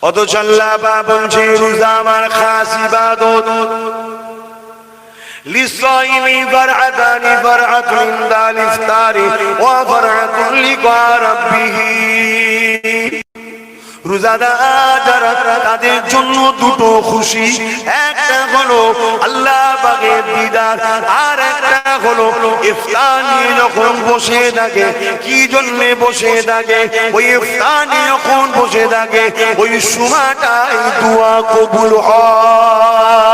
অথচ আল্লাহ পাক বলছে রোজা আমার খাস ইবাদত। লিসাইমি ফারআতানি ফারআতুন দাল ইফতারি ওয়া ফারআতুন লিকা রাব্বিহি। রোজাদার তাদের জন্য দুটো খুশি, একটা হলো আল্লাহ পাকের দিদার, আর একটা হলো ইফতার নিয়ে যখন বসে থাকে। কি জন্য বসে থাকে? ওই ইফতার নিয়ে যখন বসে থাকে ওই সময়টাই দোয়া কবুল হয়।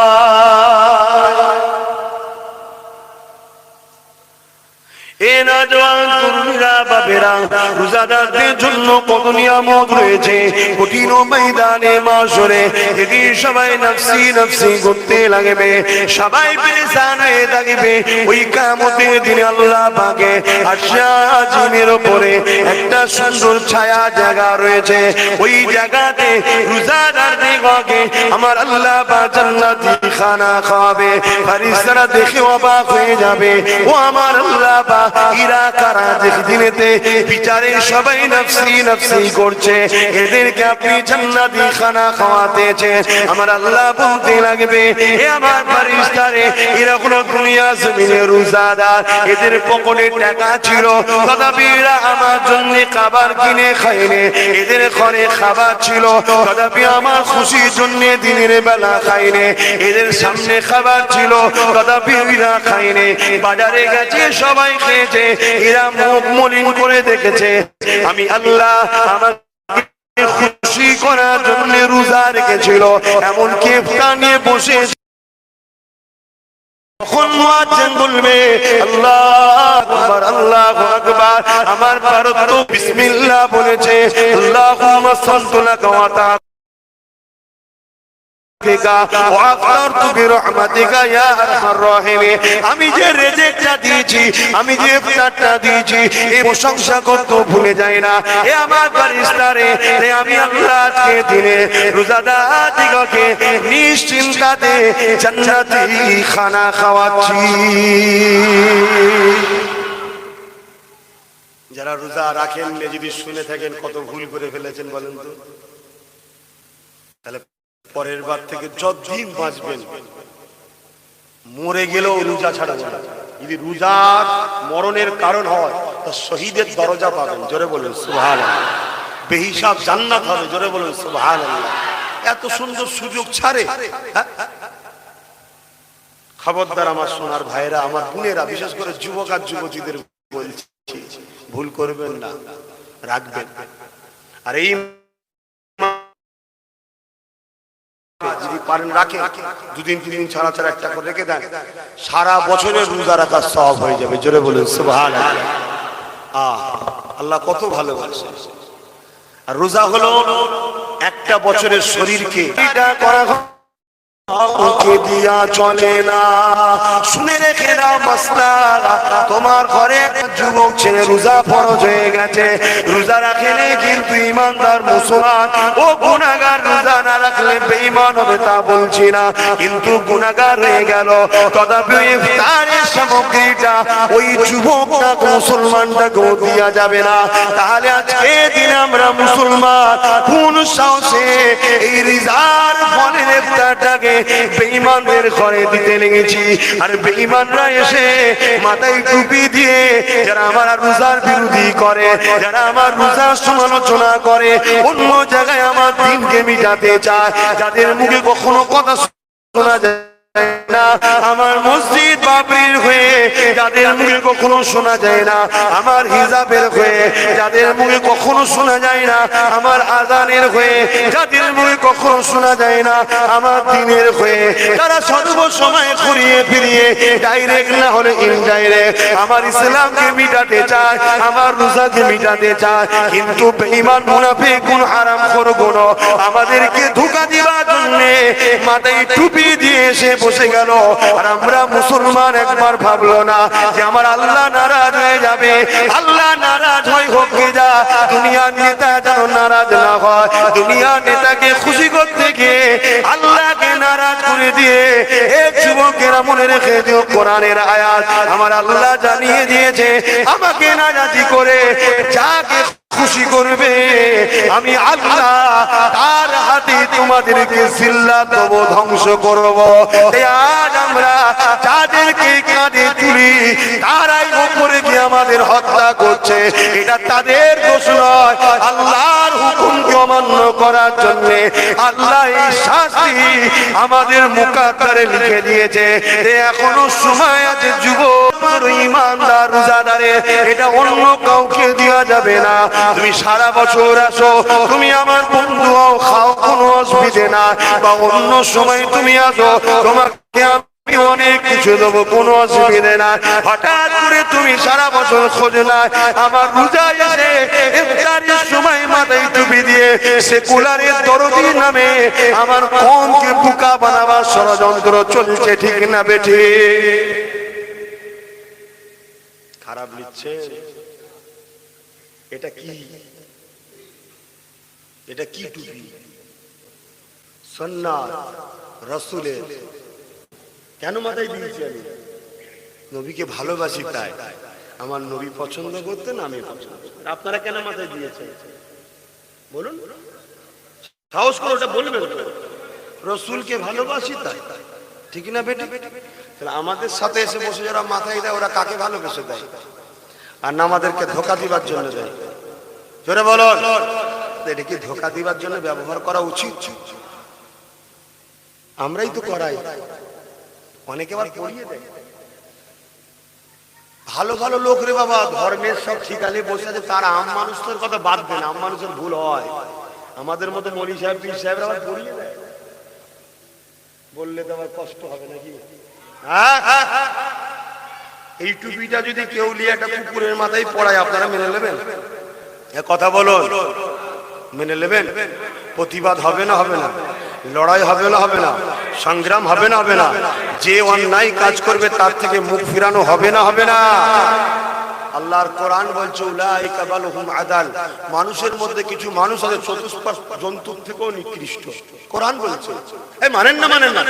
রোজাদারদের জন্য কত নিয়ামত রয়েছে। কঠিন ময়দানে মাশরে যেদিন সবাই নফসি নফসি করতে লাগবে, সবাই পেরেশান হয়ে থাকবে, ওই কিয়ামতের দিনে আল্লাহ পাকে আরশে আজিমের উপরে একটা সুন্দর ছায়া জায়গা রয়েছে। ওই জায়গাতে রোজাদারদেরকে আমার আল্লাহ পাক জান্নাতি খানা খাওয়াবে। ফেরেশতারা দেখে অবাক হয়ে যাবে, ও আমার আল্লাহ পাক ইরা কারা দিনেতে বিচারে সবাই নফসি নফসি করছে, এদেরকে আপনি জান্নাতি খানা খাওয়াতেছেন। আমার আল্লাহ বলতে লাগবে, এ আমার ফেরেশতারে এরা কোন দুনিয়া জমিনে রোজাদার, এদের পকেটে টাকা ছিল তথাপি এরা আমার জন্য খাবার কিনে খায়নি, এদের ঘরে খাবার ছিল তথাপি আমার খুশির জন্য দিনের বেলা খায়নি, এদের সামনে খাবার ছিল তথাপি এরা খায়নি, বাজারে গেছে সবাই খেয়েছে, এরা মুখ মলিন করে দেখেছে। আমি আল্লাহ আমার খুশি করার জন্য রোজা রেখেছিল, এমনকি ইফতার নিয়ে বসে তখন মুয়াজ্জিন বলবে আল্লাহু আকবার আল্লাহু আকবার। আমার ভারত তো বিসমিল্লাহ বলেছে, আল্লাহুম্মা সাল্লি লাকা ওয়া তাআলা আমি যে রেজেকটা দিয়েছি, আমি যে ইফতারটা দিয়েছি, এই প্রশংসা করতে ভুলে যাই না। এ আমার ফেরেশতারে, আমি আল্লাহ আজকে দিনে রোজাদারদিগকে নিশ্চিন্তাতে জান্নাতি খানা খাওয়াচ্ছি। যারা রোজা রাখেন যদি শুনে থাকেন কত ভুল করে ফেলেছেন বলেন তো। তাহলে পরের বার থেকে যতদিন বাঁচবেন, মরে গেলেও রোজা ছাড়াবেন না। যদি রোজা মরণের কারণ হয় তো শহীদের দরজা পাবেন, জোরে বলুন সুবহানাল্লাহ। বেহিসাব জান্নাত হবে, জোরে বলুন সুবহানাল্লাহ। এত সুন্দর সুযোগ ছাড়ে। খবরদার আমার সোনার ভাইরা, আমার বোনেরা, বিশেষ করে যুবক আর যুবতীদের বলছি, ভুল করবেন না, রাখবেন। আর এই যদি পারেন রাখেন, দুদিন তিন দিন ছাড়া ছাড়া একটা করে রেখে দেন, সারা বছরের রোজা রাখার সওয়াব হয়ে যাবে, জোরে বলুন সুবহানাল্লাহ। আল্লাহ কত ভালোবাসে। আর রোজা হলো একটা বছরের শরীরকে এটা করা দিয়া চলে না। শুনে রেখে দাও মাসলা, তোমার ঘরে যুবক ছেলে রোজা ফরজ হয়ে গেছে, রোজা রাখলে কিন্তু ইমানদার মুসলমান, ও গুনাহগার রোজা না রাখলে বেঈমান হবে তা বলছি না, কিন্তু গুনাহগার হয়ে গেল, তথাপি ইফতারের সামগ্রীটা ওই যুবকটা মুসলমানটাকে দিয়া যাবে না। তাহলে আজকে দিনে আমরা মুসলমান কোন সাহসে এই রোজার ফলের ইফতারটাকে বেঈমানদের ঘরে দিতে লেগেছি? আর বেঈমানরা এসে মাথায় টুপি দিয়ে যারা আমার রোজার বিরোধী করে, যারা আমার রোজার সমালোচনা করে, অন্য জায়গায় আমার দিনকে মিটাতে চায়, যাদের মুখে কখনো কথা শোনা যায় না, আমার মসজিদ বাবরির হয়ে যাদের মুখে কখনো শোনা যায় না, আমার হিজাবের হয়ে যাদের মুখে কখনো শোনা যায় না, আমার আযানের হয়ে যাদের মুখে কখনো শোনা যায় না, আমার দ্বীনের হয়ে তারা সর্বসময় ঘুরিয়ে ফিরিয়ে ডাইরেক্ট না হলে ইনডাইরেক্ট আমার ইসলামকে মিটাতে চায়, আমার রোজাকে মিটাতে চায়, কিন্তু বেঈমান মুনাফিক গুণ হারামখোর গুণ আমাদেরকে ধোঁকা দেওয়ার জন্য মাথায় টুপি দিয়ে এসে বসে গেল। আর আমরা মুসলমান একবার ভাবলো না যে আমার আল্লাহ নারাজ হয়ে যাবে। আল্লাহ নারাজ হয় হোক যা, দুনিয়ার নেতা যেন নারাজ না হয়। দুনিয়ার নেতাকে খুশি করতে গিয়ে আল্লাহকে নারাজ করে বলে দিয়ে এক যুবকেরা মনে রেখে দিও কোরআনের আয়াত আমার আল্লাহ জানিয়ে দিয়েছে আমাকে নাজাতি করে যাকে খুশি করবে আমি আল্লাহ তার হাতে তোমাদেরকে জিল্লাত দেব ধ্বংস করব। আজ আমরা যাদেরকে কাঁধে তুলি তারাই উপরে গিয়ে আমাদের হত্যা করছে, এটা তাদের দোষ নয়, আল্লাহর হুকুমকে অমান্য করার জন্য আল্লাহ এই শাস্তি আমাদের মুকাদ্দারে লিখে দিয়েছে। এখনো সময় আছে যুবক, ইমানদার রোজাদারে এটা অন্য কাউকে দেওয়া যাবে না। তুমি সারা বছর আসো, তুমি আমার বন্ধু হও, খাও, কোনো অসুবিধে না, বা অন্য সময় তুমি আসো তোমাকে আমি অনেক কিছু দেবো, কোনো অসুবিধে না। হঠাৎ করে তুমি সারা বছর খোঁজ না, আমার রোজা এসে ইফতারের সময় মাথায় টুপি দিয়ে সেকুলারের দরদি নামে আমার কমকে বোকা বানাবার ষড়যন্ত্র চলছে, ঠিক না বেঠি? খারাপ লিখছে। এটা কি? এটা কি টুপি? সুন্নাত রাসূলের। কেন মাথায় দিয়েছি? আমি নবীকে ভালোবাসি, তাই আমার নবী পছন্দ করতেন, আমি পছন্দ। আপনারা কেন মাথায় দিয়েছেন বলুন? সাহস করে ওটা বলবেন। রাসূলকে ভালোবাসি তাই, ঠিক না বেটা? তাহলে আমাদের সাথে এসে বসে যারা মাথায় দেয় ওরা কাকে ভালোবেসে দেয়? আর না আমাদেরকে ধোঁকা দিবার জন্য দেয়? জোরে বলো, এটা কি ধোঁকা দিবার জন্য ব্যবহার করা উচিত? আমরাই তো করাই, অনেকে আবার পড়িয়ে দেয়। ভালো ভালো লোক রে বাবা, ধর্মের সব ঠিকালে বসে আছে, তার আম মানুষের কথা বাদ দেন, আম মানুষের ভুল হয়। আমাদের মতো মৌলী সাহেব, পীর সাহেবরা আবার পড়িয়ে দেয়, বললে তো আবার কষ্ট হবে নাকি? এই টুপিটা যদি কেউ নিয়ে একটা কুকুরের মাথায় পড়ায়, আপনারা মেনে নেবেন? কথা বলো, মেনে নেবেন? প্রতিবাদ হবে না হবে না? লড়াই হবে না হবে না? সংগ্রাম হবে না হবে না? যে অন্যায় কাজ করবে তার থেকে মুখ ফিরানো হবে না হবে না? আল্লাহর কোরআন বলছে উলাইকা বালহুম আদাল, মানুষের মধ্যে কিছু মানুষ আছে চতুষ্পাদ জন্তুর থেকেও নিকৃষ্ট। কোরআন বলছে। এই মানেন না মানেন না?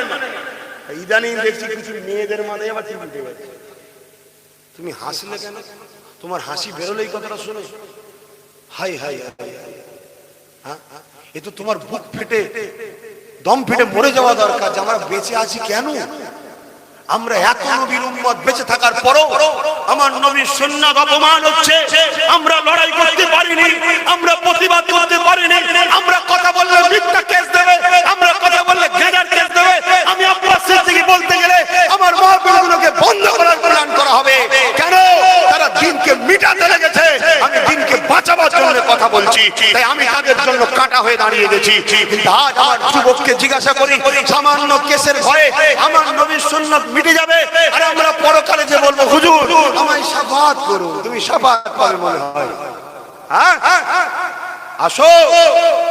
ইদানিং দেখছি কিছু মেয়েদের মাথায় আবার টিভি উঠে গেছে। তুমি হাসলে কেন? তোমার হাসি বেরোলেই কথাটা শুনে হাই হাই হাই, হ্যাঁ, এ তো তোমার বুক ফেটে দম ফেটে মরে যাওয়া দরকার যে আমরা বেঁচে আছি কেন? আমরা এত নবীর উম্মত বেঁচে থাকার পরও আমার নবীর সুন্নাত অপমান হচ্ছে, আমরা লড়াই করতে পারিনি, আমরা প্রতিবাদ করতে পারিনি, আমরা কথা বললে মিথ্যা কেস দেবে, আমরা কথা বললে গেদার কেস দেবে। আমি আপনার থেকে বলতে গেলে আমার মাহফিলগুলোকে বন্ধ করার প্ল্যান করা হবে। কেন? তারা দিনকে মিটাতে লেগেছে, আমি দিনকে বাঁচাবার জন্য কথা বলছি, তাই আমি তাদের জন্য কাটা হয়ে দাঁড়িয়ে গেছি। কিন্তু আজ আমার যুবককে জিজ্ঞাসা করি, সামান্য কেসের ভয়ে আমার নবীর সুন্নাত মিটে যাবে, আর আমরা পরকালে যে বলবো হুজুর আমায় শাফাআত করুন, তুমি শাফাআত পাবে মনে হয়? হ্যাঁ, আসো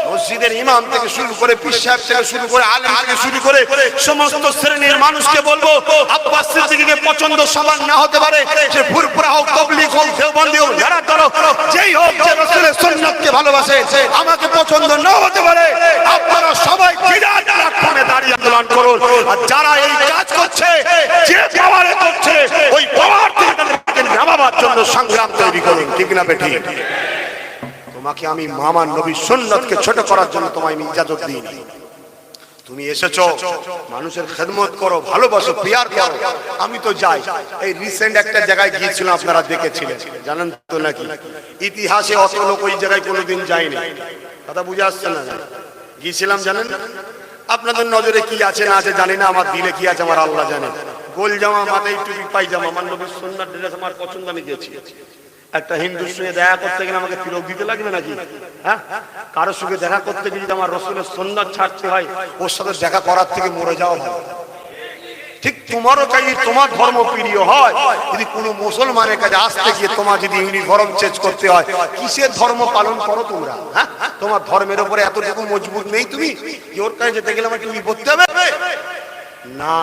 মসজিদের ইমাম থেকে শুরু করে পীর সাহেব থেকে শুরু করে আলেম থেকে শুরু করে সমস্ত শ্রেণীর মানুষকে বলবো, আব্বাস সিদ্দিকীকে পছন্দ সবার না হতে পারে, সে ফুরফুরা হোক, তাবলীগ হোক, দেওবন্দি হোক, যারা দল যেই হোক, যে রাসূলের সুন্নাতকে ভালোবাসে, আমাকে পছন্দ না হতে পারে, আপনারা সবাই বিরাট প্ল্যাটফর্মে দাঁড়িয়ে আন্দোলন করুন। আর যারা এই কাজ করছে, যে পাওয়ারে করছে, ওই পাওয়ার থেকে তাদেরকে নামাবার জন্য সংগ্রাম তৈরি করুন, ঠিক না বেঠি? তোমাকে আমি মামার নবীর সুন্নাতকে ছোট করার জন্য তোমায় আমি ইজাজত দিইনি। তুমি এসেছো মানুষের খেদমত করো, ভালোবাসো, পিয়ার করো। আমি তো যাই, এই রিসেন্ট একটা জায়গায় গিয়েছিলাম, আপনারা দেখেছিলেন, জানেন তো নাকি? ইতিহাসে অত লোক ওই জায়গায় কোনোদিন যায়নি। কথা বুঝে আসছে না? গিয়েছিলাম, জানেন? আপনাদের নজরে কি আছে না আছে জানি না, আমার দিলে কি আছে আমার আল্লাহ জানে। গোল জামা, মাথায় টুপি, পায়জামা, আমার নবীর সুন্নাত ড্রেস আমার পছন্দ, আমি গেছি। একটা হিন্দুর সঙ্গে দেখা করতে গেলে আমাকে তিলক দিতে লাগবে নাকি? হ্যাঁ, কারোর সঙ্গে দেখা করতে গেলে যদি আমার রাসূলের সুন্নাত ছাড়তে হয়, ওর সাথে দেখা করার থেকে মরে যাওয়া ভালো। ঠিক তোমারও চাই তোমার ধর্ম প্রিয় হয়, যদি কোনো মুসলমানের কাছে আসতে গিয়ে তোমার যদি ইউনিফর্ম চেঞ্জ করতে হয়, কিসের ধর্ম পালন করো তোমরা? হ্যাঁ, তোমার ধর্মের উপরে এতটুকু মজবুত নেই তুমি যে ওর কাছে যেতে গেলে আমাকে কি করতে হবে? না,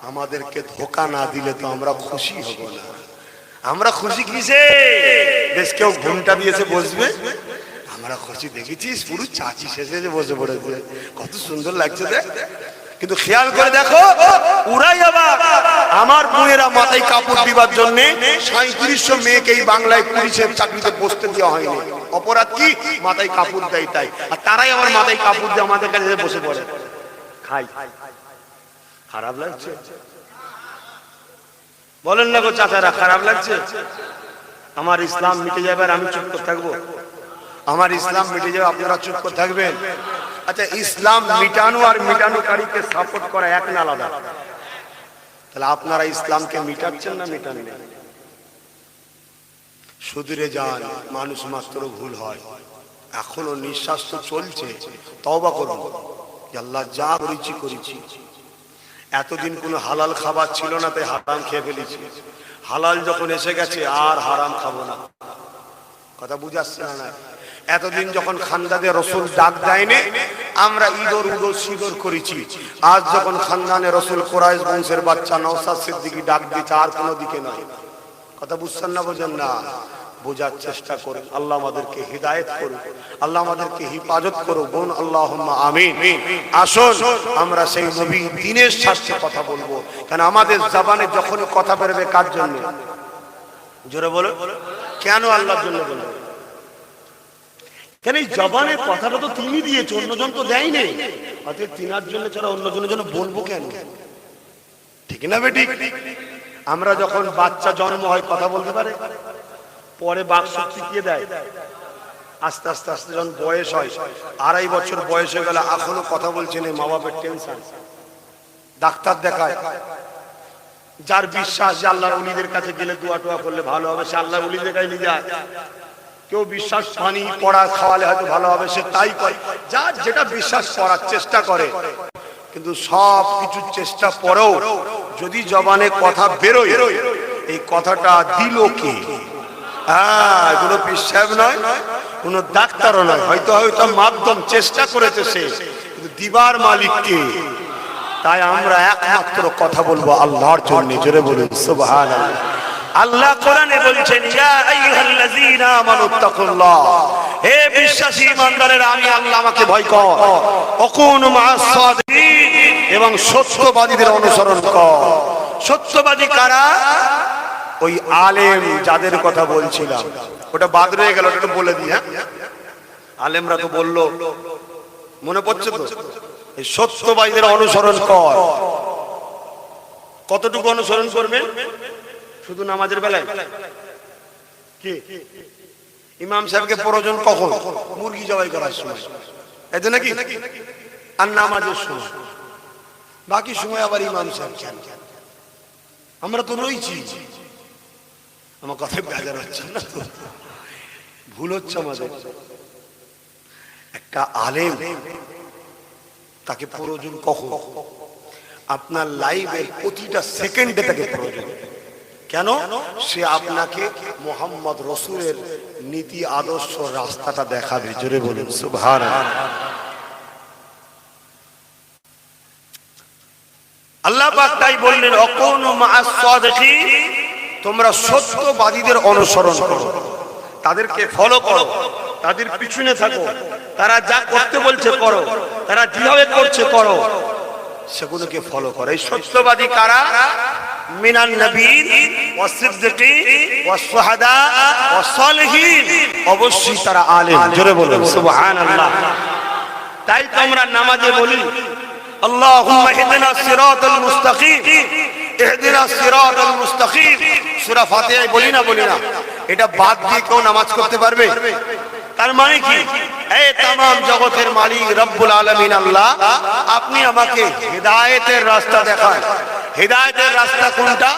আমাদেরকে ধোঁকা না দিলে তো আমরা খুশি হব না। আমরা খুশি কিসে? বেশ কেউ ঘুমটা দিয়েছে বসবে, আমরা খুশি দেখেছিস পুরো চাচি শেষে বসে পড়েছে, কত সুন্দর লাগছে দেখ। কিন্তু খেয়াল করে দেখো, ওরাই আবার আমার বোনেরা মাথায় কাপড় দিবার জন্য 3700 মেয়েকে এই বাংলায় পুলিশের চাকরিতে বসতে দেওয়া হয়নি। অপরাধ কি? মাথায় কাপড় দেয় তাই। আর তারাই আমার মাথায় কাপড় দিয়ে আমাদের কাছে বসে পড়ে খাই। খারাপ লাগছে? বলেন না গো চাচারা, খারাপ লাগছে? আমার ইসলাম মিটে যাবে আর আমি চুপ করে থাকবো? আমার ইসলাম মিটে যাবে, আপনারা চুপ করে থাকবেন? আচ্ছা, ইসলাম মিটানো আর মিটানোকারীকে সাপোর্ট করা এক না আলাদা? তাহলে আপনারা ইসলামকে মিটাচ্ছেন না মিটান না? সুদূরে যান, মানুষ মাত্র ভুল হয়। এখনো নিঃশ্বাস তো চলছে, তওবা করুন। আল্লাহ যা করেছি করেছি। এতদিন কোনো হালাল খাবার ছিল না, তাই হারাম খেয়ে ফেলেছি। হালাল যখন এসে গেছে আর হারাম খাবো না। কথা বুঝাচ্ছে না? এতদিন যখন খানদানে রসুল ডাক দেয়নি, আমরা ইদর উদর সিদর করেছি। আজ যখন খানদানে রসুল কুরাইশ বংশের বাচ্চা নওশাদ সিদ্দিকী ডাক দিচ্ছে, আর কোনো দিকে নয়। কথা বুঝছেন না? বোঝেন না? বোঝার চেষ্টা করুন। আল্লাহ আমাদেরকে হিদায়াত করুন, আল্লাহ আমাদেরকে হিফাজত করুন। বোন আল্লাহুম্মা আমিন। আসুন আমরা সেই নবী দ্বীনের স্বার্থে কথা বলবো। কারণ আমাদের জবানে যখন কথা বেরোবে কার জন্য? জোরে বলো, কেন আল্লাহর জন্য বলবো? কেন এই জবানের কথাটা তো তিনি দিয়েছে, অন্যজন তো দেয়নি। অতএব তিনার জন্য ছাড়া অন্যজনের জন্য বলবো কেন? ঠিক না বেটি? আমরা যখন বাচ্চা জন্ম হয় কথা বলতে পারে, পরে বাক শক্তি কে দেয়? আস্তে আস্তে আস্তে যখন বয়স হয়, 2.5 বছর বয়স হয়ে গেল, এখনো কথা বলছেন, মা বাপের টেনশন। ডাক্তার দেখায়, যার বিশ্বাস যে আল্লাহর ওলিদের কাছে গেলে দোয়া টোয়া করলে ভালো হবে, সে আল্লাহর ওলিদের কাছে নিয়ে যায়। কেউ বিশ্বাস পানি পড়া খাওয়ালে হয়তো ভালো হবে, সে তাই করে। যার যেটা বিশ্বাস করার চেষ্টা করে। কিন্তু সব কিছু চেষ্টা পরেও যদি জবানে কথা বেরোয়, এই কথাটা দিল কে? হ্যাঁ, কোনো পিসাব নয়, কোন ডাক্তারও নয়, হয়তো হয়তো মাধ্যম চেষ্টা করেছে সে, কিন্তু দিবার মালিক কে? তাই আমরা একমাত্র কথা বলবো আল্লাহর জন্য। জোরে বলুন সুবহানাল্লাহ। আল্লাহ কোরআনে বলছেন, ইয়া আইয়ুহাল্লাযীনা আমানুত্তাকুল্লাহ, হে বিশ্বাসী ঈমানদারেরা, আমি আল্লাহ, আমাকে ভয় কর। ওয়াকুনু মা'আস সাদিকিন, এবং সত্যবাদীদের অনুসরণ কর। সত্যবাদী কারা? ওই আলেম যাদের কথা বলছিলাম, ওটা বাদ রয়ে গেল, ওটা বলে দিই। হ্যাঁ, আলেমরা তো বললো, মনে পড়ছে তো? এই সত্যবাদীদের অনুসরণ কর। কতটুকু অনুসরণ করবেন? শুধু নামাজের বেলায়? কি ইমাম সাহেবকে প্রয়োজন কখন? মুরগি জবাই করার সময়, এই তো নাকি? আর নামাজের সময়। বাকি সময় আবার ইমাম সাহেব কেন? আমরা তো রয়েছি। আমার কথায় বেজার হচ্ছে না তো? ভুল হচ্ছে আমাদের। একটা আলেম, তাকে প্রয়োজন কখন? আপনার লাইফের প্রতিটা সেকেন্ডে তাকে প্রয়োজন। কেন? সে আপনাকে মুহাম্মদ রাসূলের নীতি আদর্শ রাস্তাটা দেখাবে। জোরে বলুন সুবহানাল্লাহ। আল্লাহ পাক তাই বললেন, ওয়াকুনু মা'আস সাদিকিন, তোমরা সত্যবাদীদের অনুসরণ করো, তাদেরকে ফলো করো, তাদের পিছনে থাকো। তারা যা করতে বলছে করো, তারা যেভাবে করছে করো, সেগুলোকে ফলো করো। এই সত্যবাদী কারা? মিনান নবীন ওয়াস সিদ্দিকিন ওয়াস শুহাদা ওয়াস সালিহিন, অবশ্যই তারা আলেম। জোরে বলুন সুবহানাল্লাহ। তাই তো আমরা নামাজে বলি, আল্লাহুম্মা ইহদিনাস সিরাতাল মুস্তাকিম, ইহদিনাস সিরাতাল মুস্তাকিম। সূরা ফাতিহায় বলি না? বলি না? এটা বাদ দিয়ে কেউ নামাজ করতে পারবে? তার মানে কি? এই तमाम জগতের মালিক রব্বুল আলামিন আল্লাহ, আপনি আমাকে হিদায়াতের রাস্তা দেখান। হিদায়াতের রাস্তা কোনটা?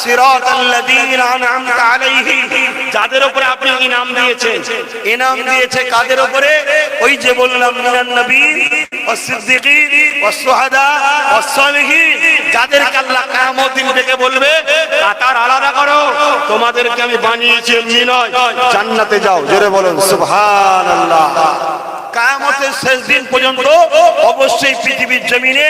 সিরাতাল্লাযীনা আন'আমতা আলাইহিম, যাদের উপরে আপনি ইনাম দিয়েছেন। ইনাম দিয়েছে কাদের উপরে? ওই যে বললাম, মিনান নবীন ওয়াস সিদ্দিকিন ওয়াস শুহাদা ওয়াস সালিহিন, যাদেরকে আল্লাহ কিয়ামত দিন থেকে বলবে, কাতার আলাদা করো, তোমাদেরকে আমি বানিয়েছি এমনি নয়, জান্নাতে যাও। জোরে বলুন সুবহানাল্লাহ। কিয়ামতের শেষ দিন পর্যন্ত অবশ্যই পৃথিবীর জমিনে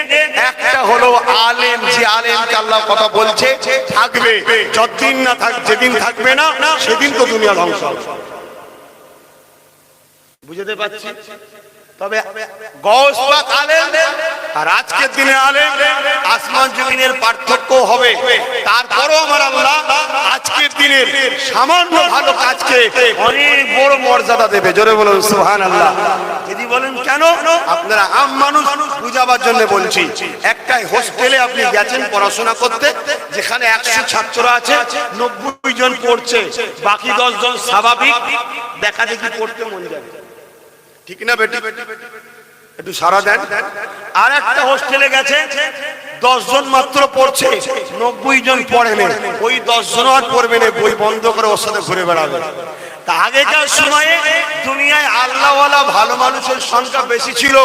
একটা হলো আলেম, যে আলেমকে আল্লাহ কথা বলছে থাকবে। যতদিন না থাক, যেদিন থাকবে না সেদিন তো দুনিয়া ধ্বংস হবে। বুঝতে পারছি? তবে গৌস পাক আলেম আর আজকের দিনে আলেম আসমান জমিনের পার্থক্য হবে, তারপরও আমার আল্লাহ আজকের দিনের সামান্য ভালো কাজকে অনেক বড় মর্যাদা দেবে। জোরে বলুন সুবহানাল্লাহ। যদি বলেন কেন, আপনারা আম মানুষ বুঝাবার জন্য বলছি। একটাই হোস্টেলে আপনি গেছেন পড়াশোনা করতে, যেখানে 100 ছাত্র আছে, 90 জন পড়ছে, বাকি 10 জন স্বাভাবিক দেখা দেখি পড়তে মন যাবে, ঠিক না বেটি? একটু সারা দেন। আর একটা হোস্টেলে গেছে, 10 জন মাত্র পড়ছে, 90 জন পড়ে না, ওই 10 জন আর পড়বে না, বই বন্ধ করে ওর সাথে ঘুরে বেড়াবে। তা আগেকার সময়ে দুনিয়ায় আল্লাহওয়ালা ভালো মানুষের সংখ্যা বেশি ছিল,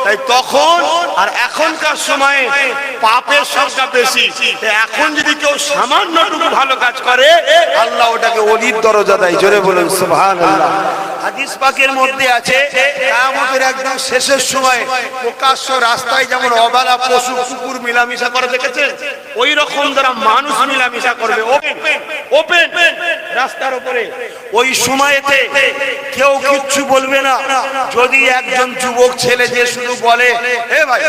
তাই তখন আর এখনকার সময়ে পাপের সংখ্যা বেশি। এখন যদি কেউ সামান্যটুকু ভালো কাজ করে, আল্লাহ ওটাকে ওলির দরজা দেয়। জোরে বলুন সুবহানাল্লাহ। হাদিস পাকের মধ্যে আছে, কিয়ামতের একদম শেষের সময় প্রকাশ্য রাস্তায় যেমন অবালা পশু কুকুর মিলামিশা করে দেখেছেন, ওই রকম যারা মানুষ মিলামিশা করবে ওপেন রাস্তার উপরে, ওই সময়তে কেউ কিচ্ছু বলবে না। যদি একজন যুবক ছেলে যে শুধু বলে, এ ভাই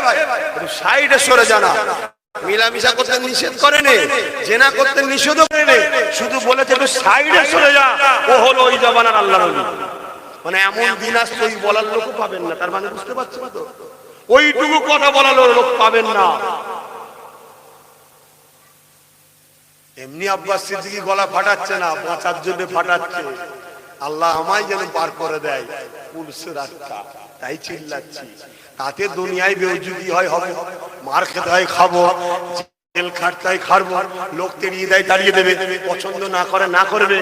সাইডে সরে জানা, মিলামিশা করতে নিষেধ করেনি, জেনা করতে নিষেধ করেনি, শুধু বলেছে একটু সাইডে সরে যা, ও হলো ওই জমানার আল্লাহর ওলি। মানে এমন দিন আসছে ওই বলার লোকও পাবেন না। তার মানে বুঝতে পারছেন তো, ওইটুকু কথা বলার লোক পাবেন না। এমনি আব্বাস সিদ্দিকী গলা ফাটাচ্ছে না, বাঁচার জন্য ফাটাচ্ছে, আল্লাহ আমায় যেন পার করে দেয়, পুলিশের রাস্তা, তাই চিল্লাচ্ছি। তাতে দুনিয়ায় বেউজুদি হয় হবে, মার খেতে হয় খাবো, জেল খাটতে হয় খাটবো, লোক তেড়িয়ে দেয় তাড়িয়ে দেবে, পছন্দ না করে না করবে,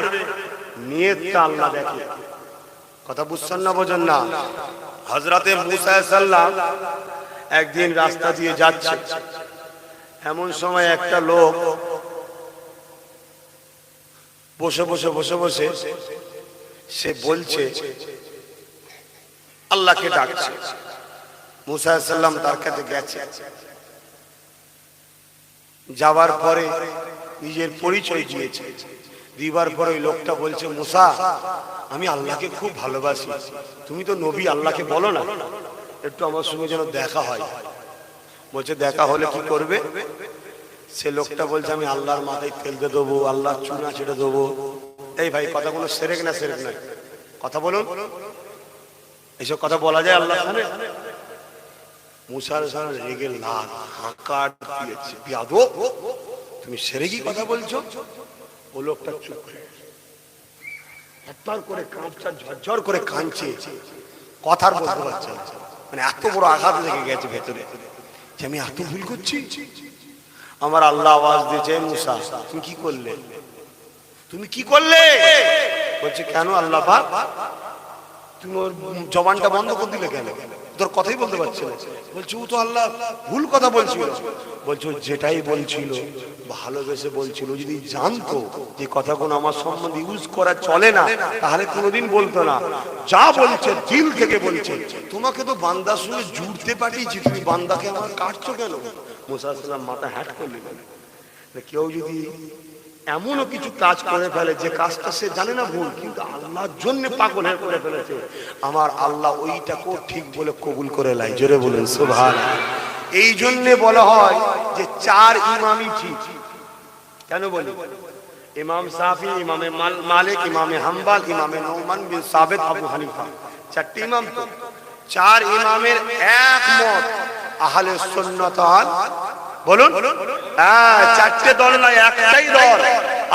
নিয়তটা আল্লাহ দেখে। কথা বুঝছেন না, বোঝেন না? হযরতে মুসা আলাইহিস সালাম একদিন রাস্তা দিয়ে যাচ্ছে, এমন সময় একটা লোক বসে বসে বসে বসে সে বলছে, আল্লাহকে ডাকছে। মুসা আলাইহিস সালাম তার কাছে গেছে, যাওয়ার পরে নিজের পরিচয় দিয়েছে। দিবার পরে ওই লোকটা বলছে, মুসা আমি আল্লাহকে খুব ভালোবাসি, তুমি তো নবী, আল্লাহকে বলো না একটু আমার সঙ্গে যেন দেখা হয়। বলছে দেখা হলে কি করবে? সে লোকটা বলছে, আমি আল্লাহর মাথায় তেল দিয়ে দেবো, আল্লাহর চুনা ছেড়ে দেবো। এই ভাই কথা কোনো সেরেক না সেরেক নয়, কথা বলুন, এইসব কথা বলা যায় আল্লাহ সামনে? মুসা আলাইহিস সালাম রেগে লাল, হাঁকার দিয়েছে, বিয়াদব তুমি সেরেকি কথা বলছো? ও লোকটা চুপ করে একবার করে কাঁপছে, ঝরঝর করে কাঁদছে, কথার বলতে পারছে না। মানে এত বড় আঘাত লেগে গেছে ভেতরে যে আমি এত ভুল করছি। আমার আল্লাহ আওয়াজ দিয়েছে, মুসা তুমি কি করলে, তুমি কি করলে? বলছে কেন আল্লাহ পাক, তুমি ওর জবানটা বন্ধ করে দিলে কেন? তোর কথাই বলতে পারছে না। বলছে ও তো আল্লাহ ভুল কথা বলছিল। বলছে যেটাই বলছিল ভালোবেসে বলছিল, যদি জানতো যে কথাগুলো আমার সম্বন্ধে ইউজ করা চলে না, তাহলে কোনোদিন বলতো না। যা বলছে দিল থেকে বলছে। তোমাকে তো বান্দার সঙ্গে জুড়তে পাঠিয়েছি, তুমি বান্দাকে আমার কাটছো কেন? মুসা আলাইহিস সালাম মাথা হ্যাট করলেন। কেউ যদি এমনও কিছু কাজ করে ফেলে যে কাজটা সে জানে না ভুল, কিন্তু আল্লাহর জন্য পাগল হয়ে করে ফেলেছে, আমার আল্লাহ ওইটাকেও ঠিক বলে কবুল করে লাই। জোরে বলেন সুবহানাল্লাহ। এই জন্য বলা হয় যে 4 ইমামই ঠিক। কেন বলি? ইমাম শাফি, ইমামে মালিক, ইমামে হাম্বল, ইমামে নুমান বিন সাবিত, আবু হানিফা, 4টি ইমাম তো। 4 ইমামের একমত আহলে সুন্নাত ওয়াল, বলুন হ্যাঁ, 4টে দল নয়, একটাই দল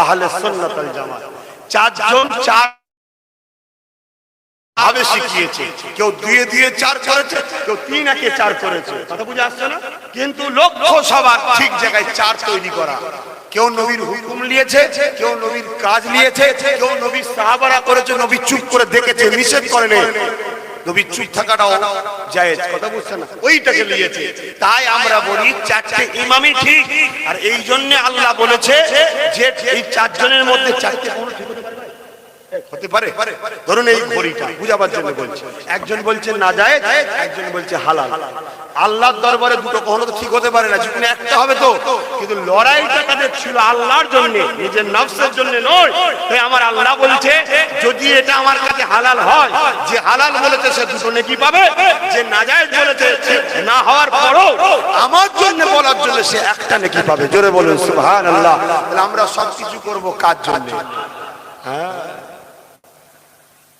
আহলে সুন্নাত ওয়াল জামাত। 4 জন 4 ভাবে শিখিয়েছে, কেউ 2 দিয়ে 4 করেছে, কেউ 3 একে 4 করেছে। কথা বুঝে আসছে না? কিন্তু লক্ষ্য সবার ঠিক জায়গায় 4 তৈরি করা। কেউ নবীর হুকুম নিয়েছে, কেউ নবীর কাজ নিয়েছে, কেউ নবীর সাহাবারা করেছে, নবী চুপ করে দেখেছে, নিষেধ করেনি, নবী চুপ থাকাটাও জায়েজ। কথা বুঝছেন না? ওইটাকে নিয়েছে। তাই আমরা বলি 4টে ইমামই ঠিক। আর এই জন্য আল্লাহ বলেছে যে এই 4 জনের মধ্যে 4টে কোন ঠিক হতে পারে। ধরুন এই ঘড়িটা বুঝাবার জন্য বলছি, একজন বলছে না জায়েজ, একজন বলছে হালাল। আল্লাহর দরবারে দুটো কখনো তো ঠিক হতে পারে না, যেকোনো একটা হবে তো। কিন্তু লড়াইটা কাদের ছিল? আল্লাহর জন্য, নিজের নফসের জন্য নয়। তাই আমার আল্লাহ বলছে যদি এটা আমার কাছে হালাল হয়, যে হালাল বলেছে সে দুটো নেকি পাবে, যে নাজায়েজ বলেছে না হওয়ার পরও আমার জন্য বলার জন্য সে একটা নেকি পাবে। জোরে বলুন সুবহানাল্লাহ। তাহলে আমরা সবকিছু করব কার জন্য? হ্যাঁ,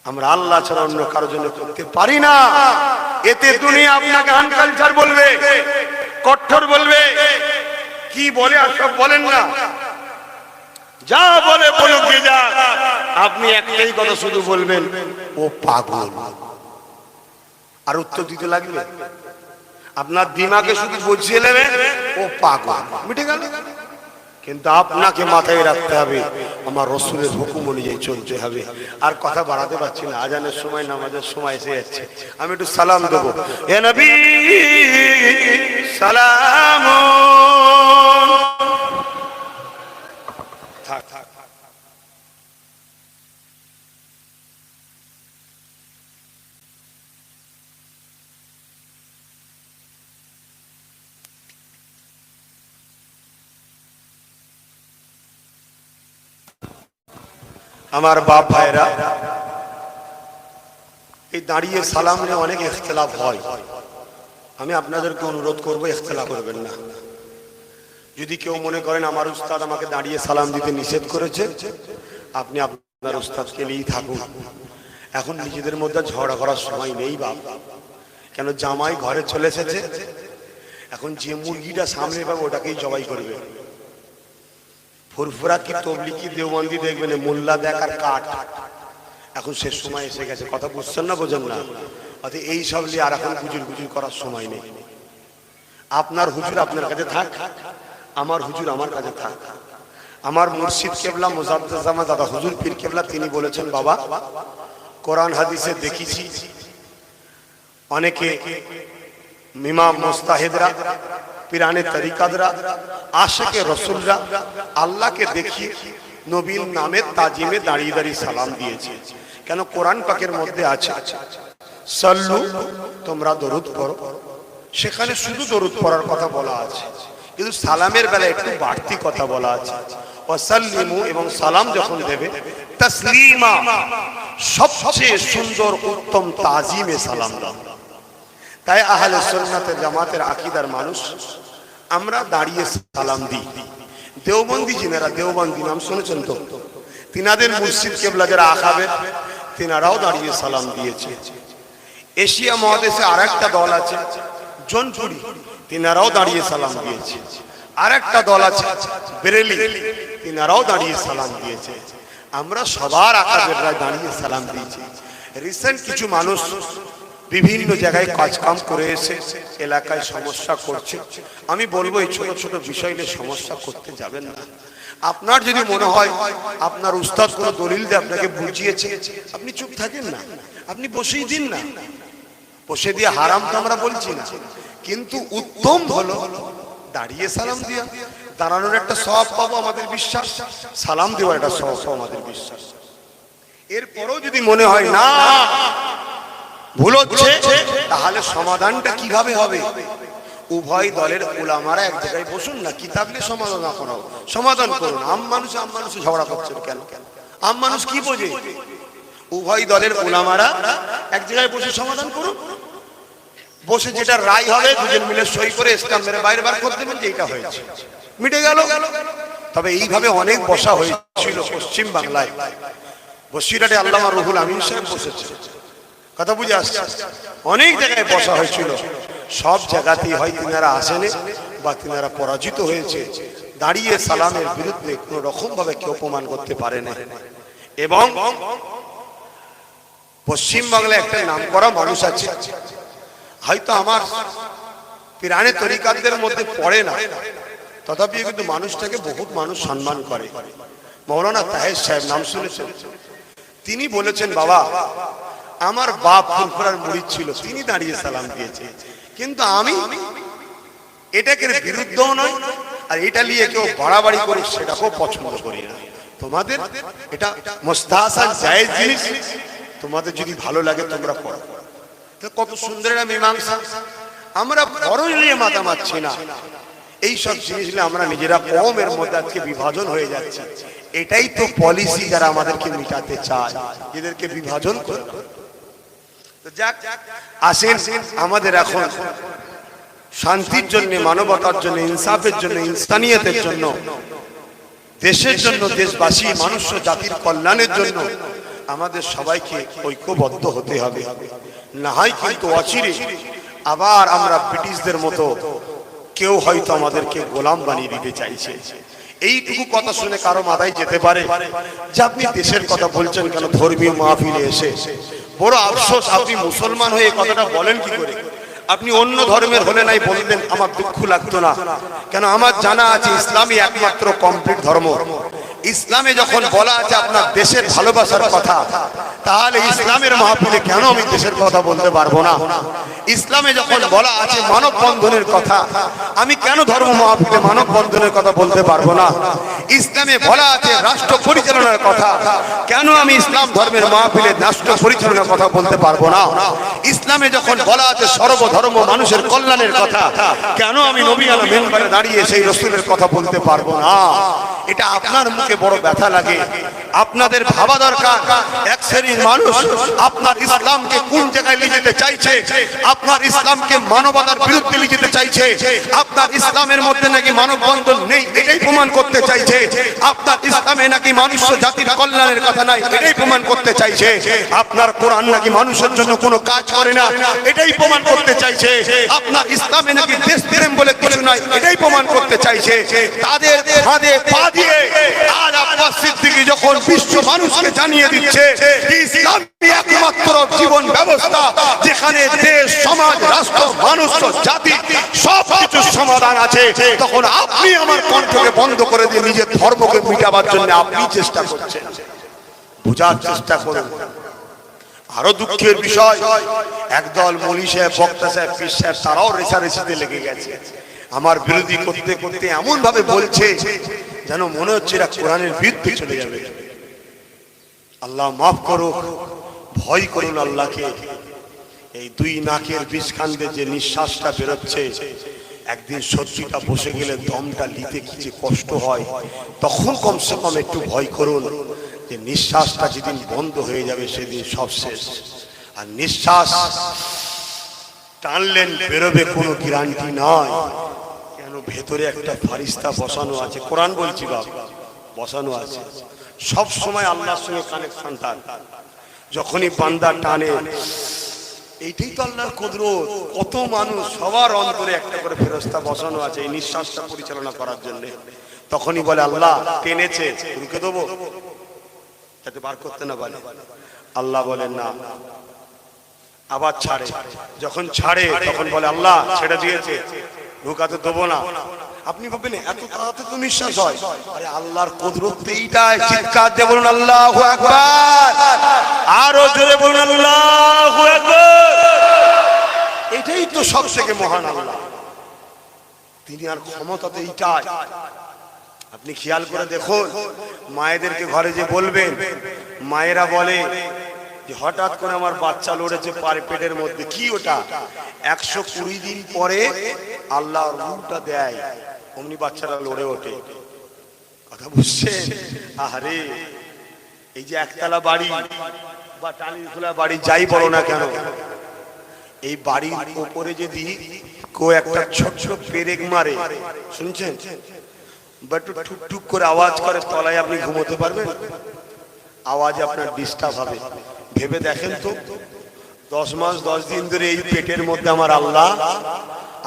আমরা আল্লাহ ছাড়া অন্য কারোর জন্য করতে পারি না। এতে দুনিয়া আপনাকে আনকালচার বলবে, কঠোর বলবে, কি বলে আর সব বলেন না, যা বলে বলুক যে যা, আপনি একটাই কথা শুধু বলবেন, ও পাগল। আর উত্তর দিতে লাগবে, আপনার দিমাগে শুধু বুঝিয়ে নেবেন ও পাগল, মিটে গেল। কিন্তু আপনাকে মাথায় রাখতে হবে আমার রাসূলের হুকুম অনুযায়ী চলতে হবে। আর কথা বাড়াতে পারছি না, আজানের সময় নামাজের সময় এসে যাচ্ছে। আমি একটু সালাম দেবো। হে নবী সালাম। থাক থাক আমার বাপ ভাইরা, এই দাঁড়িয়ে সালাম নিয়ে অনেক ইখতিলাফ হয়। আমি আপনাদেরকে অনুরোধ করবো ইখতিলাফ করবেন না। যদি কেউ মনে করেন আমার উস্তাদ আমাকে দাঁড়িয়ে সালাম দিতে নিষেধ করেছে, আপনি আপনার উস্তাদকে নিয়েই থাকুন। এখন নিজেদের মধ্যে ঝগড়া করার সময় নেই বাপ। কেন জামাই ঘরে চলে এসেছে, এখন যে মুরগিটা সামনে পাবে ওটাকেই জবাই করবে। ফুরফুরা কি তবলিগি দেওবন্দি দেখবেন, মোল্লা দেখার কাঠ। এখন সে সময় এসে গেছে, কথা বুঝছেন না বোঝেন না? অর্থাৎ এই সব নিয়ে আর এখন গুজুর গুজুর করার সময় নেই। আপনার হুজুর আপনার কাছে থাক, আমার হুজুর আমার কাছে থাক। আমার মুর্শিদ কেবলা মুজাদ্দেদ দাদা হুজুর পীর কেবলা তিনি বলেছেন, বাবা কোরআন হাদিসে দেখেছি অনেকে ইমাম মুস্তাহিদরা, পিরানে তরিকাদরা, আশিকে রাসূলরা আল্লাহকে দেখিয়ে নবীর নামে তাজিমে দাঁড়িয়ে দাঁড়িয়ে সালাম দিয়েছে। কেন? কোরআন পাকের মধ্যে আছে সাল্লু, তোমরা দরুদ পড়ো। সেখানে শুধু দরুদ পড়ার কথা বলা আছে, কিন্তু সালামের বেলায় একটু বাড়তি কথা বলা আছে। ওয়াসাল্লিমু, এবং সালাম যখন দেবে তাসলিমা, সবচেয়ে সুন্দর উত্তম তাজিমে সালাম দাও। তাই আহলে সুন্নাতের জামাতের আকীদার মানুষ আমরা দাঁড়িয়ে সালাম দিই। দেওবন্দি যিনারা, দেওবন্দি নাম শুনেছেন তো, তিনাদের মুর্শিদ কেবলা যারা আকাবের, তিনারাও দাঁড়িয়ে সালাম দিয়েছে। এশিয়া মহাদেশে আর একটা দল আছে জোনপুরি, তিনারাও দাঁড়িয়ে সালাম দিয়েছে। আর একটা দল আছে বেরেলি, তিনারাও দাঁড়িয়ে সালাম দিয়েছে। আমরা সবার আকাবেররা দাঁড়িয়ে সালাম দিয়েছি। রিসেন্ট কিছু মানুষ বিভিন্ন জায়গায় কাজকাম করে এসে এলাকায় সমস্যা করছে। আমি বলবো এই ছোট ছোট বিষয় নিয়ে সমস্যা করতে যাবেন না। আপনার যদি মনে হয় আপনার উস্তাদ কোনো দলিল দিয়ে আপনাকে বুঝিয়েছে, আপনি চুপ থাকেন না, আপনি বসেই দিন না। বসে দিয়ে হারাম তো আমরা বলছি না, কিন্তু উত্তম হলো দাঁড়িয়ে সালাম দিয়া। দাঁড়ানোর একটা সওয়াব পাবো আমাদের বিশ্বাস, সালাম দেওয়ার একটা সওয়াব পাবো আমাদের বিশ্বাস। এরপরও যদি মনে হয় না ভুল হচ্ছে, তাহলে সমাধানটা কিভাবে হবে? উভয় দলের উলামারা এক জায়গায় বসুন না, কিতাব নিয়ে সমাধান করুন। আম মানুষে ঝগড়া করছেন কেন? আম মানুষ কি বোঝে? উভয় দলের উলামারা এক জায়গায় বসে সমাধান করুন। বসে যেটা রায় হবে দুজন মিলে সই করে ইসলাম মেরে বাইরে বার করে দেবেন যে এটা হয়েছে, মিটে গেল। তবে এইভাবে অনেক বসা হয়েছিল পশ্চিম বাংলায়। বসিরহাটে আল্লামা রুহুল আমিন সাহেব বসেছে, কথা বুঝে আসছে। অনেক জায়গায় বসা হয়েছিল, সব জায়গাতেই হয় তিনারা আসেনি বা তিনারা পরাজিত হয়েছে। দাঁড়িয়ে সালামের বিরুদ্ধে কোন রকম ভাবে কেউ অপমান করতে পারে না। এবং পশ্চিম বাংলায় একটা নাম করা মানুষ আছে, হয়তো আমার পিরানে তরিকাতদের মধ্যে পড়ে না, তথাপি কিন্তু মানুষটাকে বহুত মানুষ সম্মান করে। মৌলানা তাহের সাহেব নাম শুনেছেন? তিনি বলেছেন, বাবা আমার বাপ ফুরফুরার মুরিদ ছিল, তিনি দাঁড়িয়ে সালাম দিয়েছে, কিন্তু আমি এটাকে বিরুদ্ধও নয়, আর এটা নিয়ে কেউ বাড়াবাড়ি করে সেটাকেও পছন্দ করি না। তোমাদের এটা মুস্তাহাসান জায়েজ জিনিস, তোমাদের যদি ভালো লাগে তোমরা পড়ো। কত সুন্দর একটা মীমাংসা। আমরা ফরজ নিয়ে মাথা মারছি না। এই সব জিনিসগুলো আমরা নিজেরা কমের মধ্যে আজকে বিভাজন হয়ে যাচ্ছে। এটাই তো পলিসি যারা আমাদেরকে মিটাতে চায়, এদেরকে বিভাজন করে। তো যাক, আসেন আমাদের এখন শান্তির জন্য, মানবতার জন্য, ইনসাফের জন্য, ইনসানিয়তের জন্য, দেশের জন্য, দেশবাসী মানুষ জাতির কল্যাণের জন্য আমাদের সবাইকে ঐক্যবদ্ধ হতে হবে। না হয় কিন্তু অচিরে আবার আমরা ব্রিটিশদের মতো কেউ হয়তো আমাদেরকে গোলাম বানিয়ে দিতে চাইছে। এইটুকু কথা শুনে কারো মাথায় যেতে পারে যে আপনি দেশের কথা বলছেন কেন ধর্মীয় মাহফিলে এসে? বড় আফসোস, আপনি মুসলমান হয়ে কথাটা বলেন কি করে? আপনি অন্য ধর্মের হলে নাই বললেন আমার দুঃখ লাগতো না, কেন আমার জানা আছে ইসলামই একমাত্র কমপ্লিট ধর্ম। ইসলামে যখন বলা আছে আপনার দেশের ভালোবাসার কথা, তাহলে ইসলামের মাহফিলে কেন আমি দেশের কথা বলতে পারবো না? ইসলামে যখন বলা আছে মানব বন্ধনের কথা, আমি কেন ধর্ম মাহফিলে মানব বন্ধনের কথা বলতে পারবো না? ইসলামে বলা আছে রাষ্ট্র পরিচালনার কথা, কেন আমি ইসলাম ধর্মের মাহফিলে রাষ্ট্র পরিচালনার কথা বলতে পারবো না? ইসলামে যখন বলা আছে সর্বধর্ম মানুষের কল্যাণের কথা, কেন আমি নবী আলাইহিস মেম্বারে দাঁড়িয়ে সেই রাসূলের কথা বলতে পারবো না? এটা আপনার মুখে বড় ব্যথা লাগে। আপনাদের ভাবা দরকার, এক শ্রেণীর মানুষ আপনার ইসলামকে কোন জায়গায় নিয়ে যেতে চাইছে, আপনার ইসলামকে মানবতার বিরুদ্ধে নিয়ে যেতে চাইছে, আপনার ইসলামের মধ্যে নাকি মানববন্ধন নেই এটাই প্রমাণ করতে চাইছে, আপনার ইসলামে নাকি মানুষ জাতির কল্যাণের কথা নাই এটাই প্রমাণ করতে চাইছে, আপনার কোরআন নাকি মানুষের জন্য কোনো কাজ করে না এটাই প্রমাণ করতে চাইছে, আপনার ইসলামে নাকি দেশপ্রেম বলে কিছু নাই এটাই প্রমাণ করতে চাইছে। তাদের ফাঁদে পা দিয়ে আজ আব্বাস সিদ্দিকী যখন বিশ্ব মানুষকে জানিয়ে দিচ্ছে ইসলামই একমাত্র জীবন ব্যবস্থা যেখানে দেশ, সমাজ, রাষ্ট্র, মানুষ, জাতি সবকিছুর সমাধান আছে, তখন আপনি আমার কণ্ঠকে বন্ধ করে দিয়ে নিজের ধর্মকে মিটাবার জন্য আপনি চেষ্টা করছেন। বোঝার চেষ্টা করুন। আরো দুঃখের বিষয়, একদল মৌলী সাহেব, বক্তা সাহেব, পীর সাহেব তারাও রেষারেষিতে লেগে গেছে। আমার বিরোধী করতে করতে এমন ভাবে বলছে যেন মনে হচ্ছে এরা কোরআনের বিরুদ্ধে চলে যাবে। আল্লাহ মাফ করুক, ভয় করুন আল্লাহকে। এই দুই নাকের বিষখান্দে যে নিঃশ্বাসটা বেরোচ্ছে, একদিন সত্যিটা বসে গেলে দমটা নিতে কি যে কষ্ট হয়, তখন কমসে কম একটু ভয় করুন যে নিঃশ্বাসটা যেদিন বন্ধ হয়ে যাবে সেদিন সব শেষ। আর নিঃশ্বাস টানলেন বেরোবে কোনো গ্যারান্টি নয়, কেন ভেতরে একটা ফারিস্তা বসানো আছে। কোরআন বলছি বাবা, বসানো আছে। সব সময় আল্লাহর সঙ্গে কানেকশন তার, যখনই বান্দা টানে, এইটাই তো আল্লাহর কুদরত। কত মানুষ, সবার অন্তরে একটা করে ফেরেশতা বসানো আছে এই নিঃশ্বাসটা পরিচালনা করার জন্য। তখনই বলে আল্লাহ টেনেছে, রুকে দেবো যাতে বার করতে না পারে। আল্লাহ বলেন না, আবার ছাড়ে। যখন ছাড়ে তখন বলে আল্লাহ ছেড়ে দিয়েছে, ঢুকাতে দেবো না। আপনি ভাবেন এত তাড়াতাড়ি তো নিঃশ্বাস হয়? আরে আল্লাহর কুদরত এইটাই। চিৎকার দিয়ে বলুন আল্লাহু আকবার, আরো জোরে বলুন আল্লাহু আকবার। এটাই তো সবথেকে মহান আল্লাহ, তিনি আর ক্ষমতা তো এইটাই। আপনি খেয়াল করে দেখুন, মায়েদেরকে ঘরে যে বলবেন, মায়েরা বলে যে হঠাৎ করে আমার বাচ্চা লড়েছে পেটের মধ্যে, কি ওটা? 120 দিন পরে আল্লাহ রূহটা দেয়, অমনি বাচ্চাটা লড়ে ওঠে। কথা বুঝছেন? আরে এই যে একতলা বাড়ি বা টালির খোলা বাড়ি যাই বলো না কেন, এই বাড়ির উপরে যদি কেউ একটা ছোট পেরেক মারে, শুনছেন, বা একটু ঠুকঠুক করে আওয়াজ করে, তলায় আপনি ঘুমোতে পারবেন? আওয়াজে আপনার ডিস্টার্ব হবে। ভেবে দেখেন তো, 10 মাস 10 দিন ধরে এই পেটের মধ্যে আমার আল্লাহ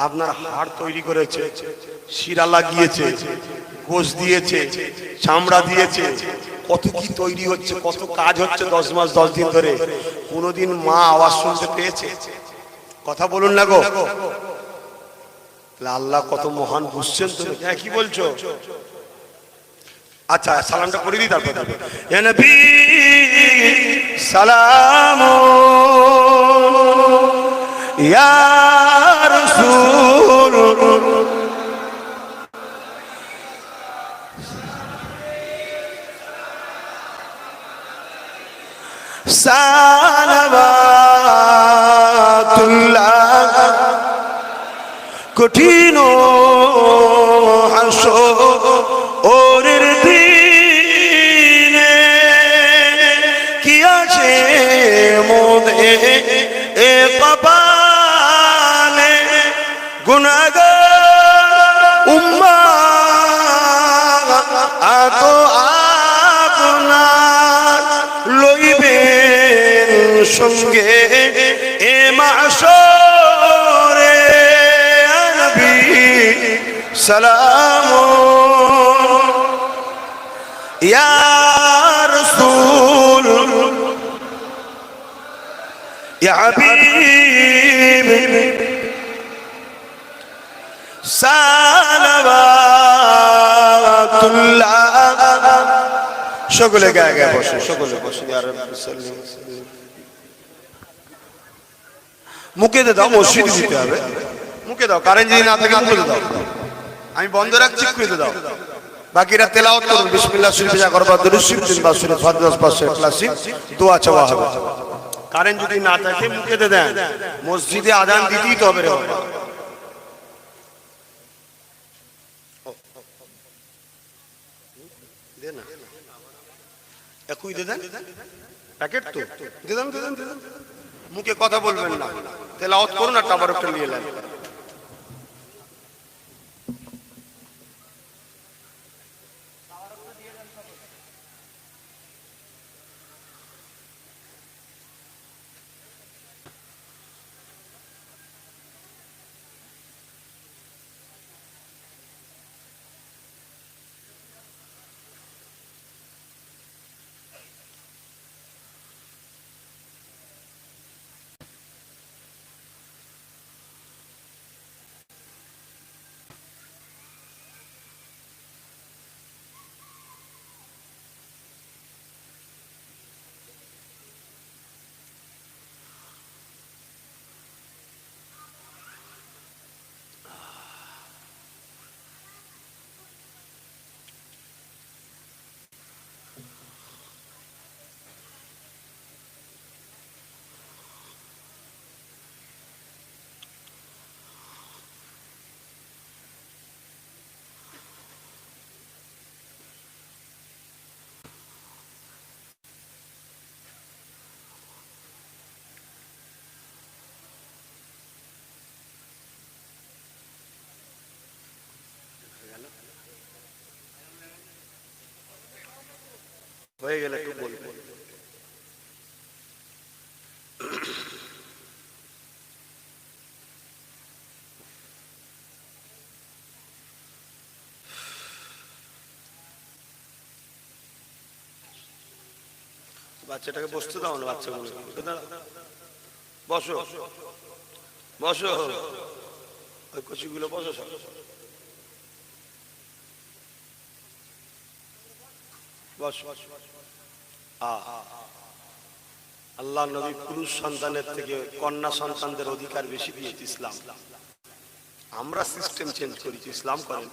আপনার হাড় তৈরি করেছে, শিরা লাগিয়েছে, গোশ দিয়েছে, চামড়া দিয়েছে, কত কি তৈরি হচ্ছে, কত কাজ হচ্ছে 10 মাস 10 দিন ধরে। কোনোদিন মা আওয়াজ শুনতে পেয়েছে? কথা বলুন না গো। আল্লাহ কত মহান, বুঝছেন তো? হ্যাঁ, কি বলছো? আচ্ছা সালামটা করে দিই, তারপর ইয়া নবী সালাম ইয়া রাসূল সালাওয়াতুল্লাহ কঠিন হাসরের দিনে কি আছে মোদে এ কপালে গুনাহগার উম্মাত আত আপনার লইবেন সঙ্গে এ মাশরে নবী সালাম ইয়া রাসূল ইয়া হাবিব সালাওয়াতুল্লাহ সকলে গায়ে গায়ে বসে সকলে বসে মুখে দাও মসজিদ দিতে হবে মুখে দাও কারেন্ট যদি না থাকে মুখে দাও আমি বন্ধ রাখছি খুলে দাও বাকিরা তেলাওয়াত করুন বিসমিল্লাহ শরীফ যা করবা দুরূদ শরীফ 3 বার সূরা ফাতিহা 10 বার ইখলাসি দোয়া চাওয়া হবে কারেন্ট যদি না থাকে মুখে দেন মসজিদে আযান দিতেই তো হবে রে বাবা দেন না একই দেন প্যাকেট তো দেন মুখে কথা বলবেন না তেলাওয়াত করুন আর তাবারুকটা নিয়ে নেন হয়ে গেলে একটু বলবো বাচ্চাটাকে বসতে দাও না বাচ্চা বসো বসো ওই কচিগুলো বসো আল্লাহ নবী পুরুষ সন্তানের থেকে কন্যা সন্তানদের অধিকার বেশি দিয়েছে ইসলাম আমরা সিস্টেম চেঞ্জ করেছি ইসলাম করেন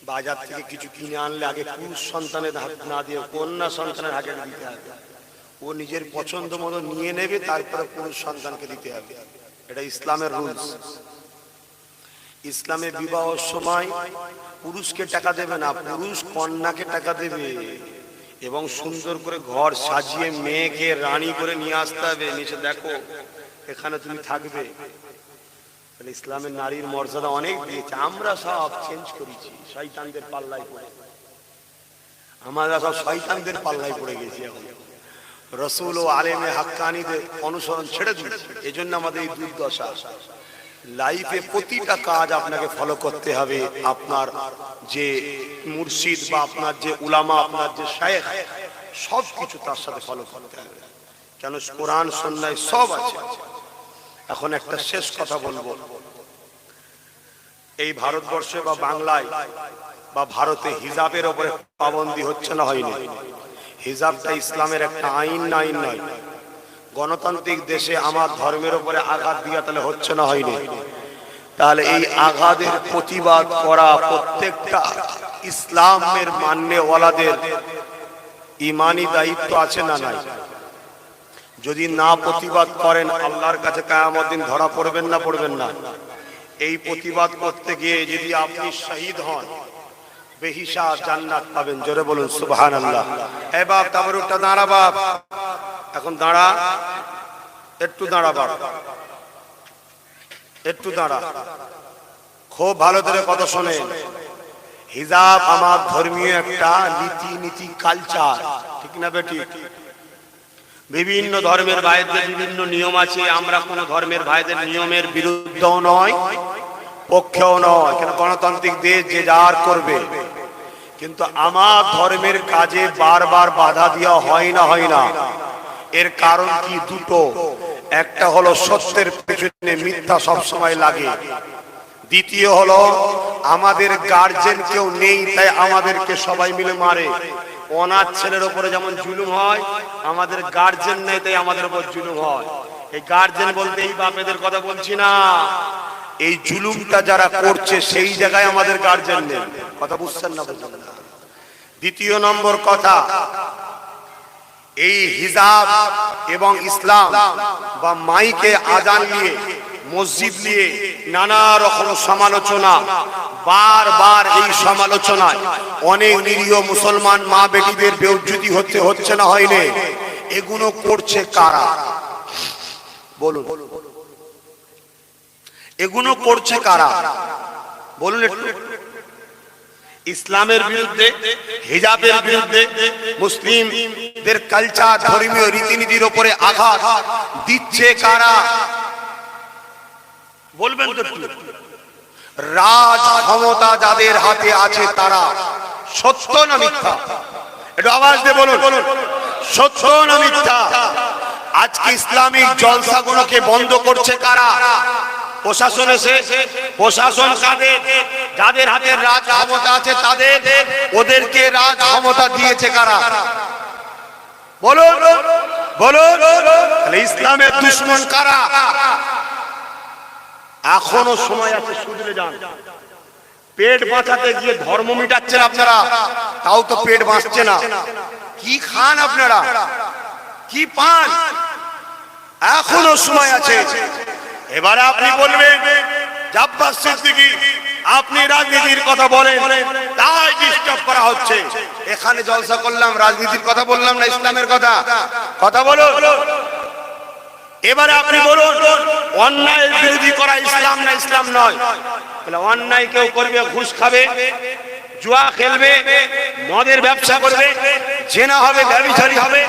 বাজার থেকে কিছু কিনে আনলে আগে পুরুষ সন্তানের হাত না দিয়ে কন্যা সন্তানের হাতে দিতে হবে ও নিজের পছন্দ মতো নিয়ে নেবে তারপরে পুরুষ সন্তানকে দিতে হবে এটা ইসলামের রুলস ইসলামে বিবাহের সময় পুরুষকে টাকা দেবে না পুরুষ কন্যাকে টাকা দেবে এবং সুন্দর করে ঘর সাজিয়ে মেয়েকে রানী করে নিয়ে আসতে হবে নিচে দেখো এখানে তুমি থাকবে ইসলামের নারীর মর্যাদা অনেক দিয়েছে আমরা সব চেঞ্জ করেছি শয়তানদের পাল্লায় পড়ে আমরা সব শয়তানদের পাল্লায় পড়ে গেছি এখন রাসূল ও আলেমে হাক্কানীদের অনুসরণ ছেড়ে দিয়েছি এজন্য আমাদের এই দুর্দশা লাইফে প্রতিটা কাজ আপনাকে ফলো করতে হবে আপনার যে মুর্শিদ বা আপনার যে উলামা আপনার যে শায়েখ সব কিছু তার সাথে ফলো করতে হবে কেন কোরআন সুন্নাহ সব আছে এখন একটা শেষ কথা বলবো এই ভারতবর্ষে বা বাংলায় বা ভারতে হিজাবের উপরে পাবন্দি হচ্ছে না হয়নি হিজাবটা ইসলামের একটা আইন না আইন নয় গণতান্ত্রিক দেশে আমার ধর্মের উপরে আঘাত দিয়া তাহলে হচ্ছে না হয়নি তাহলে এই আঘাতের প্রতিবাদ করা প্রত্যেকটা ইসলামের মান্যওয়ালাদের ঈমানি দায়িত্ব আছে না নাই যদি না প্রতিবাদ করেন আল্লাহর কাছে কিয়ামত দিন ধরা পড়বেন না পড়বেন না? এই প্রতিবাদ করতে গিয়ে যদি আপনি শহীদ হন বেহিসাব জান্নাত পাবেন। জোরে বলুন সুবহানাল্লাহ। এ বাপ তাবরুকটা দাঁড়া বাপ, এখন দাঁড়া, একটু দাঁড়া বাপ, একটু দাঁড়া, খুব ভালো করে কথা শোনেন। হিজাব আমার ধর্মীয় একটা নীতি কালচার, ঠিক না বেটি? বিভিন্ন ধর্মের ভাইদের বিভিন্ন নিয়ম আছে। আমরা কোন ধর্মের ভাইদের নিয়মের বিরুদ্ধেও নয়, পক্ষেও নয়, কেন গণতান্ত্রিক দেশ যে যার করবে। কিন্তু আমার ধর্মের কাজে বারবার বাধা দেওয়া হয় না। এর কারণ কি? দুটো। একটা হলো সত্যের পেছনে মিথ্যা সব সময় লাগে। দ্বিতীয় হলো আমাদের গার্জেন কেউ নেই, তাই আমাদেরকে সবাই মিলে মারে। অনাথ ছেলের উপরে যেমন জুলুম হয়, আমাদের গার্জেন নেই তাই আমাদের উপর জুলুম হয়। এই গার্জেন বলতে এই বাপেদের কথা বলছি না, এই জুলুমটা যারা করছে সেই জায়গায় আমাদের গার্জেন নেই। কথা বুঝছেন না? বুঝছেন না? দ্বিতীয় নম্বর কথা, এই হিজাব এবং ইসলাম বা মাইকে আজান নিয়ে মসজিদ নিয়ে নানা রকম সমালোচনা, বারবার এই সমালোচনায় অনেক নিরীহ মুসলমান মা বেটিদের বেইজ্জতি হচ্ছে না হয়নি? এগুলো করছে কারা বলুন? এগুলো করছে কারা বলুন একটু? ইসলামের বিরুদ্ধে, হিজাবের বিরুদ্ধে, মুসলিমদের কালচার ধর্মীয় রীতিনীতির উপরে আঘাত দিচ্ছে কারা বলবেন তো? রাজ ক্ষমতা যাদের হাতে আছে তারা। সত্য না মিথ্যা? একটু আওয়াজ দিয়ে বলুন, সত্য না মিথ্যা? আজকে ইসলামিক জলসাগুলোকে বন্ধ করছে কারা? প্রশাসন এসে, প্রশাসন কাদের? যাদের হাতে রাজ ক্ষমতা আছে তাদের। ওদেরকে রাজ ক্ষমতা দিয়েছে কারা বলুন? বলুন, ইসলামের দুশমন কারা? এখনো সময় আছে, শুধরে যান। পেট বাঁচাতে গিয়ে ধর্ম মিটাচ্ছেন আপনারা, তাও তো পেট বাঁচছে না। কি খান আপনারা, কি পান? এখনো সময় আছে। এবারে আপনি বলবেন আব্বাস সিদ্দিকী আপনি রাজনীতির কথা বলেন, তাই ডিস্টার্ব করা হচ্ছে। এখানে জলসা করলাম, রাজনীতির কথা বললাম না, ইসলামের কথা কথা বলো। এবারে আপনি বলুন অন্যায় বিরোধী করা ইসলাম না ইসলাম নয়? অন্যায় কেউ করবে, ঘুষ খাবে, জুয়া খেলবে, মদের ব্যবসা করবে, জেনা হবে, ব্যভিচারী হবে,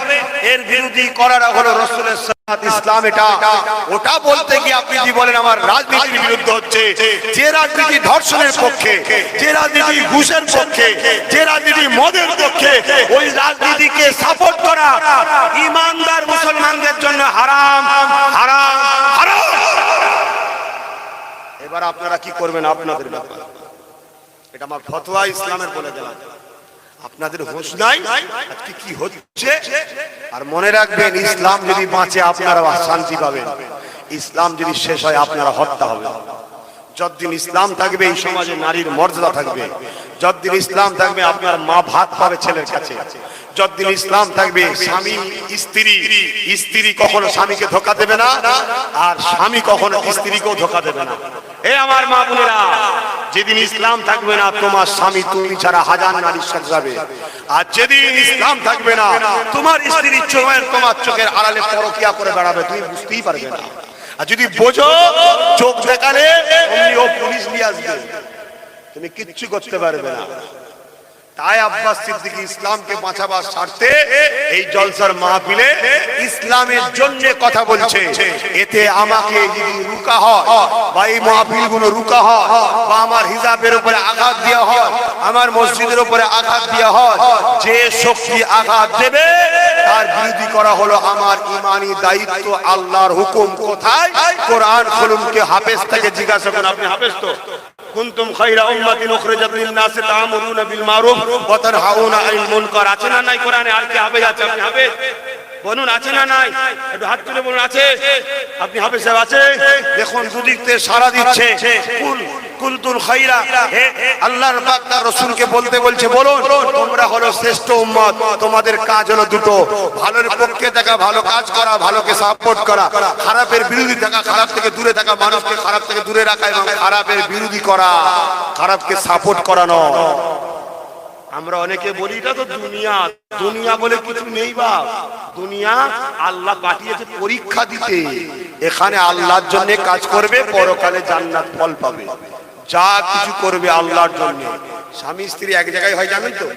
এর বিরোধী করাটা হলো রাসূলের সুন্নাত, ইসলাম এটা। ওটা বলতে গিয়ে আপনি কি বলেন আমার রাজনীতির বিরুদ্ধে হচ্ছে? যে রাজনীতি ধর্ষণের পক্ষে, যে রাজনীতি ঘুষের পক্ষে, যে রাজনীতি মদের পক্ষে, ওই রাজনীতিকে সাপোর্ট করা ঈমানদার মুসলমানদের জন্য হারাম, হারাম, হারাম। এবার আপনারা কি করবেন? আপনাদের ব্যাপার, এটা আমার ফতোয়া, ইসলামের বলে দিলাম। আপনাদের হোশ নাই আজকে কি হচ্ছে। আর মনে রাখবেন, ইসলাম যদি বাঁচে আপনারা শান্তি পাবেন, ইসলাম যদি শেষ হয় আপনারা হত্যা হবে। যতদিন ইসলাম থাকবে এই সমাজে নারীর মর্যাদা থাকবে, যতদিন ইসলাম থাকবে আপনার মা ভাত পাবে ছেলের কাছে, যতদিন ইসলাম থাকবে স্বামী স্ত্রী কখনো স্বামীকে ধোঁকা দেবে না, আর স্বামী কখনো স্ত্রীকেও ধোঁকা দেবে না। এ আমার মা বোনেরা, যেদিন ইসলাম থাকবে না তোমার স্বামী তুমি ছাড়া হাজার নারীর সাথে যাবে, আর যেদিন ইসলাম থাকবে না তোমার স্ত্রী তোমার চোখের আড়ালে পরকিয়া করে বেড়াবে, তুমি বুঝতেই পারবে না। আর যদি বোঝো চোখ দেখালে অমনি ও পুলিশ নিয়ে আসবে, তুমি কিচ্ছু করতে পারবে না। তাই আব্বাস সিদ্দিকী ইসলামকে বাঁচাবার স্বার্থে এই জলসার মাহফিলে ইসলামের জন্য কথা বলছে। এতে আমাকে যদি রুকা হয় বা এই মাহফিলগুলো রুকা হয় বা আমার হিজাবের উপরে আঘাত দেওয়া হয়, আমার মসজিদের উপরে আঘাত দেওয়া হয়, যে শক্তি আঘাত দেবে তার বিরোধী করা হলো আমার ইমানি দায়িত্ব। আল্লাহর হুকুম কোথায়? কোরআন খুলুন। কে হাফেজ থেকে জিজ্ঞাসা করুন, আপনি হাফেজ তো? কুনতুম খায়রা উম্মাতিন উখরিজাত লিন-নাসি তা'মুরুনা বিল মারুফ ওয়া তানহাউনা আনিল মুনকার। আছে না নাই কোরআনে? আর কি হাফেজ আছে? আপনি হাফেজ বলুন, আছে না নাই? একটু হাত তুলে বলুন আছে। আপনি হাফেজ সাহেব আছে? দেখুন দুদিক থেকে সাড়া দিচ্ছে। কুনতুম খায়রা, হে আল্লাহর পাক তার রাসূলকে বলতে বলছে বলুন তোমরা হলো শ্রেষ্ঠ উম্মত, তোমাদের কাজ হলো দুটো, ভালোর পক্ষে থাকা, ভালো কাজ করা, ভালোকে সাপোর্ট করা, খারাপের বিরোধী থাকা, খারাপ থেকে দূরে থাকা, মানুষকে খারাপ থেকে দূরে রাখা এবং খারাপের বিরোধী করা, খারাপকে সাপোর্ট করা নয়। আমরা অনেকে বলি এটা তো দুনিয়া, দুনিয়া বলে কিছু নেই বাপ, দুনিয়া আল্লাহ পাঠিয়েছে পরীক্ষা দিতে, এখানে আল্লাহর জন্য কাজ করবে, পরকালে জান্নাত ফল পাবে, যা কিছু করবে আল্লাহর জন্য। স্বামী স্ত্রী এক জায়গায় হয় জানেন তো,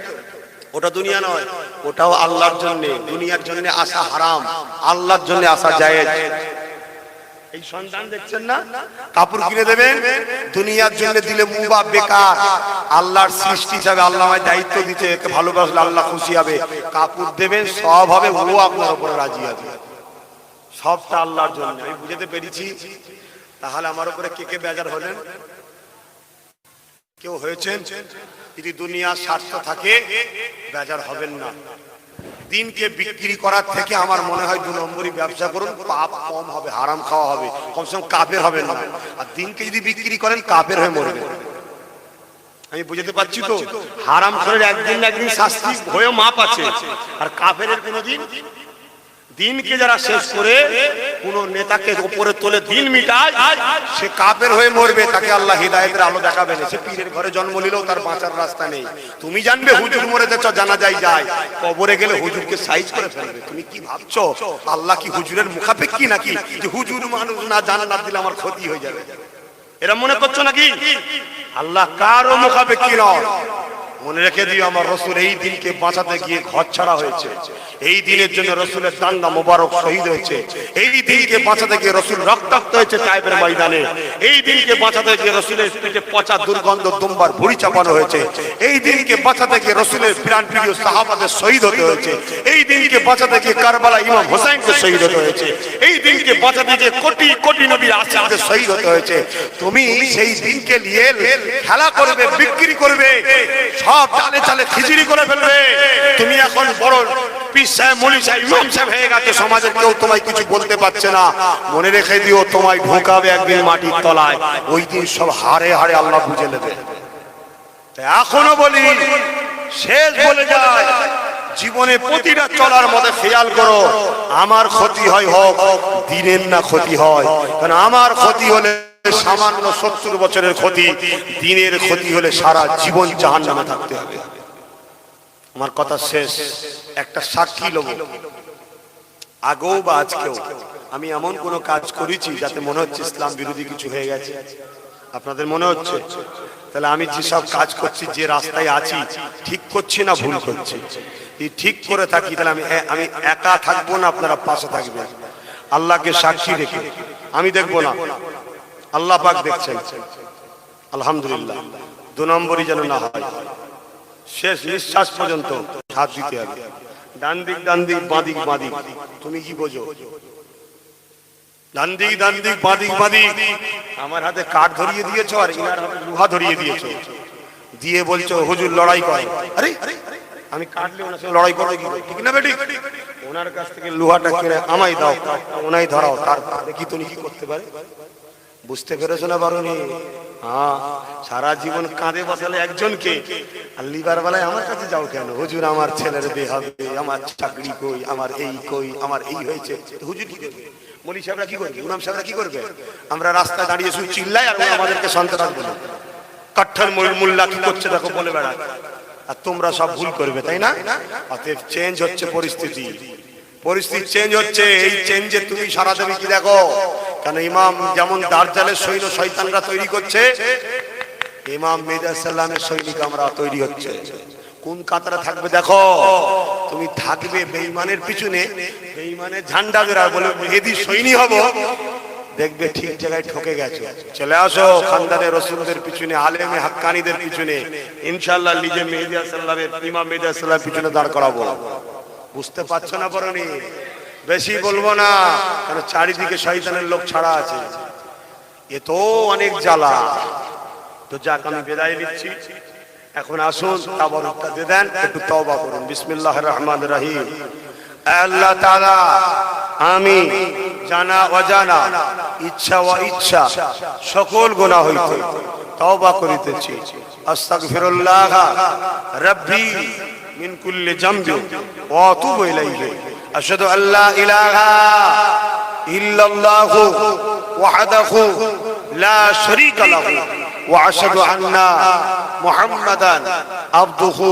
ওটা দুনিয়া নয়, ওটাও আল্লাহর জন্য। দুনিয়ার জন্য আসা হারাম, আল্লাহর জন্য আসা জায়েজ। এই সন্তান দেখছেন না, কাপড় কিনে দেবেন, দুনিয়ার জন্য দিলে মুবা বেকার, আল্লাহর সৃষ্টি হিসাবে আল্লাহ আমায় দায়িত্ব দিতে, একে ভালোবাসলে আল্লাহ খুশি হবে, কাপড় দেবেন সব হবে, ও আপনার উপরে রাজি হবে, সবটা আল্লাহর জন্য। আমি বুঝতে পেরেছি। তাহলে আমার উপরে কে কে বেজার হলেন? কেউ হয়েছেন? যদি দুনিয়ার স্বার্থ থাকে বেজার হবেন না। দিনকে বিক্রি করার থেকে আমার মনে হয় 2 নম্বরই ব্যবসা করুন, পাপ কম হবে, হারাম খাওয়া হবে, কমসে কম কাফের হবেন না। আর দিনকে যদি বিক্রি করেন কাফের হয়ে মরবেন। আমি বুঝতে পারছি তো, হারাম করে একদিন না একদিন শাস্তি হয়েও মাপ আছে, আর কাফের কোনোদিন। দিনকে যারা শেষ করে কোন নেতাকে উপরে তোলে, দিন মিটায়, সে কাফের হয়ে মরবে, তাকে আল্লাহ হিদায়াতের আলো দেখাবেন। সে পীরের ঘরে জন্ম নিলেও তার বাঁচার রাস্তা নেই। তুমি জানবে হুজুর মরেছে, জানা যায়, কবরে গেলে হুজুরকে সাইজ করে ফেলবে। তুমি কি ভাবছো আল্লাহ কি হুজুরের মুখাপেক্ষী নাকি, যে হুজুর মানুষ না জান্নাত দিলে আমার ক্ষতি হয়ে যাবে? এরা মনে করছো নাকি? আল্লাহ কারো মুখাপেক্ষী নয়। মনে রেখে দিও, আমার রসুল এই দিনকে বাঁচাতে গিয়ে ঘর ছাড়া হয়েছে, এই দিনের জন্য রসুলের দাঙ্গা মোবারক শহীদ হয়েছে, এই দিনকে বাঁচাতে গিয়ে রসুল রক্তাক্ত হয়েছে তায়েফের ময়দানে, এই দিনকে বাঁচাতে গিয়ে রসুলের পিঠে পচা দুর্গন্ধ দুম্বার ভুঁড়ি চাপানো হয়েছে, এই দিনকে বাঁচাতে গিয়ে রসুলের প্রাণ প্রিয় সাহাবাদের শহীদ হতে হয়েছে, এই দিনকে বাঁচাতে গিয়ে কারবালা ইমাম হোসেনকে শহীদ হতে হয়েছে, এই দিনকে বাঁচাতে গিয়ে কোটি কোটি নবীর আশিকদের শহীদ হতে হয়েছে। তুমি সেই দিনকে নিয়ে খেলা করবে, বিক্রি করবে, সব চালে চালে খিচুড়ি করে ফেলবে। তুমি এখন বড় পীর সাহেব, মুলি সাহেব, ইমাম সাহেব হয়ে গেছে, সমাজের কেউ তোমায় কিছু বলতে পারছে না। মনে রেখে দিও, তোমায় ঢোকাবে একদিন মাটির তলায়, ওই দিন সব হারে হারে আল্লাহ বুঝে নেবে। এখনো বলি, শেষ বলে যায়, জীবনে প্রতিটা চলার মধ্যে খেয়াল করো, আমার ক্ষতি হয় হোক, দিনের না ক্ষতি হয়। কারণ আমার ক্ষতি হলে সামান্য 70 বছরের ক্ষতি, দিনের ক্ষতি হলে সারা জীবন জাহান্নামে থাকতে হবে। আমার কথা শেষ। একটা সাক্ষী লোক, আগেও বা আজকেও আমি এমন কোন কাজ করেছি যাতে মনে হচ্ছে ইসলাম বিরোধী কিছু হয়ে গেছে? আপনাদের মনে হচ্ছে? তাহলে আমি যেসব কাজ করছি, যে রাস্তায় আছি, ঠিক করছি না ভুল করছি? ঠিক করে থাকি, তাহলে আমি একা থাকবো না, আপনারা পাশে থাকবেন। আল্লাহকে সাক্ষী রেখে আমি দেখবো না, আল্লাহ পাক দেখছেন। আলহামদুলিল্লাহ। 2 নম্বরই যেন না হয়, শেষ নিঃশ্বাস পর্যন্ত হাত দিতে হবে। ডান দিক ডান দিক, বাঁ দিক বাঁ দিক, তুমি কি বোঝো? ডান দিক ডান দিক, বাঁ দিক বাঁ দিক। আমার হাতে কাঠ ধরিয়ে দিয়েছো, আর ইনার হাতে লোহা ধরিয়ে দিয়েছো, দিয়ে বলছো হুজুর লড়াই করো। আরে আমি কাটলে ওনার সঙ্গে লড়াই করবো কি? ঠিক না বেটি? ওনার কাছ থেকে লোহাটা কিনে আমায় দাও, ওনাই ধরাও, তারপর দেখি তুমি কি করতে পারে। বুঝতে পেরেছো না বারণী? হ্যাঁ, সারা জীবন কাঁধে বসালে একজনকে, আর লিবার বেলায় আমার কাছে যাও কেন? হুজুর আমার ছেলের বিয়ে হবে, আমার চাকরি কই, আমার এই কই, আমার এই হয়েছে। হুজুর কি করবে? মলি সাহেবরা কি করবে? ইমাম সাহেবরা কি করবে? আমরা রাস্তায় দাঁড়িয়ে শুধু চিল্লাই, আর আমাদেরকে সন্ত্রাস বলে। কাঠের মোল্লা কি করছে দেখো বলে বেড়ায়, আর তোমরা সব ভুল করবে, তাই না? অতএব চেঞ্জ হচ্ছে পরিস্থিতি, পরিস্থিতি চেঞ্জ হচ্ছে। এই চেঞ্জে তুমি সারা দেবে কি দেখো? কারণ ইমাম যেমন দাজ্জালের সৈন্য শয়তানরা তৈরি করছে, ইমাম মেহেদী আলাইহিস সালামের সৈনিক আমরা তৈরি হচ্ছে। কোন কাতারে থাকবে দেখো? তুমি থাকবে বেঈমানের পিছনে, বেঈমানের ঝান্ডা ধরে বলে মেহেদী সৈনিক হব, দেখবে ঠিক জায়গায় ঠকে গেছো। চলে আসো খানদানে রাসূলদের পিছনে, আলেমে হাক্কানীদের পিছনে, ইনশাআল্লাহ নিজে মেহেদী আলাইহিস সালামের, ইমাম মেহেদী আলাইহিস সালামের পিছনে দাঁড় করাবো। বুঝতে পারছো না বরনি? বেশি বলবো না, কারণ চারিদিকে শয়তানের লোক ছাড়া আছে, এ তো অনেক জ্বালা। তো যাক, আমি বিদায় নিচ্ছি। এখন আসুন তাবারুকটা দিয়ে দেন, একটু তওবা করুন। বিসমিল্লাহির রহমানির রহিম। আল্লাহ তাআলা, আমি জানা অজানা, ইচ্ছা ও ইচ্ছা সকল গুনাহ হইতে তওবা করিতেছি। আস্তাগফিরুল্লাহ রাব্বি মিন কুল্লি জামবি ওয়া আতুবু ইলাইহি। আশহাদু আল্লা ইলাহা ইল্লাল্লাহু ওয়াহদাহু লা শারীকা লাহু ওয়া আশহাদু আন্না মুহাম্মাদান আবদুহু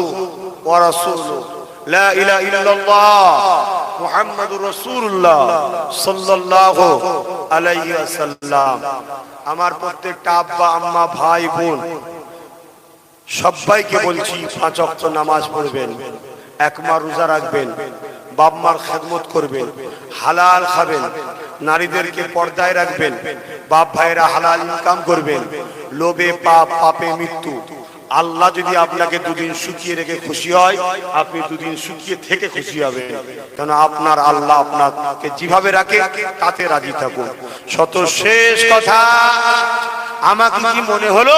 ওয়া রাসূলুহু। লা ইলাহা ইল্লাল্লাহ মুহাম্মাদুর রাসূলুল্লাহ সাল্লাল্লাহু আলাইহি ওয়াসাল্লাম। আমার প্রত্যেকটা আব্বা আম্মা ভাই বোন সবাইকে বলছি, 5 ওয়াক্ত নামাজ পড়বেন, এক মাস রোজা রাখবেন, বাপ মার খেদমত করবেন, হালাল খাবেন, নারীদেরকে পর্দায় রাখবেন, বাপ ভাইরা হালাল ইনকাম করবেন। লোভে পাপ, পাপে মৃত্যু। আল্লাহ যদি আপনাকে দুদিন শুকিয়ে রেখে খুশি হয়, আপনি দুদিন শুকিয়ে থেকে খুশি হবেন, কেন আপনার আল্লাহ আপনাকে যেভাবে রাখে তাতে রাজি থাকুন। শত শেষ কথা, আমাকে কি মনে হলো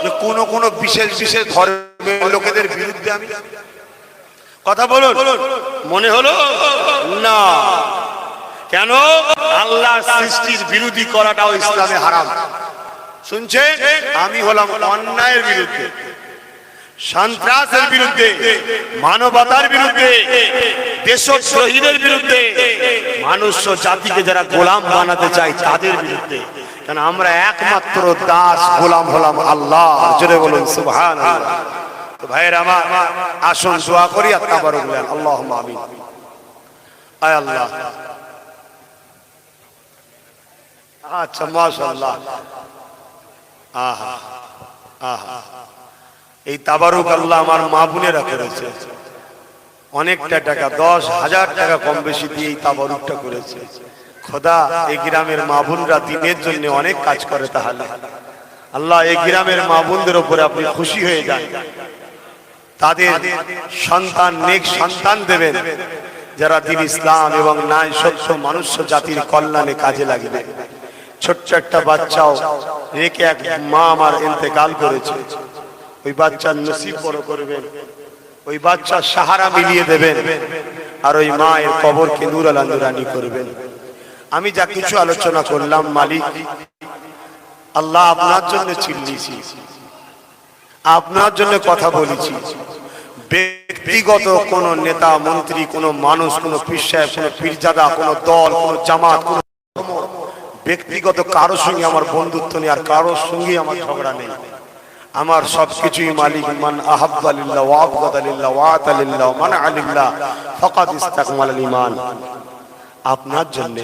যে কোন বিশেষ বিশেষ ধর্মের লোকেদের বিরুদ্ধে আমি কথা বলুন? মনে হলো না। কেন? আল্লাহ সৃষ্টির বিরোধী করাটাও ইসলামে হারাম। শুনছে, আমি হলাম অন্যায়ের বিরুদ্ধে, সন্ত্রাসের বিরুদ্ধে, মানবতার বিরুদ্ধে, দেশদ্রোহীদের বিরুদ্ধে, মানুষ জাতিকে যারা গোলাম বানাতে চায় তাদের বিরুদ্ধে। কারণ আমরা একমাত্র দাস, গোলাম হলাম আল্লাহ। জোরে বলুন সুবহানাল্লাহ। তো ভাইয়েরা আমার, আসুন দোয়া করি। আল্লাহুম্মা আমিন। আয় আল্লাহ। আচ্ছা, মাশাআল্লাহ। আহা আহা, এই তাবারুক আল্লাহ আমার মা বোনেরা করেছে। অনেকটা টাকা, 10,000 টাকা কম বেশি দিয়ে এই তাবারুকটা করেছে। খোদা, এই গ্রামের মা বোনরা দিনের জন্য অনেক কাজ করে, তাহলে আল্লাহ এই গ্রামের মা বোনদের উপরে আপনি খুশি হয়ে যান, তাদের সন্তান নেক সন্তান দেবেন, যারা দিন ইসলাম এবং ন্যায় সত্য মানুষ জাতির কল্যাণে কাজে লাগবে। ছোট্ট একটা বাচ্চাও রেখে এক মা আমার ইন্তেকাল করেছে, ওই বাচ্চার নসিব বড় করবেন, ওই বাচ্চার সাহারা মিলিয়ে দেবেন, আর ওই মায়ের কবরকে নূর আলা নূরানি করবেন। আমি যা কিছু আলোচনা করলাম, মালিক আল্লাহ আপনার জন্য চিল্লিছি, আপনার জন্য কথা বলেছি। ব্যক্তিগত কোন নেতা মন্ত্রী, কোন মানুষ, কোন পীর সাহেব, কোন পীরজাদা, কোন দল, কোন জামাত, কোন ব্যক্তিগত কারোর সঙ্গে আমার বন্ধুত্ব নেই, আর কারোর সঙ্গে আমার ঝগড়া নেই। আমার সবকিছুই মালিক। মান আহাব্বা লিল্লাহ ওয়া আবগাদা লিল্লাহ ওয়া আতা লিল্লাহ ওয়া মানআ লিল্লাহ ফাকাদ ইসতাকমালাল ঈমান। আপনার জন্য।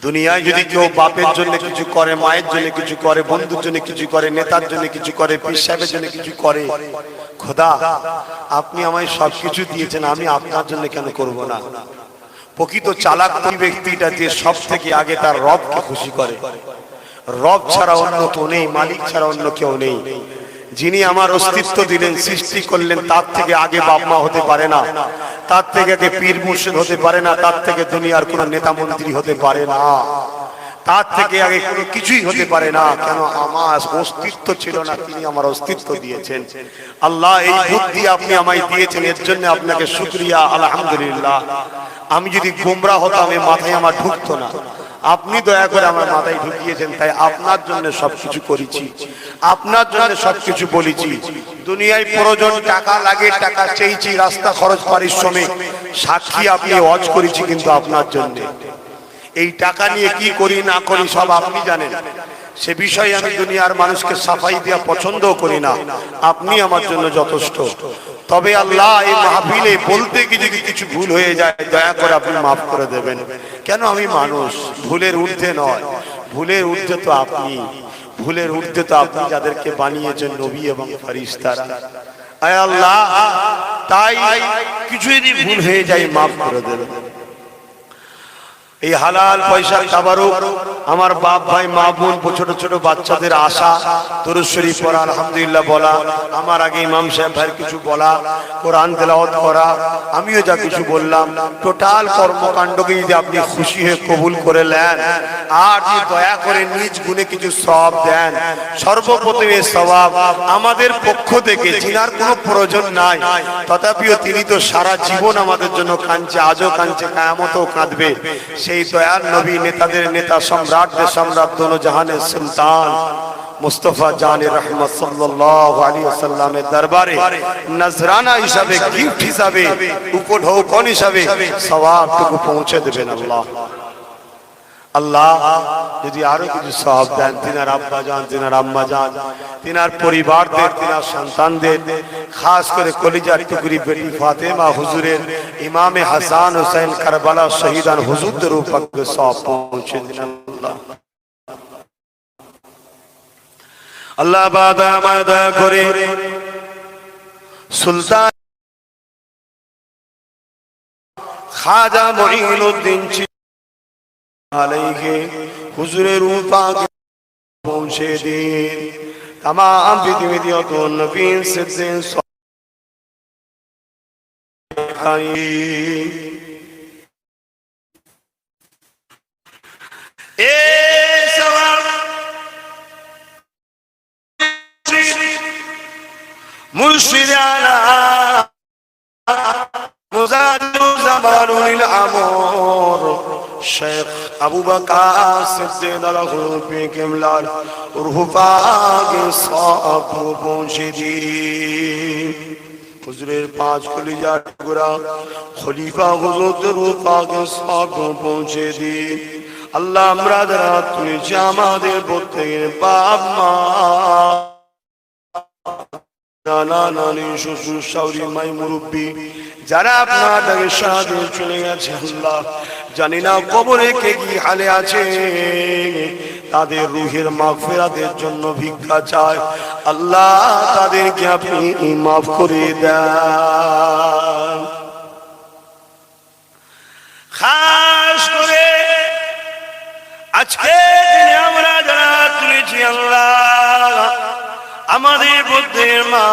দুনিয়ায় যদি কেউ বাপের জন্য কিছু করে, মায়ের জন্য কিছু করে, বন্ধুর জন্য কিছু করে, নেতার জন্য কিছু করে, পীর সাহেবের জন্য কিছু করে, খোদা আপনি আমায় সবকিছু দিয়েছেন, আমি আপনার জন্য কেন করব না? প্রকৃত চালাক ওই ব্যক্তিটা যে সব থেকে আগে তার রবকে খুশি করে। রব ছাড়া অন্য কেউ নেই, মালিক ছাড়া অন্য কেউ নেই। যিনি আমার অস্তিত্ব দিলেন, সৃষ্টি করলেন, তার থেকে আগে বাপ মা হতে পারে না, তার থেকে আগে পীর মুর্শিদ হতে পারে না, তার থেকে দুনিয়ার কোন নেতা মন্ত্রী হতে পারে না, তার থেকে আগে কোনো কিছুই হতে পারে না। কেন? আমার অস্তিত্ব ছিল না, তিনি আমার অস্তিত্ব দিয়েছেন। আল্লাহ এই বুদ্ধি আপনি আমায় দিয়েছেন, এর জন্য আপনাকে শুকরিয়া, আলহামদুলিল্লাহ। আমি যদি গোমরা হতাম, এই মাথায় আমার ঢুকতো না, আপনি দয়া করে আমার মাথায় ঢুকিয়েছেন, তাই আপনার জন্য সবকিছু করেছি, আপনার জন্য সবকিছু বলেছি। দুনিয়ায় প্রয়োজন টাকা লাগে, টাকা চেয়েছি, রাস্তা খরচ পারিশ্রমিক, সাক্ষী আপনি ওয়াজ করেছি, কিন্তু আপনার জন্য। এই টাকা নিয়ে কি করি না করি সব আপনি জানেন, সে বিষয়ে আমি দুনিয়ার মানুষকে সাফাই দেওয়া পছন্দও করি না। আপনি আমার জন্য যথেষ্ট। তবে আল্লাহ এই মাহফিলে বলতে গিয়ে যদি কিছু ভুল হয়ে যায়, দয়া করে আপনি মাফ করে দেবেন। কেন? আমি মানুষ, ভুলের ঊর্ধ্বে নয়, ভুলের ঊর্ধ্বে তো আপনি, ভুলের ঊর্ধ্বে তো আপনি যাদেরকে বানিয়েছেন নবী এবং ফেরেশতারা। আয় আল্লাহ, তাই কিছু যদি ভুল হয়ে যায় মাফ করে দেবেন। এই হালাল পয়সার তাবারুক আমার বাপ ভাই মা বোন ছোট ছোট বাচ্চাদের আশা, দরুদ শরীফ পড়া, আলহামদুলিল্লাহ বলা, আমার আগে ইমাম সাহেব ভাই কিছু বলা, কোরআন তেলাওয়াত করা, আমিও যা কিছু বললাম, টোটাল কর্মকাণ্ডকে যদি আপনি খুশি হয়ে কবুল করে নেন, আর যদি দয়া করে নিজ গুণে কিছু সওয়াব দেন, সর্বপ্রথম এই সওয়াব আমাদের পক্ষ থেকে, জিনার কোনো প্রয়োজন নাই, তথাপিও তিনি তো সারা জীবন আমাদের জন্য কাঁদছে, আজও কাঁদছে, কিয়ামতেও কাঁদবে। সেই সেই দয়ার নবী, নেতাদের নেতা, সম্রাটদের সম্রাট, দোনো জাহানের সুলতান মুস্তাফা জানে রহমত সাল্লাল্লাহু আলাইহি ওয়াসাল্লামের দরবারে নজরানা হিসাবে, গিফট হিসাবে, উপঢৌকন হিসাবে সওয়াবটুকু পৌঁছে দেবেন আল্লাহ। আল্লাহ যদি আরো কিছু সওয়াব দেন, তিনার আব্বা জান, তিনার আম্মা জান, তিনার পরিবারদের, তিনার সন্তানদের, খাস করে কলিজার টুকরি বেটি ফাতেমা হুজুরের, ইমামে হাসান হুসাইন কারবালা শহীদান হুজুরদের উপর সওয়াব পৌঁছে দিন আল্লাহ। আল্লাহ বাদা মাদা করে সুলতান খাজা মুঈনুদ্দিন আলাইহি হুজুরের উপর পৌঁছে দিন। तमाम विधियों को नबी से मुर्शिद आला मुजाहिदुल ज़मानुल अमर शेख अबू बकर सिद्दीक़ अलहुफी किमलाल उर्हुफा के साथ पहुंचे दी। हुजूरेर पांच कलिजा टुकड़ा खलीफा हुजूर रूफा के साथ पहुंचे दी। अल्लाह আমরা যারা তুলেছি আমাদের প্রত্যেকের বাপ মা, নানা নানি, শ্বশুর শাশুড়ি, মাই মুরব্বী যারা আপনার ডাকে সাথে চলে গেছে, আল্লাহ জানি না কবরে কে কি হালে আছে, তাদের রুহের মাগফিরাতের জন্য ভিক্ষা চায়। আল্লাহ তাদেরকে আপনি মাফ করে দেন। খাস করে আজকে দিনে আমরা যারা তুলেছি আল্লাহ, আমাদের বুদ্ধের মা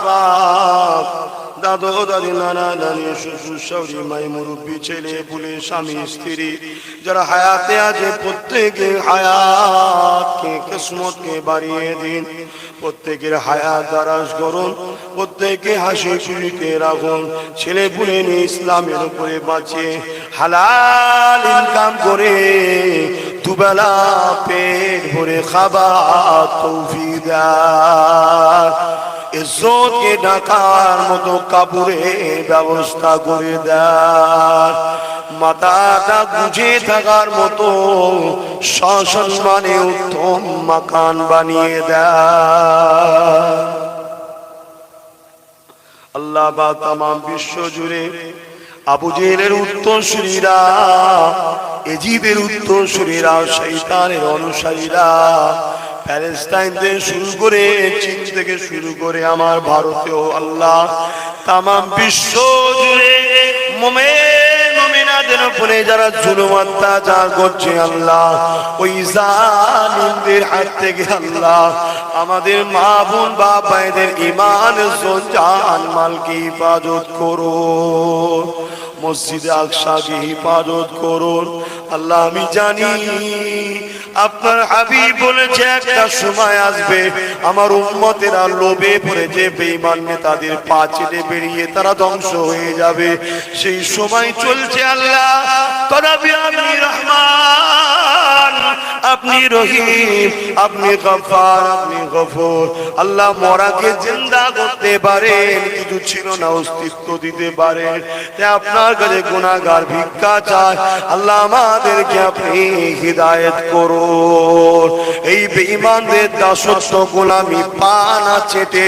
বাপ, দাদু দাদি, নানা নানি, শ্বশুর শাশুড়ি, মাই মুরব্বী, ছেলে পুলে, স্বামী স্ত্রী যারা হায়াতে আছে, প্রত্যেকের হায়াতকে কিসমতকে বাড়িয়ে দিন, প্রত্যেকের হায়াত দারাজ করুন, প্রত্যেকে হাসি খুশিতে রাখুন, ছেলে পুলে নিয়ে ইসলামের উপরে বাঁচিয়ে হালাল ইনকাম করে দুবেলা পেট ভরে খাবার তৌফিক দেন। ইজ্জতকে ঢাকার মতো কাপড়ের ব্যবস্থা করে দেন। মাথাটা গুজে থাকার মতো সসম্মানে উত্তম মাকান বানিয়ে দেন। আল্লাহ বা তামাম বিশ্ব জুড়ে আবু জেহেলের উত্তরসূরিরা, এজিদের উত্তরসূরিরা, শয়তানের অনুসারীরা, প্যালেস্টাইন থেকে শুরু করে, চীন থেকে শুরু করে আমার ভারতেও আল্লাহ তামাম বিশ্ব জুড়ে মুমিন মুমিনাদের উপরে যারা জুলুম অত্যাচার করছে আল্লাহ, ওই জালিমদের হাত থেকে আল্লাহ আমাদের মা বোন বাপ ভাইদের ঈমান জান মালকে হিফাজত করো, মসজিদে আকসাকে হিফাজত করুন। আল্লাহ আমি জানি আপনার হাবিব বলেছে একটা সময় আসবে আমার উম্মতেরা লোভে পড়ে যে বেঈমান নেতাদের পা চেটে বেরিয়ে তারা ধ্বংস হয়ে যাবে, সেই সময় চলছে আল্লাহ। তথাপি আপনি রহমান, আপনি রহিম, আপনি গফফার, আপনি গফুর। আল্লাহ মরাকে জিন্দা করতে পারেন, কিছু ছিল না অস্তিত্ব দিতে পারেন। আপনার কাছে গুনাহগার ভিক্ষা চায়, আল্লাহ আমাদেরকে আপনি হিদায়াত করুন। এই বেঈমানদের দাসত্ব গোলামি পানা চেটে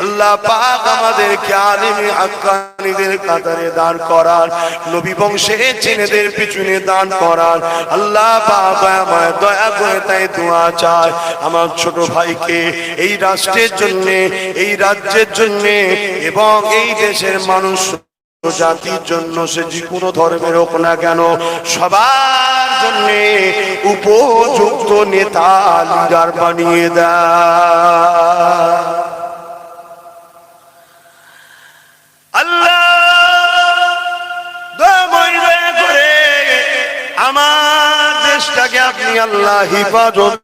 আল্লাহ পাক আমাদেরকে আলিমে হাক্কানীদের কাতারে দান করার, নবী বংশে চেনেদের পিছনে দান করার। আল্লাহ পাক আমায় দয়া করে তাই দোয়া চায় আমার ছোট ভাইকে এই রাষ্ট্রের জন্য, এই রাজ্যের জন্য এবং এই দেশের মানুষ জাতির জন্য, সে যে কোনো ধর্মের হোক না কেন, সবার জন্য উপযুক্ত নেতা লিডার বানিয়ে দেয়। আল্লাহ দয়াময় দয়া করে আমার দেশটাকে আপনি আল্লাহ হিফাজত,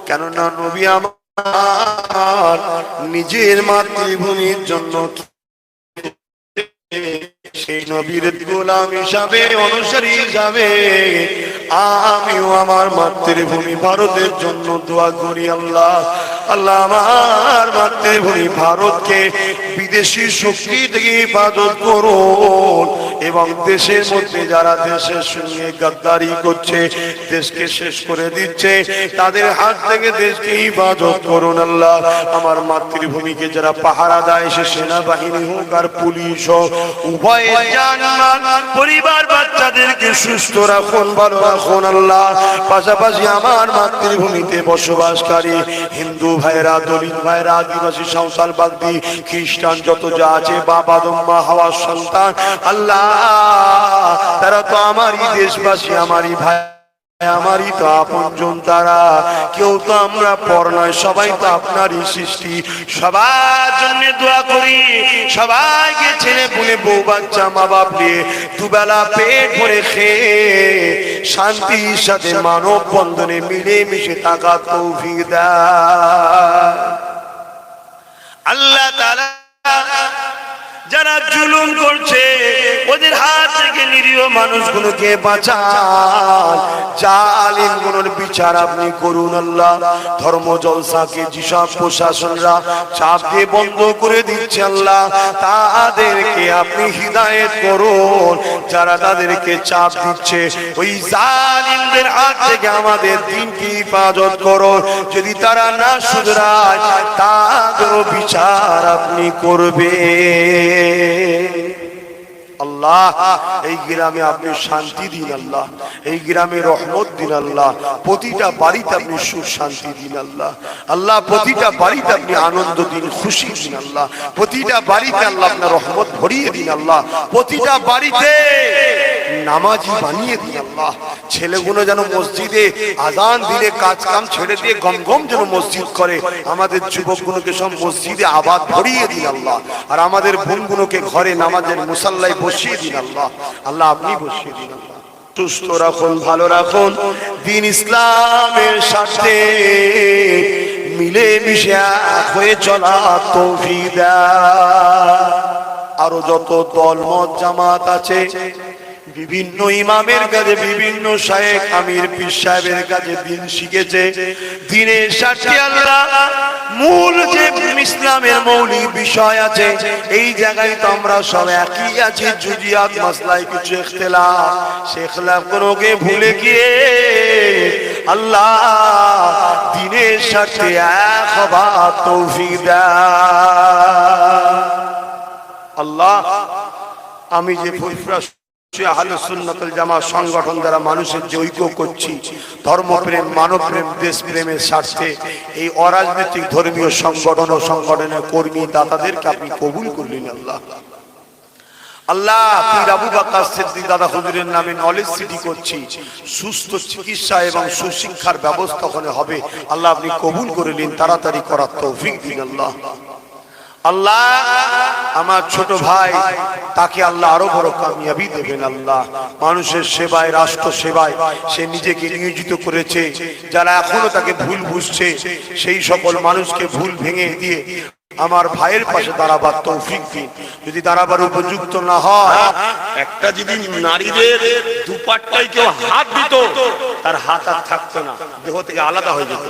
কেননা নবী আমার নিজের মাতৃভূমির জন্য সেই নবীর গোলাম হিসাবে, অনুসারী হিসাবে আমিও আমার মাতৃভূমি ভারতের জন্য দোয়া করি। আল্লাহ আল্লাহ আমার মাতৃভূমি ভারতকে বিদেশি শক্তি থেকে হেফাজত করুন, এবং দেশের মধ্যে যারা দেশের সঙ্গে গাদ্দারি করছে, দেশকে শেষ করে দিচ্ছে, তাদের হাত থেকে দেশকে হেফাজত করুন। আল্লাহ আমার মাতৃভূমিকে যারা পাহারা দেয়, সে সেনাবাহিনী হোক আর পুলিশ হোক, উভয়ে জানমাল পরিবার বাচ্চাদেরকে সুস্থ রাখুন, ভালো রাখুন। আল্লাহ পাশাপাশি আমার মাতৃভূমিতে বসবাসকারী হিন্দু ভাইরা, দলিত ভাইরা, আদিবাসী, সাঁওতাল, বাগদি, খ্রিস্টান যত যা আছে, বাপ আদম মা হাওয়ার সন্তান, আল্লাহ তারা তো আমারই দেশবাসী, আমারই ভাই, আমারই তো আপনজন। তারা কেউ তো আমরা পর নয়, সবাই তো আপনারই সৃষ্টি। সবার জন্য দোয়া করি, সবাইকে ছেলে পুলে বউ বাচ্চা মা বাপ নিয়ে দুবেলা পেট ভরে খেয়ে শান্তির সাথে মানব বন্ধনে মিলে মিশে থাকা তৌফিক দেয় আল্লাহ তাআলা। যারা জুলুম করছে ওদের হাত থেকে নিরীহ মানুষগুলোকে বাঁচান, জালিমগুলোর বিচার আপনি করুন। আল্লাহ ধর্ম জলসাকে যেসব প্রশাসনরা চাপ দিয়ে বন্ধ করে দিচ্ছে, আল্লাহ তাদেরকে আপনি হিদায়েত করুন। যারা তাদেরকে চাপ দিচ্ছে, ওই জালিমদের হাত থেকে আমাদের দিনকে হেফাজত করুন। যদি তারা না শুধরায়, তাদেরও বিচার আপনি করবেন। আল্লাহ এই গ্রামে আপনি শান্তি দিন, আল্লাহ এই গ্রামে রহমত দিন, আল্লাহ প্রতিটা বাড়িতে আপনি সুখ শান্তি দিন, আল্লাহ আল্লাহ প্রতিটা বাড়িতে আপনি আনন্দ দিন, খুশি দিন, আল্লাহ প্রতিটা বাড়িতে আল্লাহ আপনার রহমত ভরিয়ে দিন, আল্লাহ প্রতিটা বাড়িতে নামাজি বানিয়ে দিন। আল্লাহ ছেলেগুলো যেন মসজিদে আজান দিলে কাজ কাম ছেড়ে দিয়ে গম গম যেন মসজিদ করে, আমাদের যুবকগুলোকে সব মসজিদে আবাদ ভরিয়ে দিন, আল্লাহ আর আমাদের বোনগুলোকে ঘরে নামাজের মুসাল্লায় বসিয়ে দিন। আল্লাহ আল্লাহ আপনি বসিয়ে দিন। আল্লাহ সুস্থ রাখুন, ভালো রাখুন, দিন ইসলামের সাথে মিলে মিশে এক হয়ে চলা তৌফিক দেন। আরো যত দল মত জামাত আছে, বিভিন্ন ইমামের কাছে, বিভিন্ন শায়েখ আমির পীর সাহেবের কাছে দিন শিখেছে, দিনের সাথে আল্লাহ মূল যে ইসলামের মৌলিক বিষয় আছে, এই জায়গায় তো আমরা সব একই আছি। জুজিয়াত মাসলায় কিছু ইখতিলাফ, সেই ইখতিলাফগুলোকে ভুলে গিয়ে আল্লাহ দিনের সাথে এক হবার তৌফিক দেন। আল্লাহ আমি যে ফুরফুরা আহলে সুন্নাত ওয়াল জামাত সংগঠন দ্বারা মানুষের যে ঐক্য করছি, ধর্মপ্রেম, মানবপ্রেম, দেশপ্রেমের স্বার্থে, এই অরাজনৈতিক ধর্মীয় সংগঠন ও সংগঠনের কর্মী দাতাদেরকে আপনি কবুল করলেন। আল্লাহ আল্লাহ পীর আবু বকর সিদ্দিক দাদা হুজুরের নামে নলেজ সিটি করছি, সুস্থ চিকিৎসা এবং সুশিক্ষার ব্যবস্থা ওখানে হবে, আল্লাহ আপনি কবুল করে নিন, তাড়াতাড়ি করার তৌফিক দিন। আল্লাহ আল্লাহ আমার ছোট ভাই, তাকে আল্লাহ আরো বড় কামিয়াবি দেবেন। আল্লাহ মানুষের সেবায়, রাষ্ট্র সেবায় সে নিজেকে নিয়োজিত করেছে। যারা এখনো তাকে ভুল বুঝছে, সেই সকল মানুষকে ভুল ভেঙে দিয়ে আমার ভাইয়ের পাশে দাঁড়াবার তৌফিক দিন। যদি দাঁড়াবার উপযুক্ত না হয়, একটা যদি নারীদের দুপাট্টায় কেউ হাত দিত, তার হাত আর থাকতো না, দেহ থেকে আলাদা হয়ে যেত।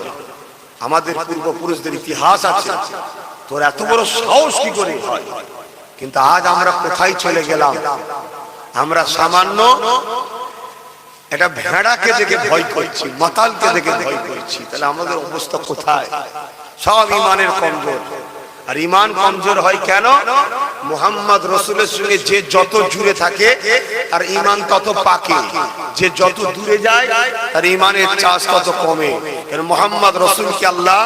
আমাদের পূর্বপুরুষদের ইতিহাস আছে, তোর এত বড় সাহস কি করে হয়? কিন্তু আজ আমরা কোথায় চলে গেলাম? আমরা সামান্য একটা ভেড়াকে দেখে ভয় করছি, মাতালকে দেখে ভয় করছি, তাহলে আমাদের অবস্থা কোথায়? সব ইমানের কমজোর। আর ইমান কমজোর হয় কেন? মুহাম্মদ রাসূলের সঙ্গে যে যত জুড়ে থাকে তার ইমান তত পাকে, যে যত দূরে যায় তার ইমানের চাষ তত কমে। কারণ মুহাম্মদ রাসূলকে আল্লাহ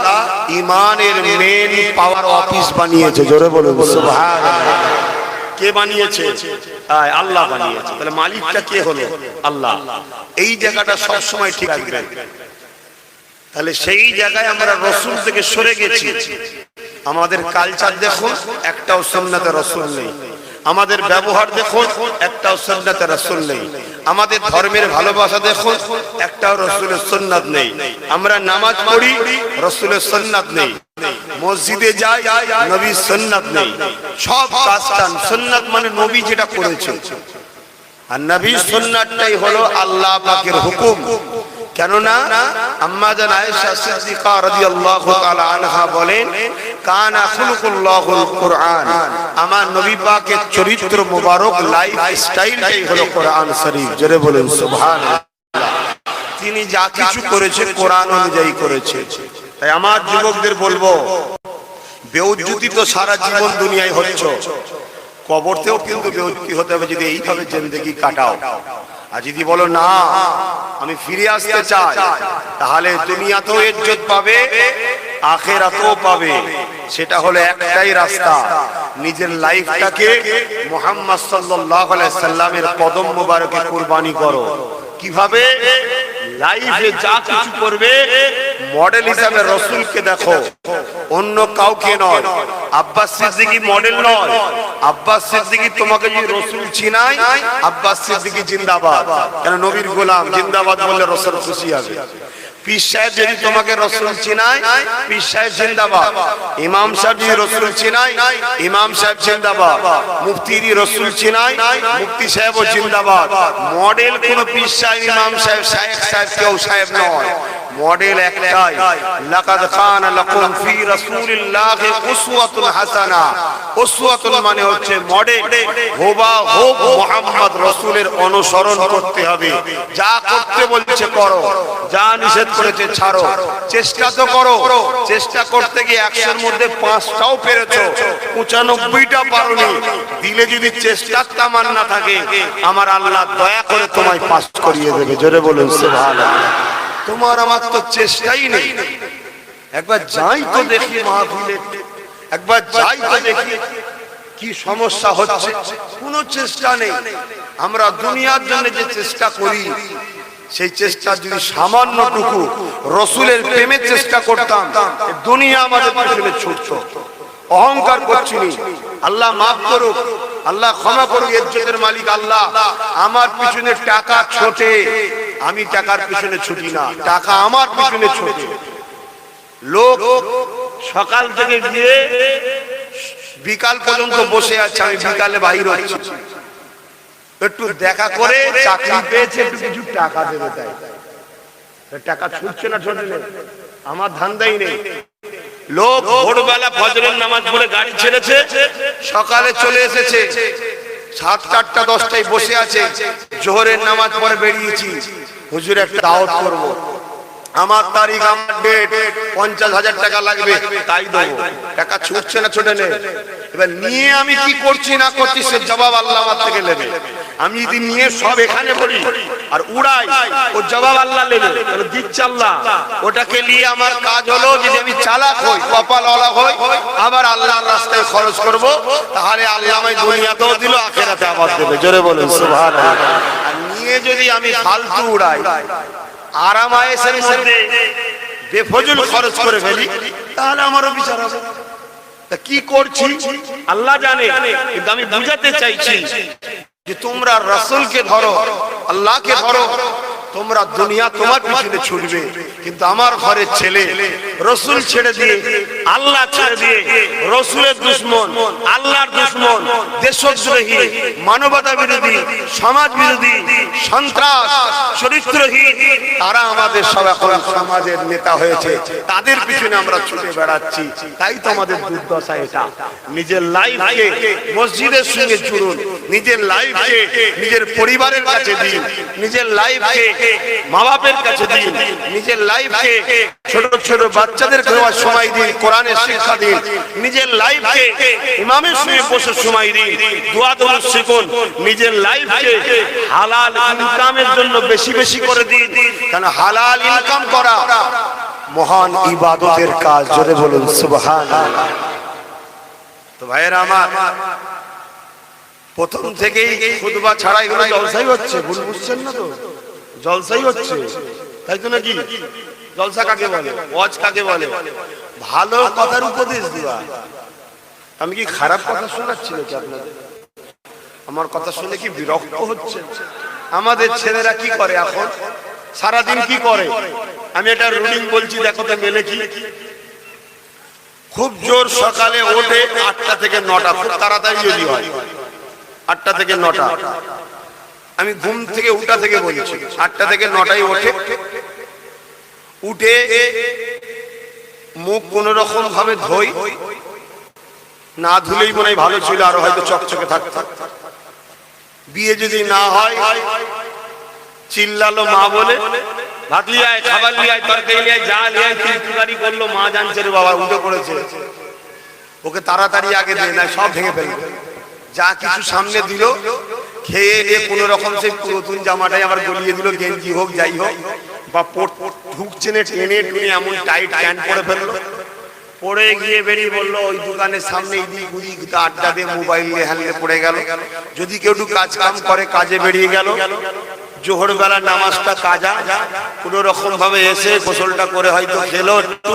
ইমানের মেন পাওয়ার অফিস বানিয়েছে। জোরে বলুন সুবহানাল্লাহ। কে বানিয়েছে? আল্লাহ বানিয়েছে। তাহলে মালিকটা কে হলো? আল্লাহ। এই জায়গাটা সব সময় ঠিক রাখবেন। তাহলে সেই জায়গায় আমরা রাসূল থেকে সরে গেছি। আমাদের কালচার দেখুন, একটাও সুন্নাতে রাসূল নেই। আমাদের ব্যবহার দেখুন, একটাও সুন্নাতে রাসূল নেই। আমাদের ধর্মের ভালোবাসা দেখুন, একটাও রাসূলের সুন্নাত নেই। আমরা নামাজ পড়ি, রাসূলের সুন্নাত নেই। মসজিদে যাই, নবীর সুন্নাত নেই। সব কাজটান সুন্নাত মানে নবী যেটা করেছেন, আর নবীর সুন্নাতটাই হলো আল্লাহ পাকের হুকুম। কেননা আম্মা জান আয়েশা সিদ্দিকা রাদিয়াল্লাহু তাআলা আনহা বলেন, কানা খুলুকুল্লাহুল কুরআন, আমার নবী পাকের চরিত্র মোবারক, লাইফ স্টাইলটাই হলো কোরআন শরীফ। জোরে বলুন সুবহানাল্লাহ। তিনি যা কিছু করেছেন কোরআন অনুযায়ী করেছেন। তাই আমার যুবকদের বলবো, বেউজ্জতি তো সারা জীবন দুনিয়ায় হচ্ছে, কবরতেও কিন্তু বেউজ্জতি হতে হবে যদি এইভাবে জিন্দেগি কাটাও। আর যদি বলো না আমি ফিরে আসতে চাই, তাহলে দুনিয়াতেও ইজ্জত পাবে, আখিরাতেও পাবে। সেটা হলো একটাই রাস্তা, নিজের লাইফটাকে মুহাম্মদ সাল্লাল্লাহু আলাইহি সাল্লামের কদম মোবারকে কুরবানি করো। কিভাবে? লাইফে যা কিছু করবে মডেল হিসাবে রাসূলকে দেখো, অন্য কাউকে নয়। আব্বাস সিদ্দিকী মডেল নয়। আব্বাস সিদ্দিকী তোমাকে যদি রাসূল চিনায়, আব্বাস সিদ্দিকী জিন্দাবাদ, কেন নবীর গোলাম, জিন্দাবাদ বললে রাসূল খুশি হবে। পীর সাহেব যদি তোমাকে রাসূল চিনায়, পীর সাহেব জিন্দাবাদ। ইমাম সাহেব যদি রাসূল চিনায়, ইমাম সাহেব জিন্দাবাদ। মুফতি যদি রাসূল চিনায়, মুফতি সাহেবও জিন্দাবাদ। মডেল কোন পীর সাহেব, ইমাম সাহেব, শায়েখ সাহেব কেউ সাহেব নয়। মডেল একটাই, লাকাদ কানা লাকুম ফি রাসূলিল্লাহি উসওয়াতুন হাসানাহ। উসওয়াতুন মানে হচ্ছে মডেল, হুবহু মুহাম্মদ রাসূলের অনুসরণ করতে হবে। যা করতে বলছে করো, যা নিষেধ করেছে ছাড়ো। চেষ্টা তো করো, চেষ্টা করতে গিয়ে 100 এর মধ্যে 5টাও পেরেছো, 95টা পারোনি। দিলে যদি চেষ্টার তামান্না থাকে, আমার আল্লাহ দয়া করে তোমায় পাস করিয়ে দেবে। জোরে বলুন সুবহানাল্লাহ। তোমার আমার তো চেষ্টাই নেই। একবার যাই তো দেখি মাহফিলে, একবার যাই তো দেখি কি সমস্যা হচ্ছে, কোনো চেষ্টা নেই। আমরা দুনিয়ার জন্য যে চেষ্টা করি, সেই চেষ্টা যদি সামান্যটুকু রাসূলের প্রেমের চেষ্টা করতাম, দুনিয়া আমাদের পিছনে ছুটতো। অহংকার করছি, আল্লাহ মাফ করুক, আল্লাহ ক্ষমা করুক, ইজ্জতের মালিক আল্লাহ। আমার পিছনে টাকা ছোটে, আমি টাকার পিছনে ছুটি না, টাকা আমার পিছনে ছোটে। লোক সকাল থেকে গিয়ে বিকাল পর্যন্ত বসে আছে, আমি বিকালে বাইর হচ্ছি, একটু দেখা করে চাকরি পেয়েছে, একটু কিছু টাকা দেবে, তাই টাকা ছুটছে না, ছোটে নেই, আমার ধান্দাই নেই। লোক ভোরবেলা ফজরের নামাজ পড়ে গাড়ি ছেড়েছে, সকালে চলে এসেছে, 7টা 8টা 10টায় বসে আছে, জোহরের নামাজ পড়ে বেরিয়েছি, হুজুর একটা দাওয়াত করব, আমার তারিখ, আমার ডেট, 50,000 টাকা লাগবে, তাই দেবো। টাকা ছুটছে না, ছোটে নেই। এবার নিয়ে আমি কি করছি না করছি সে জবাব আল্লাহ আমার থেকে নেবে। আমি যদি নিয়ে সব এখানে বলি আর উড়াই, ও জবাব আল্লাহ নেবে, তাহলে দিচ্ছে আল্লাহ। ওটাকে নিয়ে আমার কাজ হলো, যদি আমি চালাক হই, কপালওয়ালা হই, আবার আল্লাহর রাস্তায় খরচ করব, তাহলে আল্লাহ আমায় দুনিয়াতেও দিল, আখিরাতে আবার দেবে। জোরে বলুন সুবহানাল্লাহ। আর নিয়ে যদি আমি ফালতু উড়াই, আরাম আয়েশের মধ্যে বেফজল খরচ করে ফেলি, তাহলে আমারও বিচার হবে। তা কি করছি আল্লাহ জানে, কিন্তু আমি বুঝাতে চাইছি যে তোমরা রাসূলকে ধরো, আল্লাহকে ধরো, তোমরা দুনিয়া তোমার পিছনে ছুটবে, কিন্তু আমার ঘরের ছেলে রাসূল ছেড়ে দিয়ে, আল্লাহ ছেড়ে দিয়ে, রাসূলের দুশমন, আল্লাহর দুশমন, দেশদ্রোহী, মানবতা বিরোধী, সমাজ বিরোধী, সন্ত্রাস, চরিত্রহীন, তারা আমাদের সব এখন সমাজের নেতা হয়েছে, তাদের পিছনে আমরা ছুটে বেড়াচ্ছি। তাই তো আমাদের দুর্দশা এটা। নিজের লাইফকে মসজিদের সঙ্গে জুড়ুন, নিজের লাইফকে নিজের পরিবারের কাছে দিন, নিজের লাইফকে মা বাপের কাছে দিন, নিজের লাইফকে ছোট ছোট বাচ্চাদের দেওয়ার সময় দিন, কোরআনের শিক্ষা দিন, নিজের লাইফকে ইমামের সঙ্গে বসে সময় দিন, দোয়া দরুদ শিখুন, নিজের লাইফকে হালাল ইনকামের জন্য বেশি বেশি করে দিন। কারণ হালাল ইনকাম করা মহান ইবাদতের কাজ। জোরে বলুন সুবহানাল্লাহ। তো ভাইয়েরা আমার, প্রথম থেকেই খুতবা ছাড়া এগুলো জলসাই হচ্ছে, ভুল বুঝছেন না তো? জলসাই হচ্ছে, তাই তো নাকি? জলসা কাকে বলে, ওয়াজ কাকে বলে? ভালো কথার উপদেশ দেওয়া। আমি কি খারাপ কথা শোনাচ্ছি নাকি আপনাদের? আমার কথা শুনে কি বিরক্ত হচ্ছে? আমাদের ছেলেরা কি করে এখন, সারাদিন কি করে? আমি এটা রুটিন বলছি, দেখো তো মেলে কি। খুব জোর সকালে ওঠে 8টা থেকে 9টা, খুব তাড়াতাড়ি যদি হয় 8টা থেকে 9টা। আমি ঘুম থেকে উঠা থেকে বলছি, 8টা থেকে 9টায় ওঠে। উঠে মুখ কোন রকম ভাবে ধোই, না ধুলেই মনে হয় ভালো ছিল, আরো হয়তো চকচকে থাকত। বিয়ে যদি না হয় চিল্লালো মা বলে, ভাত লিয়ে আয়, খাবার লিয়ে আয়, তরকারি লিয়ে আয়, যা লিয়ে আয়, তুই করলো, মা জানছে রে বাবা উঠে পড়েছে, ওকে তাড়াতাড়ি আগে দিয়ে না সব ভেঙে ফেলবে। যা কিছু সামনে দিল খেয়ে নিয়ে কোন রকম সেই নতুন জামাটাই আবার গলিয়ে দিল, গেঞ্জি হোক যাই হোক, বা ঢুকছে না টেনে টুনে এমন টাইট প্যান্ট পরে ফেললো। পড়ে গিয়ে বেরিয়ে বললো ওই দোকানের সামনে এদিক ওদিক আড্ডা দিয়ে মোবাইল নিয়ে হ্যান্ডে পড়ে গেল। যদি কেউ একটু কাজ কাম করে কাজে বেরিয়ে গেল, জোহর বেলা নামাজটা কাজা কোন রকম ভাবে এসে গোসলটা করে হয়তো খেলো একটু,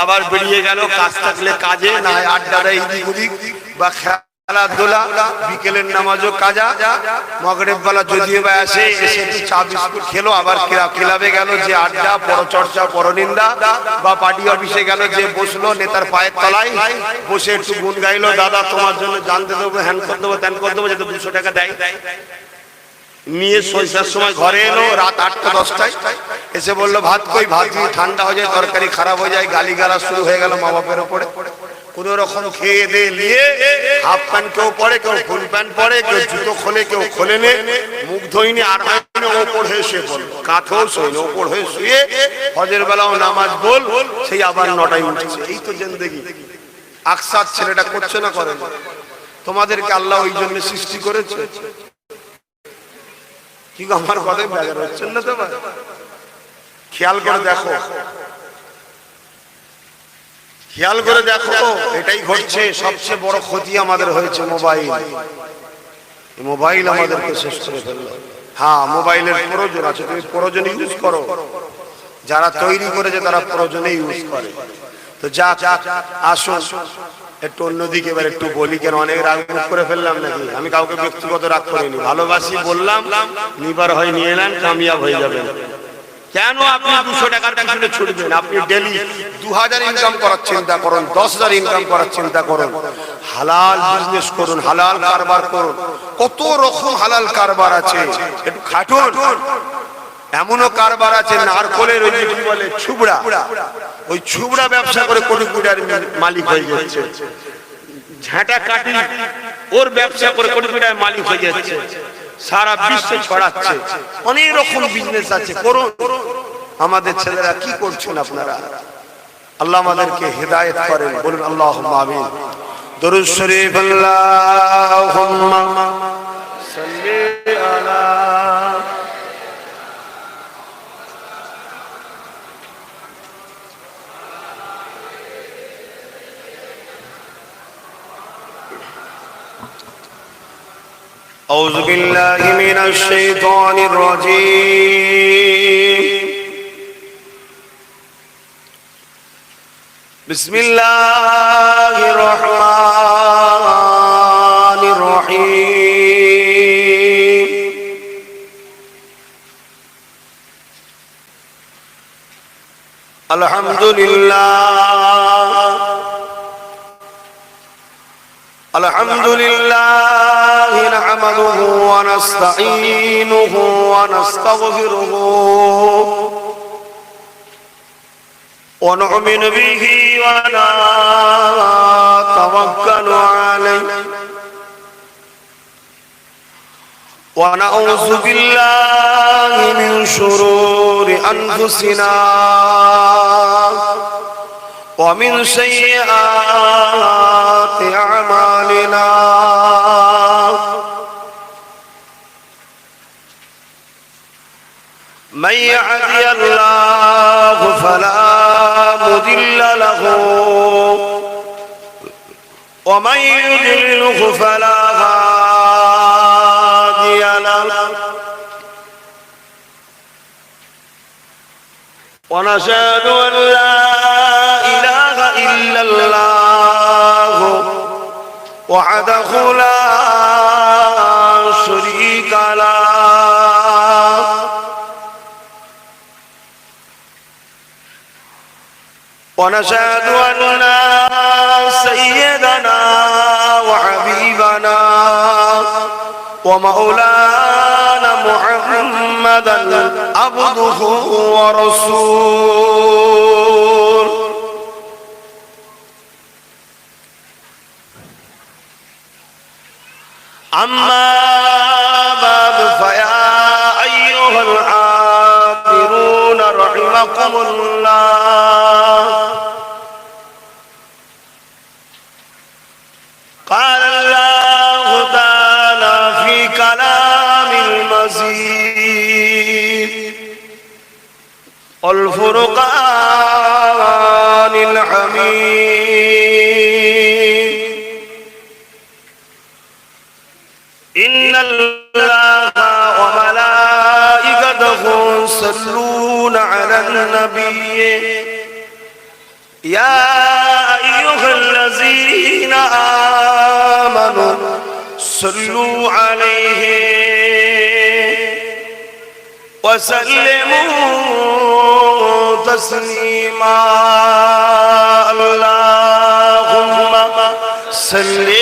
আবার বেরিয়ে গেল। কাজ থাকলে কাজে, না হয় আড্ডা দেয় এদিক ওদিক, বা খেলাধুলা, বিকেলের নামাজও কাজা। মাগরিব বেলা যদিও বা আসে, এসে একটু চা বিস্কুট খেলো, আবার ক্লাবে গেল যে আড্ডা, পরচর্চা, পরনিন্দা, বা পার্টি অফিসে গেল যে বসলো নেতার পায়ের তলায় বসে একটু গুণ গাইলো, দাদা তোমার জন্য জানতে দেবো, হ্যান করে দেবো, ত্যান করে দেবো, যাতে 200 টাকা দেয়। নিয়ে সন্ধ্যার সময় ঘরে এলো রাত 8টা 10টায়, এসে বললো ভাত কই, ভাত দিয়ে ঠান্ডা হয়ে যায়, তরকারি খারাপ হয়ে যায়, গালি গালা শুরু হয়ে গেল মা বাপের উপরে। কোন রকম খেয়ে দিয়ে নিয়ে হাফ প্যান্ট কেউ পরে, কেউ ফুল প্যান্ট পরে, কেউ জুতো খোলে, কেউ খোলে নে, মুখ ধোয়নি, আর ওপর হয়ে শুয়ে পড়ল, কাঁথেও শোয়নি, ওপর হয়ে শুয়ে হজের বেলাও নামাজ বল, সেই আবার 9টায় উঠছে। এই তো জিন্দেগি। আকসার ছেলেটা করছে না, করে না? তোমাদেরকে আল্লাহ ওই জন্য সৃষ্টি করেছে। কি আমার কথায় ব্যাঘাত হচ্ছেন না তোমার? খেয়াল করে দেখো, খেয়াল করে দেখো, এটাই ঘটছে। সবচেয়ে বড় ক্ষতি আমাদের হয়েছে মোবাইল। মোবাইল আমাদেরকে শেষ করে ফেলল। হ্যাঁ, মোবাইলের প্রয়োজন আছে, তুমি প্রয়োজনে ইউজ করো। যারা তৈরি করেছে তারা প্রয়োজনে ইউজ করে। তো যা আসুন একটু অন্যদিকে এবার একটু বলি, কেন অনেক রাগ করে ফেললাম নাকি? আমি কাউকে ব্যক্তিগত রাগ করিনি, ভালোবাসি বললাম, নিবার হয় নিয়ে নেন, কামিয়াব হয়ে যাবেন। কেন আপনি 200 টাকার পিছনে ছুটবেন? আপনি ডেলি 2000 ইনকাম করার চিন্তা করুন, 10,000 ইনকাম করার চিন্তা করুন, হালাল বিজনেস করুন, হালাল কারবার করুন। কত রকম হালাল কারবার আছে, একটু খাটুন। এমনও কারবার আছে নারকলের ওই যে কি বলে ছুবড়া, ওই ছুবড়া ব্যবসা করে কোটি কোটির মালিক হয়ে যাচ্ছে। ঝাঁটা কাটি ওর ব্যবসা করে কোটি কোটির মালিক হয়ে যাচ্ছে, সারা বিশ্বে ছড়াচ্ছে। অনেক রকম বিজনেস আছে, করুন। আমাদের ছেলেরা কি করছেন আপনারা? আল্লাহ আমাদেরকে হেদায়েত করেন, বলুন আল্লাহুম্মা আমিন। দরুদ শরীফ আল্লাহুম্মা সাল্লি আলা أعوذ بالله من الشيطان الرجيم بسم الله الرحمن الرحيم الحمد لله الحمد لله نحمده ونستعينه ونستغفره ونؤمن به ونتوكل عليه ونعوذ بالله من شرور أنفسنا ومن سيئات أعمالنا من يهدي الله فلا مضل له ومن يضلله فلا هادي له ونشهد أن لا إله إلا الله وحده لا شريك له ونشهد أن سيدنا وحبيبنا ومولانا محمدا عبده ورسوله أما بعد فيا أيها العابرون رحمكم الله قال الله تعالى في كلام المزيد والفرقان الحميد إن الله وملائكته يصلون على النبي يا أيها الذين آمنوا صلوا عليه وسلموا تسليما اللهم صل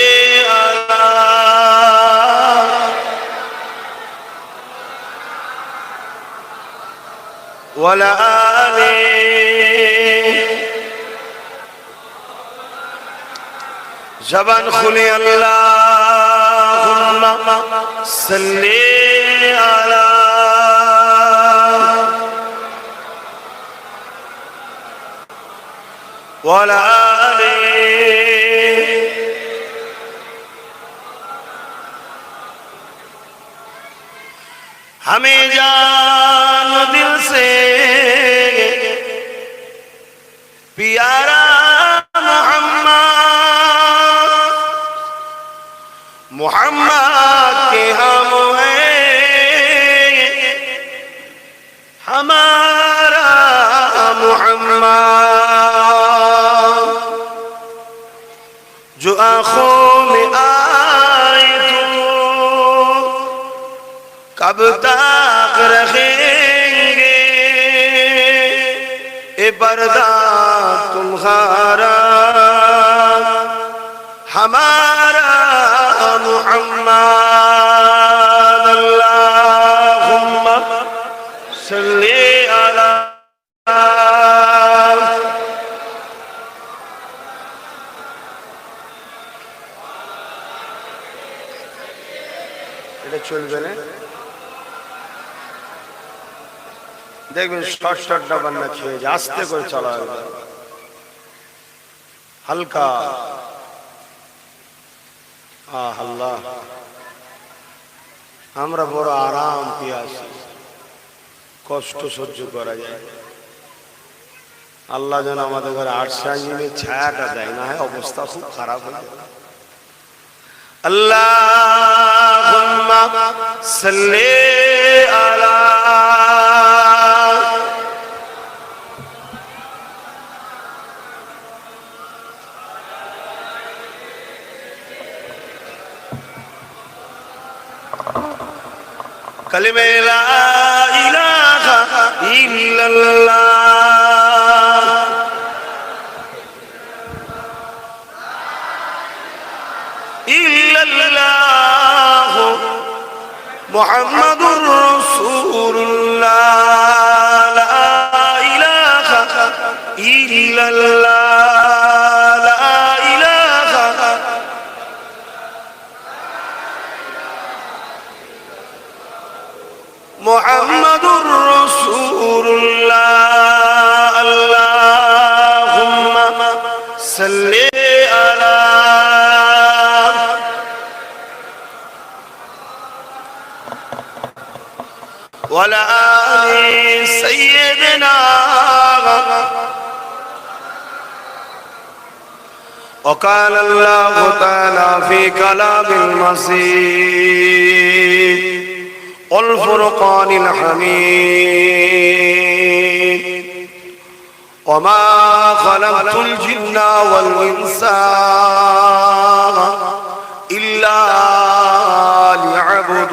ولا آله زبان خلی اللهم صل على ولا آله ہمیں جان دل سے پیارا محمد کے ہم ہیں ہمارا محمد جو آنکھوں میں آئے تو کب تک رکھیں گے اے پردہ تمہارا ہمارا محمد اللهم صل على এটা চলবে না দেখবেন শর্ট শর্ট ডাবান না খেয়ে আস্তে করে চলা হবে হালকা আল্লাহ আমরা বড় আরাম পেয়ে আসি কষ্ট সহ্য করা যায় আল্লাহ যেন আমাদের ঘরে আর্শাইনের ছায়াটা দেয় না হয় অবস্থা খুব খারাপ হয়ে যাবে আল্লাহুম্মা সাল্লি আলা कलिमे ला इलाहा इल्लल्लाह इल्लल्लाह मुहम्मदुर रसूलुल्लाह ला इलाहा इल्लल्लाह ला इलाहा मुहम्मदुर रसूलुल्लाह अल्लाहुम्मा सल्ली अला वला आलि सय्यिदना وقال الله تعالى في كلام المسيح والفرقان الحميد وما خلقت الجن والإنس إلا ليعبدون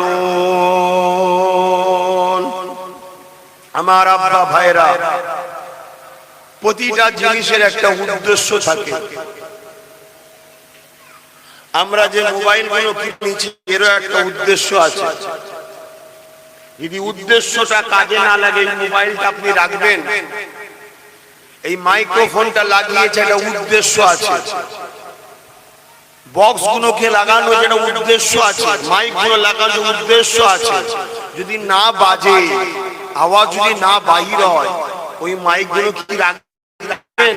লিয়াবুদুন। আমার আব্বা ভাইরা, প্রতিটা জিনিসের একটা উদ্দেশ্য থাকে। আমরা যে মোবাইল গুলো কিনেছি এরও একটা উদ্দেশ্য আছে। যদি উদ্দেশ্যটা কাজে না লাগে এই মোবাইলটা আপনি রাখবেন। এই মাইক্রোফোনটা লাগিয়েছে একটা উদ্দেশ্য আছে, বক্স গুলোকে লাগানো যেটা উদ্দেশ্য আছে, মাইক গুলো লাগানো উদ্দেশ্য আছে। যদি না বাজে, আওয়াজ যদি না বাহির হয়, ওই মাইক গুলো কি রাখবেন?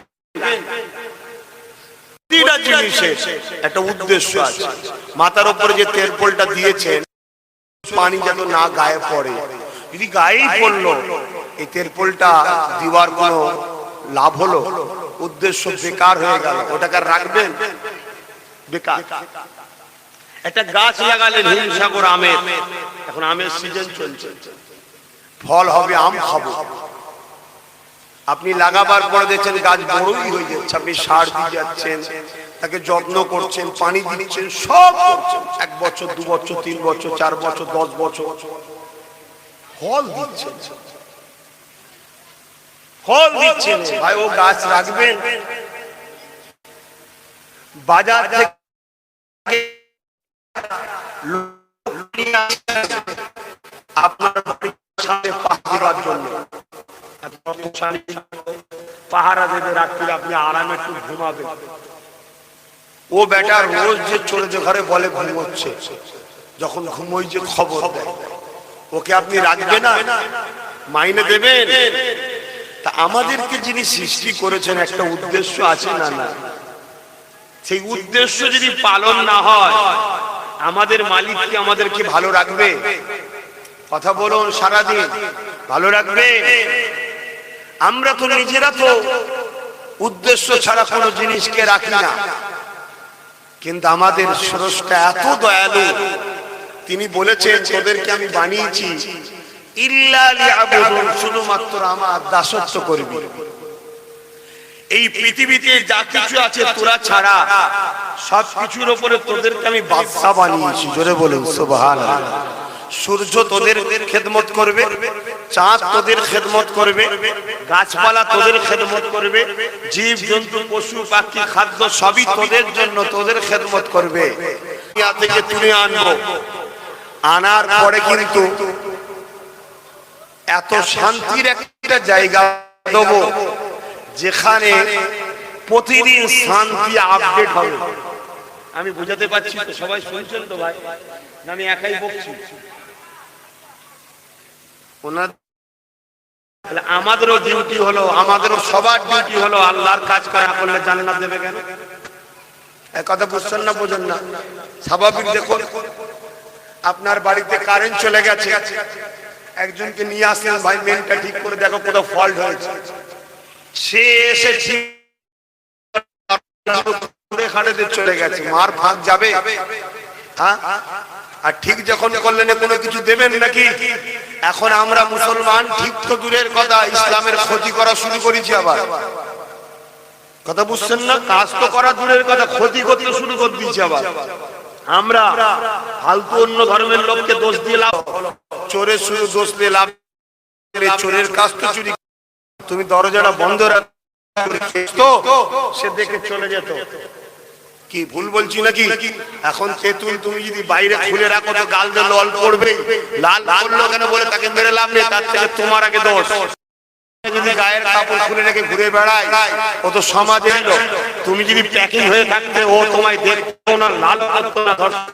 প্রতিটা জিনিসের একটা উদ্দেশ্য আছে। মাথার উপরে যে তেরপলটা দিয়েছেন, পানি যেন না গায়ে পড়ে। যদি গায়েই পড়লো, এই তেরপলটা দিওয়ার কোনো লাভ হলো? উদ্দেশ্য বেকার হয়ে গেল। ওটাকে রাখবেন? বেকার। একটা গাছ লাগালেন হিমসাগর আমের, এখন আমের সিজন চলছে, ফল হবে, আম খাবো। আপনি লাগাবার পরে দেখছেন গাছ বড়ই হয়ে যাচ্ছে, আপনি সার দিয়ে যাচ্ছেন, তাকে যত্ন করছেন, পানি দিচ্ছেন, সব করছেন। 1 বছর, 2 বছর, 3 বছর, 4 বছর, 10 বছর ফল দিচ্ছেন, ফল দিচ্ছেন। ভাই ও গাছ রাখবেন? বাজার থেকে আপনার সামনে পাহারার জন্য পাহারা দেবে, রাত্রিরে আপনি আরামে একটু ঘুমাবেন। ও বেটা রোজ যে চলে যে ঘরে বলে ঘুমোচ্ছে, যখন ঘুমোই যে খবর দেয়, ওকে আপনি রাখবেন না? মাইনে দেবেন? তা আমাদেরকে যিনি সৃষ্টি করেছেন একটা উদ্দেশ্য আছে না? না, সেই উদ্দেশ্য যদি পালন না হয়, আমাদের মালিক কি আমাদেরকে ভালো রাখবে? কথা বলুন, সারাদিন ভালো রাখবে? আমরা তো নিজেরা তো উদ্দেশ্য ছাড়া কোনো জিনিসকে রাখি না, কিন্তু আমাদের স্রষ্টা এত দয়ালু, তিনি বলেছেন তোদেরকে আমি বানিয়েছি ইল্লা লিয়াবুদুন, শুধুমাত্র আমার দাসত্ব করবি। এই পৃথিবীতে যা কিছু আছে তোরা ছাড়া সব কিছুর উপরে তোদেরকে আমি বাদশা বানিয়েছি। জোরে বলুন সুবহানাল্লাহ। সূর্য তোদের খেদমত করবে, চাঁদ তোদের খেদমত করবে, গাছপালা তোদের খেদমত করবে, জীব জন্তু পশু পাখি খাদ্য সবই তোদের জন্য, তোদের খেদমত করবে। দুনিয়া থেকে তুলে আনবো, আনার পরে কিন্তু এত শান্তির একটা জায়গা দেবো যেখানে প্রতিদিন শান্তি আপডেট হবে। আমি বুঝাতে পারছি তো? সবাই শুনছেন তো ভাই? আমি একাই বকছি? আমাদেরও ডিউটি হলো, আমাদেরও সবার ডিউটি হলো, আল্লাহর কাজ করা করলে জান্নাত দেবে কেন? কথা বুঝছেন না? বোঝেন না? স্বাভাবিক। দেখুন, আপনার বাড়িতে কারেন্ট চলে গেছে, একজনকে নিয়ে আসেন, ভাই মেনটা ঠিক করে দেখো কোথাও ফল্ট হয়েছে। সে এসে ঠিক চলে গেছে, মার ভাগ যাবে? হ্যাঁ, আর ঠিক যখন করলেন কোনো কিছু দেবেন নাকি? এখন আমরা মুসলমান ঠিক তো দূরের কথা, ইসলামের ক্ষতি করা শুরু করেছি আবার। কথা বুঝছেন না? কাজ তো করা দূরের কথা, ক্ষতি করতে শুরু করে দিয়েছি আবার আমরা। ফালতু অন্য ধর্মের লোককে দোষ দিয়ে লাভ, চোরের শুধু দোষ দিয়ে লাভ। চোরের কাজ তো চুরি, তুমি দরজাটা বন্ধ রাখতো, সে দেখে চলে যেত। কি ভুল বলছি নাকি? এখন তেঁতুল তুমি যদি বাইরে খুলে রাখো তো গাল দিয়ে লাল পড়বে। লাল পড়লো কেন বলে তাকে মেরে লাভ নেই, তার থেকে তোমার আগে দোষ। যদি গায়ের কাপড় খুলে রেখে ঘুরে বেড়ায়, ও তো সমাজে এলো। তুমি যদি প্যাকিং হয়ে থাকতে, ও তোমায় দেখতো না, লাল করতো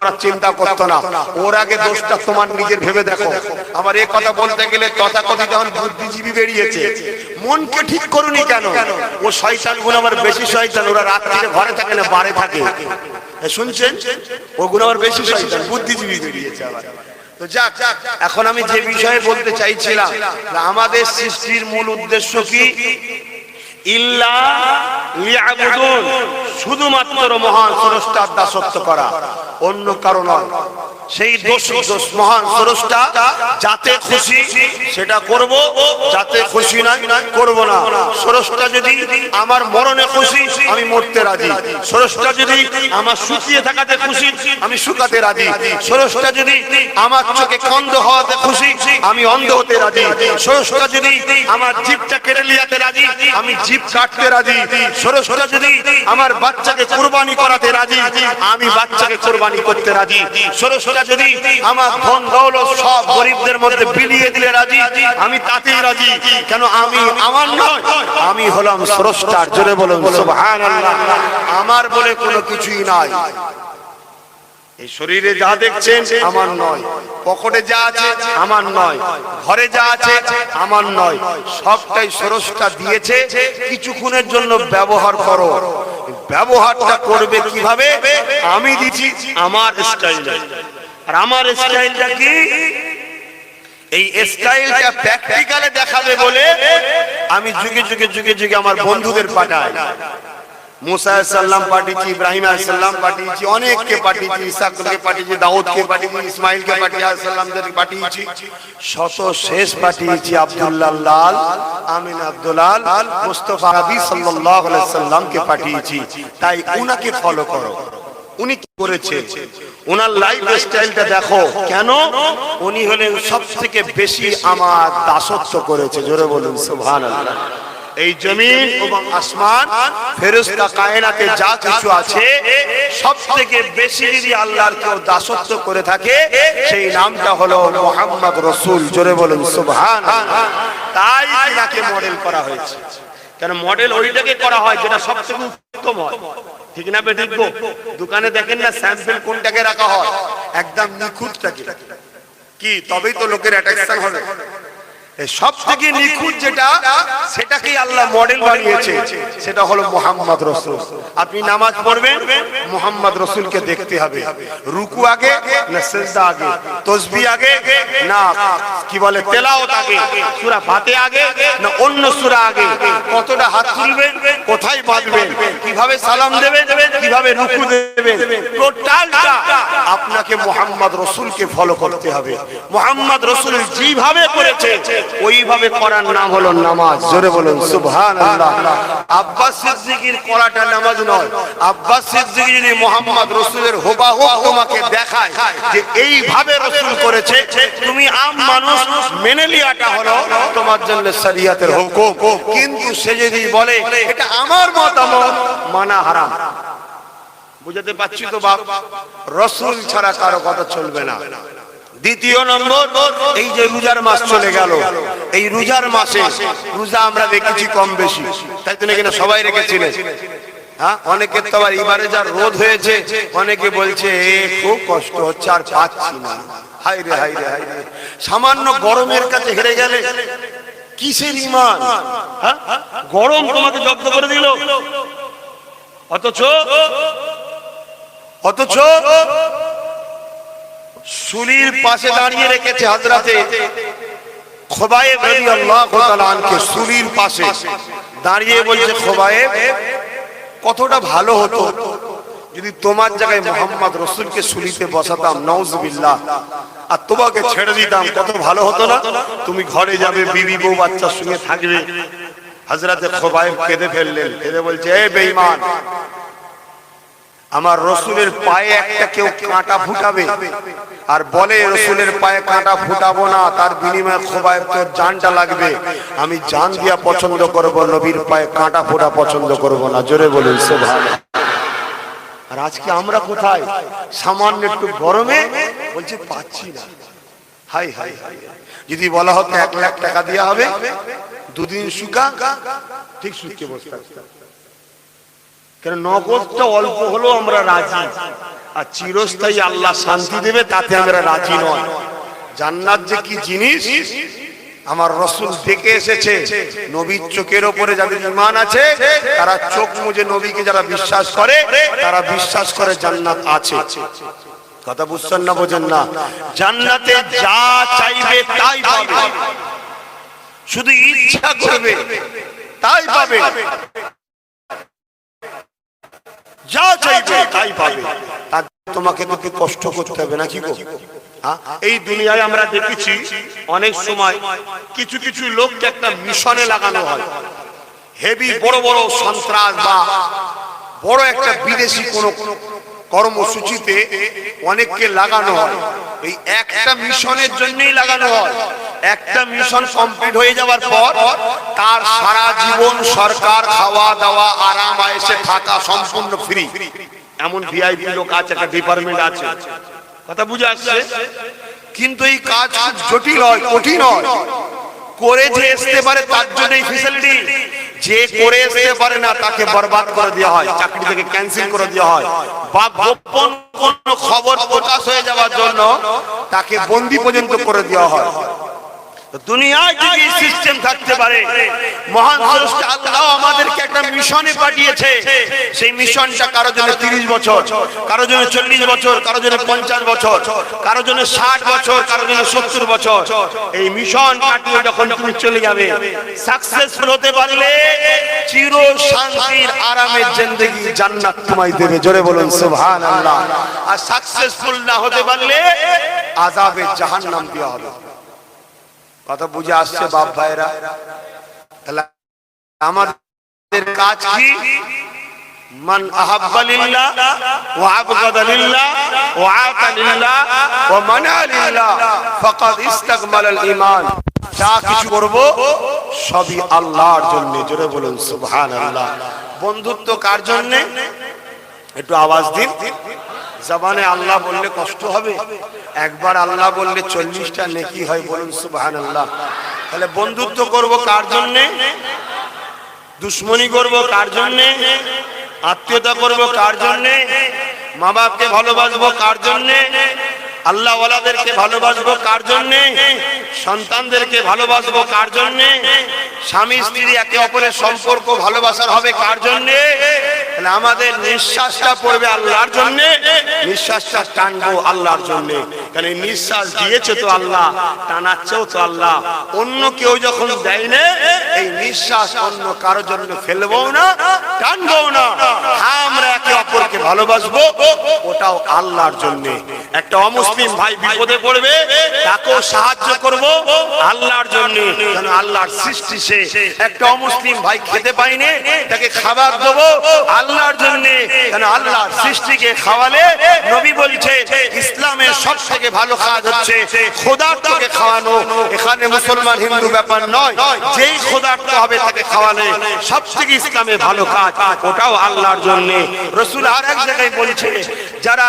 না, চিন্তা করতো না। ওর আগে দোষটা তোমার নিজের ভেবে দেখো। আবার এই কথা বলতে গেলে তথাকথিত যখন বুদ্ধিজীবী বেরিয়েছে, মনকে ঠিক করুনি কেন? ও শয়তান গুলো আমার বেশি শয়তান, ওরা রাত্রিরে ঘরে থাকে না, বাড়ি থাকে। শুনছেন? ওগুলো আমার বেশি শয়তান, বুদ্ধিজীবী বেরিয়েছে আবার। তো যাক, এখন আমি যে বিষয়ে বলতে চাইছিলাম, আমাদের সৃষ্টির মূল উদ্দেশ্য কি? ইল্লা লিয়াবুদুন, শুধুমাত্র মহান স্রষ্টার দাসত্ব করা, অন্য কারণ নয়। সেই দোষ মহান স্রষ্টা যাতে খুশি সেটা করব, যাতে খুশি না করব না। স্রষ্টা যদি আমার মরণে খুশি আমি মরতে রাজি, স্রষ্টা যদি আমার শুকিয়ে থাকাতে খুশি আমি শুকাতে রাজি, স্রষ্টা যদি আমার চোখে অন্ধ হওয়াতে খুশি আমি অন্ধ হতে রাজি, স্রষ্টা যদি আমার জিভটা কেটে লিয়াতে রাজি আমি জিভ কাটতে রাজি, স্রষ্টা যদি আমার বাচ্চাকে কুরবানি করাতে রাজি আমি বাচ্চাকে কুরবানি করতে রাজি, স্রষ্টা যদি আমার ধন দৌলত সব গরিবদের মধ্যে বিলিয়ে দিলে রাজি আমি তাতেই রাজি। কেন আমি আমার নয়, আমি হলাম স্রষ্টার। জোরে বলুন সুবহানাল্লাহ। আমার বলে কোনো কিছুই নাই। এই শরীরে যা দেখছেন আমার নয়, পকেটে যা আছে আমার নয়, ঘরে যা আছে আমার নয়, সবটাই স্রষ্টা দিয়েছে। কিছুক্ষণের জন্য ব্যবহার করো। ব্যবহারটা করবে কিভাবে? আমি দিচ্ছি আমার স্টাইলে। আর আমার স্টাইলটা কি? এই স্টাইলটা প্র্যাকটিক্যালে দেখাবে বলে আমি যুগে যুগে যুগে যুগে আমার বন্ধুদের পাঠাই। মুসা আলাইহিস সালাম পাঠিয়েছি, ইব্রাহিম আলাইহিস সালাম পাঠিয়েছি, অনেককে পাঠিয়েছি, ইসাককে পাঠিয়েছি, দাউদকে পাঠিয়েছি, ইসমাইলকে পাঠিয়েছি, সালামদের পাঠিয়েছি, শত শেষ পাঠিয়েছি আব্দুল্লাহ লাল, আমিন আব্দুলাল, মুস্তাফা নবী সাল্লাল্লাহু আলাইহি সাল্লামকে পাঠিয়েছি। তাই উনাকে ফলো করো। উনি কি করেছে? ওনার লাইফ স্টাইলটা দেখো। কেন? উনি হলেন সবথেকে বেশি আমার দাসত্ব করেছে। জোরে বলুন সুবহানাল্লাহ। এই জমিন এবং আসমান ফেরেশতা কায়নাতে যা কিছু আছে সবথেকে বেশি যদি আল্লাহর কেউ দাসত্ব করে থাকে সেই নামটা হলো মুহাম্মদ রাসূল। জোরে বলুন সুবহানাল্লাহ। তাই তাকে মডেল করা হয়েছে। কেন মডেল ওইটাকে করা হয় যেটা সবথেকে উত্তম হয়, ঠিক না বেঠিক? দোকানে দেখেন না স্যাম্পল কোনটাকে রাখা হয়? একদম নিখুঁতটাকে। কি তবেই তো লোকের অ্যাট্রাকশন হবে। সব থেকে নিখুঁত যেটা সেটাকেই আল্লাহ মডেল বানিয়েছে, সেটা হলো মুহাম্মদ রাসূল। আপনি নামাজ পড়বেন মুহাম্মদ রাসূলকে দেখতে হবে। রুকু আগে না সিজদা আগে, তাসবিহ আগে না কি বলে তেলাওয়াত আগে, সূরা ফাতিহা আগে না অন্য সূরা আগে, কতটা হাত তুলবেন, কোথায় বাঁধবেন, কিভাবে সালাম দেবেন, কিভাবে রুকু দেবেন, টোটালটা আপনাকে মুহাম্মদ রাসূলকে ফলো করতে হবে। মুহাম্মদ রাসূল যেভাবে করেছে ওইভাবে করার নাম হলো নামাজ। জোরে বলুন সুবহানাল্লাহ। আব্বাস সিদ্দিকীর করাটা নামাজ নয়। আব্বাস সিদ্দিকী যদি মুহাম্মদ রাসূলের হুবহু তোমাকে দেখায় যে এইভাবে রাসূল করেছে, তুমি আম মানুষ মেনে লিয়াটা হলো তোমার জন্য শরীয়তের হুকুম। কিন্তু সে যদি বলে এটা আমার মতামত, মানা হারাম। বুঝাতে পারছি তো বাপ? রাসূল ছাড়া কারো কথা চলবে না। দ্বিতীয় নম্বর, এই যে রোজার মাস চলে গেল, এই রোজার মাসে রোজা আমরা দেখেছি কম বেশি, তাই তো নাকি না সবাই রেখেছিলেন? হ্যাঁ, অনেকের তো আবার এবারে যা রোদ হয়েছে অনেকে বলছে খুব কষ্ট হচ্ছে আর পাচ্ছি না। হায় রে হায় রে হায় রে, সামান্য গরমের কাছে হেরে গেলে কিসের ঈমান? হ্যাঁ, গরম তোমাকে জব্দ করে দিল, অথচ সুলির পাশে দাঁড়িয়ে রেখেছে হযরতে খুবাইব রাদিয়াল্লাহু তাআলা আনকে। সুলির পাশে দাঁড়িয়ে বলছে, খুবাইব কতটা ভালো হতো যদি তোমার জায়গায় মুহাম্মদ রাসূলকে সুলিতে বসাতাম, নাউজুবিল্লাহ, আর তোমাকে ছেড়ে দিতাম, কত ভালো হতো না? তুমি ঘরে যাবে, বিবি বউ বাচ্চার সঙ্গে থাকবে। হযরতে খুবাইব কেঁদে ফেললেন, কেঁদে বলছে, এ বেঈমান, আমার রসুলের পায়ে একটা কেউ কাঁটা ফুটাবে আর বলে রসুলের পায়ে কাঁটা ফুটাবো না, তার বিনিময়ে খুবাইব তোর জানটা লাগবে, আমি জান দিয়া পছন্দ করব, নবীর পায়ে কাঁটা ফোটা পছন্দ করব না। জোরে বলুন সুবহানাল্লাহ। আর আজকে আমরা কোথায়? সামান্য একটু গরমে বলছি পাচ্ছি না। হাই হাই হাই, যদি বলা হতো 1 লাখ টাকা দেওয়া হবে, দুদিন শুকা, ঠিক শুকিয়ে বসে থাকতাম। কারণ নগদটা অল্প হলেও আমরা রাজি, আর চিরস্থায়ী আল্লাহ শান্তি দেবে তাতে আমরা রাজি নয়। জান্নাত যে কি জিনিস আমার রাসূল দেখে এসেছে। নবীর চোখের উপরে যাদের ঈমান আছে তারা চোখ মুজে নবীকে যারা বিশ্বাস করে তারা বিশ্বাস করে জান্নাত আছে। কথা বুঝছেন না বোঝেন না? জান্নাতে যা চাইবে তাই পাবে, শুধু ইচ্ছা করবে তাই পাবে, যা চাইবে তাই পাবে। তোমাকে তো কি কষ্ট করতে হবে নাকি গো? এই দুনিয়ায় আমরা দেখেছি অনেক সময় কিছু কিছু লোককে একটা মিশনে লাগানো হয়, হেভি বড় বড় সন্ত্রাস বা বড় একটা বিদেশি কোন কর্মসূচিতে অনেককে লাগানো হয়। এই একটা মিশনের জন্যই লাগানো হয়। একটা মিশন কমপ্লিট হয়ে যাওয়ার পর তার সারা জীবন সরকার খাওয়া দাওয়া আরাম আয়েশে থাকা সম্পূর্ণ ফ্রি। এমন ভিআইপি লোক আছে, একটা ডিপার্টমেন্ট আছে, কথা বুঝে আসছে? কিন্তু এই কাজ খুব জটিল হয়, কঠিন হয়। করে যে আসতে পারে তার জন্য এই ফ্যাসিলিটি, যে করে আসতে পারে না তাকে বরবাদ করে দেওয়া হয়, চাকরি থেকে ক্যান্সেল করে দেওয়া হয়, বা গোপন কোন খবর প্রকাশ হয়ে যাওয়ার জন্য তাকে বন্দী পর্যন্ত করে দেওয়া হয়। দুনিয়ায় যদি সিস্টেম থাকতে পারে, মহান স্রষ্টা আল্লাহ আমাদেরকে একটা মিশনে পাঠিয়েছে। সেই মিশনটা কারো জন্য 30 বছর, কারো জন্য 40 বছর, কারো জন্য 50 বছর, কারো জন্য 60 বছর, কারো জন্য 70 বছর। এই মিশন কাটিয়ে যখন তুমি চলে যাবে, সাকসেসফুল হতে পারলে চির শান্তির আরামের জিন্দেগি জান্নাত তোমায় দেবে। জোরে বলুন সুবহানাল্লাহ। আর সাকসেসফুল না হতে পারলে আযাবে জাহান্নাম দেওয়া হবে। কথা বুঝে আসছে বাপ ভাইরা? তাহলে আমাদের কাজ কি? মান আহাব্বা লিল্লাহ ওয়া আবগাদা লিল্লাহ ওয়া আতা লিল্লাহ ওয়া মানা লিল্লাহ ফাকাদ ইস্তাকমালাল ঈমান। যা কিছু করব সবই আল্লাহর জন্য। জোরে বলুন সুবহানাল্লাহ। বন্ধুত্ব কার জন্য? একটু আওয়াজ দিন। জবানে আল্লাহ বললে কষ্ট হবে, একবার আল্লাহ বললে 40টা নেকি হয়। বলুন সুবহানাল্লাহ। তাহলে বন্ধুত্ব করব কার জন্য? দুশ্মনী করব কার জন্য? আত্মীয়তা করব কার জন্য? মা বাপকে ভালোবাসবো কার জন্য? আল্লাহ ওয়ালাদেরকে ভালোবাসবো কার জন্য? সন্তানদেরকে ভালোবাসবো কার জন্য? স্বামী স্ত্রী একে অপরের সম্পর্ক ভালোবাসার হবে কার জন্য? তাহলে আমাদের নিঃশ্বাসটা পড়বে আল্লাহর জন্য, নিঃশ্বাসটা টানবো আল্লাহর জন্য। কারণ এই নিঃশ্বাস দিয়েছে তো আল্লাহ, টানাচ্ছেও তো আল্লাহ। অন্য কেউ যখন দেয় না, এই নিঃশ্বাস অন্য কারোর জন্য ফেলবো না, টানবো না। আমরা একে অপরকে ভালোবাসবো, ওটাও আল্লাহর জন্য। একটা অমুসলিম ভাই বিপদে পড়বে, তাকেও সাহায্য করব আল্লাহর জন্য, কারণ আল্লাহর সৃষ্টি সে। একটা অমুসলিম ভাই খেতে পায়নি, তাকে খাবার দেবো আল্লাহর জন্য, কারণ আল্লাহর সৃষ্টিকে খাওয়ালে নবী বলছে ইসলামের সব থেকে ভালো কাজ হচ্ছে ক্ষুধার্তকে খাওয়ানো। এখানে মুসলমান হিন্দু ব্যাপার নয়, যেই ক্ষুধার্ত হবে তাকে খাওয়ালে সব থেকে ইসলামে ভালো কাজ, ওটাও আল্লাহর জন্য। রাসূল আর এক জায়গায় বলছে, যারা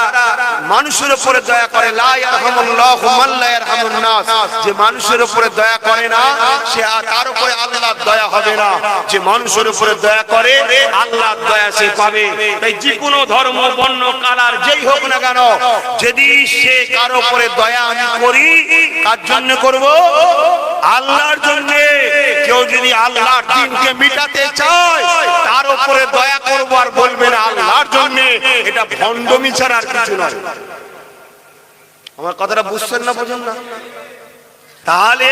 মানুষের উপরে দয়া করে, লা ইয়ারহামুল্লাহু মান লা ইয়ারহামুন নাস, যে মানুষের উপরে দয়া করে না সে তার উপরে আল্লাহর দয়া হবে না। যে মানুষের উপরে দয়া করে আল্লাহর দয়া সে পাবে। তাই যে কোনো ধর্ম বর্ণ কালার যেই হোক না কেন, যদি সে কার উপরে দয়া আমি করি, কার জন্য করব? আল্লাহর জন্য। কেউ যদি আল্লাহর দ্বীনকে মিটাতে চায়, তার উপরে দয়া করব আর বলবে না আল্লাহর জন্য, এটা ভণ্ডমি ছাড়া আর কিছু নয়। আমার কথাটা বুঝছেন না, বোঝেন না? তাহলে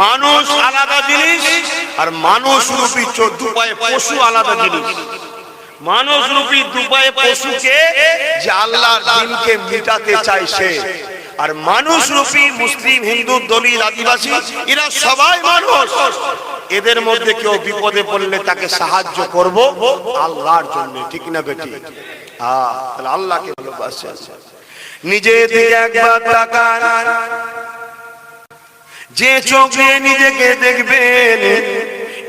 মানুষ আলাদা জিনিস আর মানুষ রূপী দুপায়ে পশু আলাদা জিনিস। মানুষ রূপী দুপায়ে পশুকে যে আল্লাহর দ্বীনকে মিটাতে চায় সে, আর মানুষ রূপী মুসলিম হিন্দু দলিত আদিবাসী এরা সবাই মানুষ। এদের মধ্যে কেউ বিপদে পড়লে তাকে সাহায্য করব আল্লাহর জন্য। ঠিক না বেটি? তাহলে আল্লাহকে ভালোবাসে। নিজে দিকে একবার তাকান, যে চোখে নিজেকে দেখবেন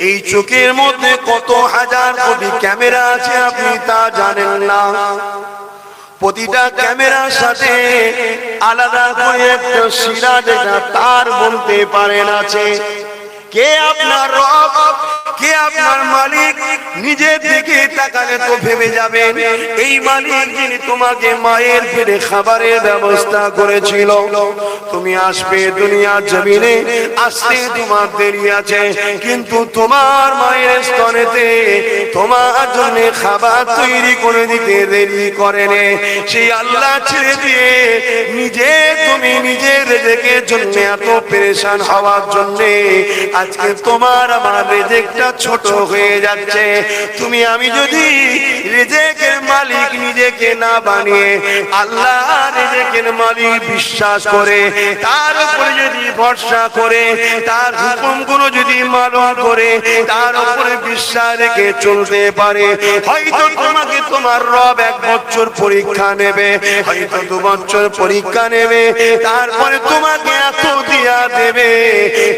এই চোখের মধ্যে কত হাজার কোটি ক্যামেরা আছে আপনি তা জানেন না। প্রতিটা ক্যামেরার সাথে আলাদা করে একটা শিরা দেখা তার বলতে পারেন আছে। কে আপনার রব, কে আপনার মালিক? নিজের দিকে তাকালে তো ভেবে যাবেন এই মালিক যিনি তোমাকে মায়ের পেটে খাবারের ব্যবস্থা করেছিল। তুমি আসবে দুনিয়ার জমিনে, আসতে তোমার দেরি আছে, কিন্তু তোমার মায়ের স্তনেতে তোমার জন্য খাবার তৈরি করে দিতে দেরি করেনি। সেই আল্লাহ ছেড়ে দিয়ে নিজে তুমি নিজের রেজেকের জন্য এত পেরেশান হওয়ার জন্য আজকে তোমার আমার রেজেকটা ছোট হয়ে হয়ে যাচ্ছে। তুমি আমি যদি রিজিকের মালিক নিজেকে না বানিয়ে আল্লাহ রিজিকের মালিক বিশ্বাস করে, তার উপরে যদি ভরসা করে, তার হুকুমগুলো যদি মালুম করে, তার উপরে বিশ্বাস রেখে চলতে পারে, হয়তো তোমাকে তোমার রব 1 বছর পরীক্ষা নেবে, হয়তো 2 বছর পরীক্ষা নেবে, তারপরে তোমাকে এত দিয়া দেবে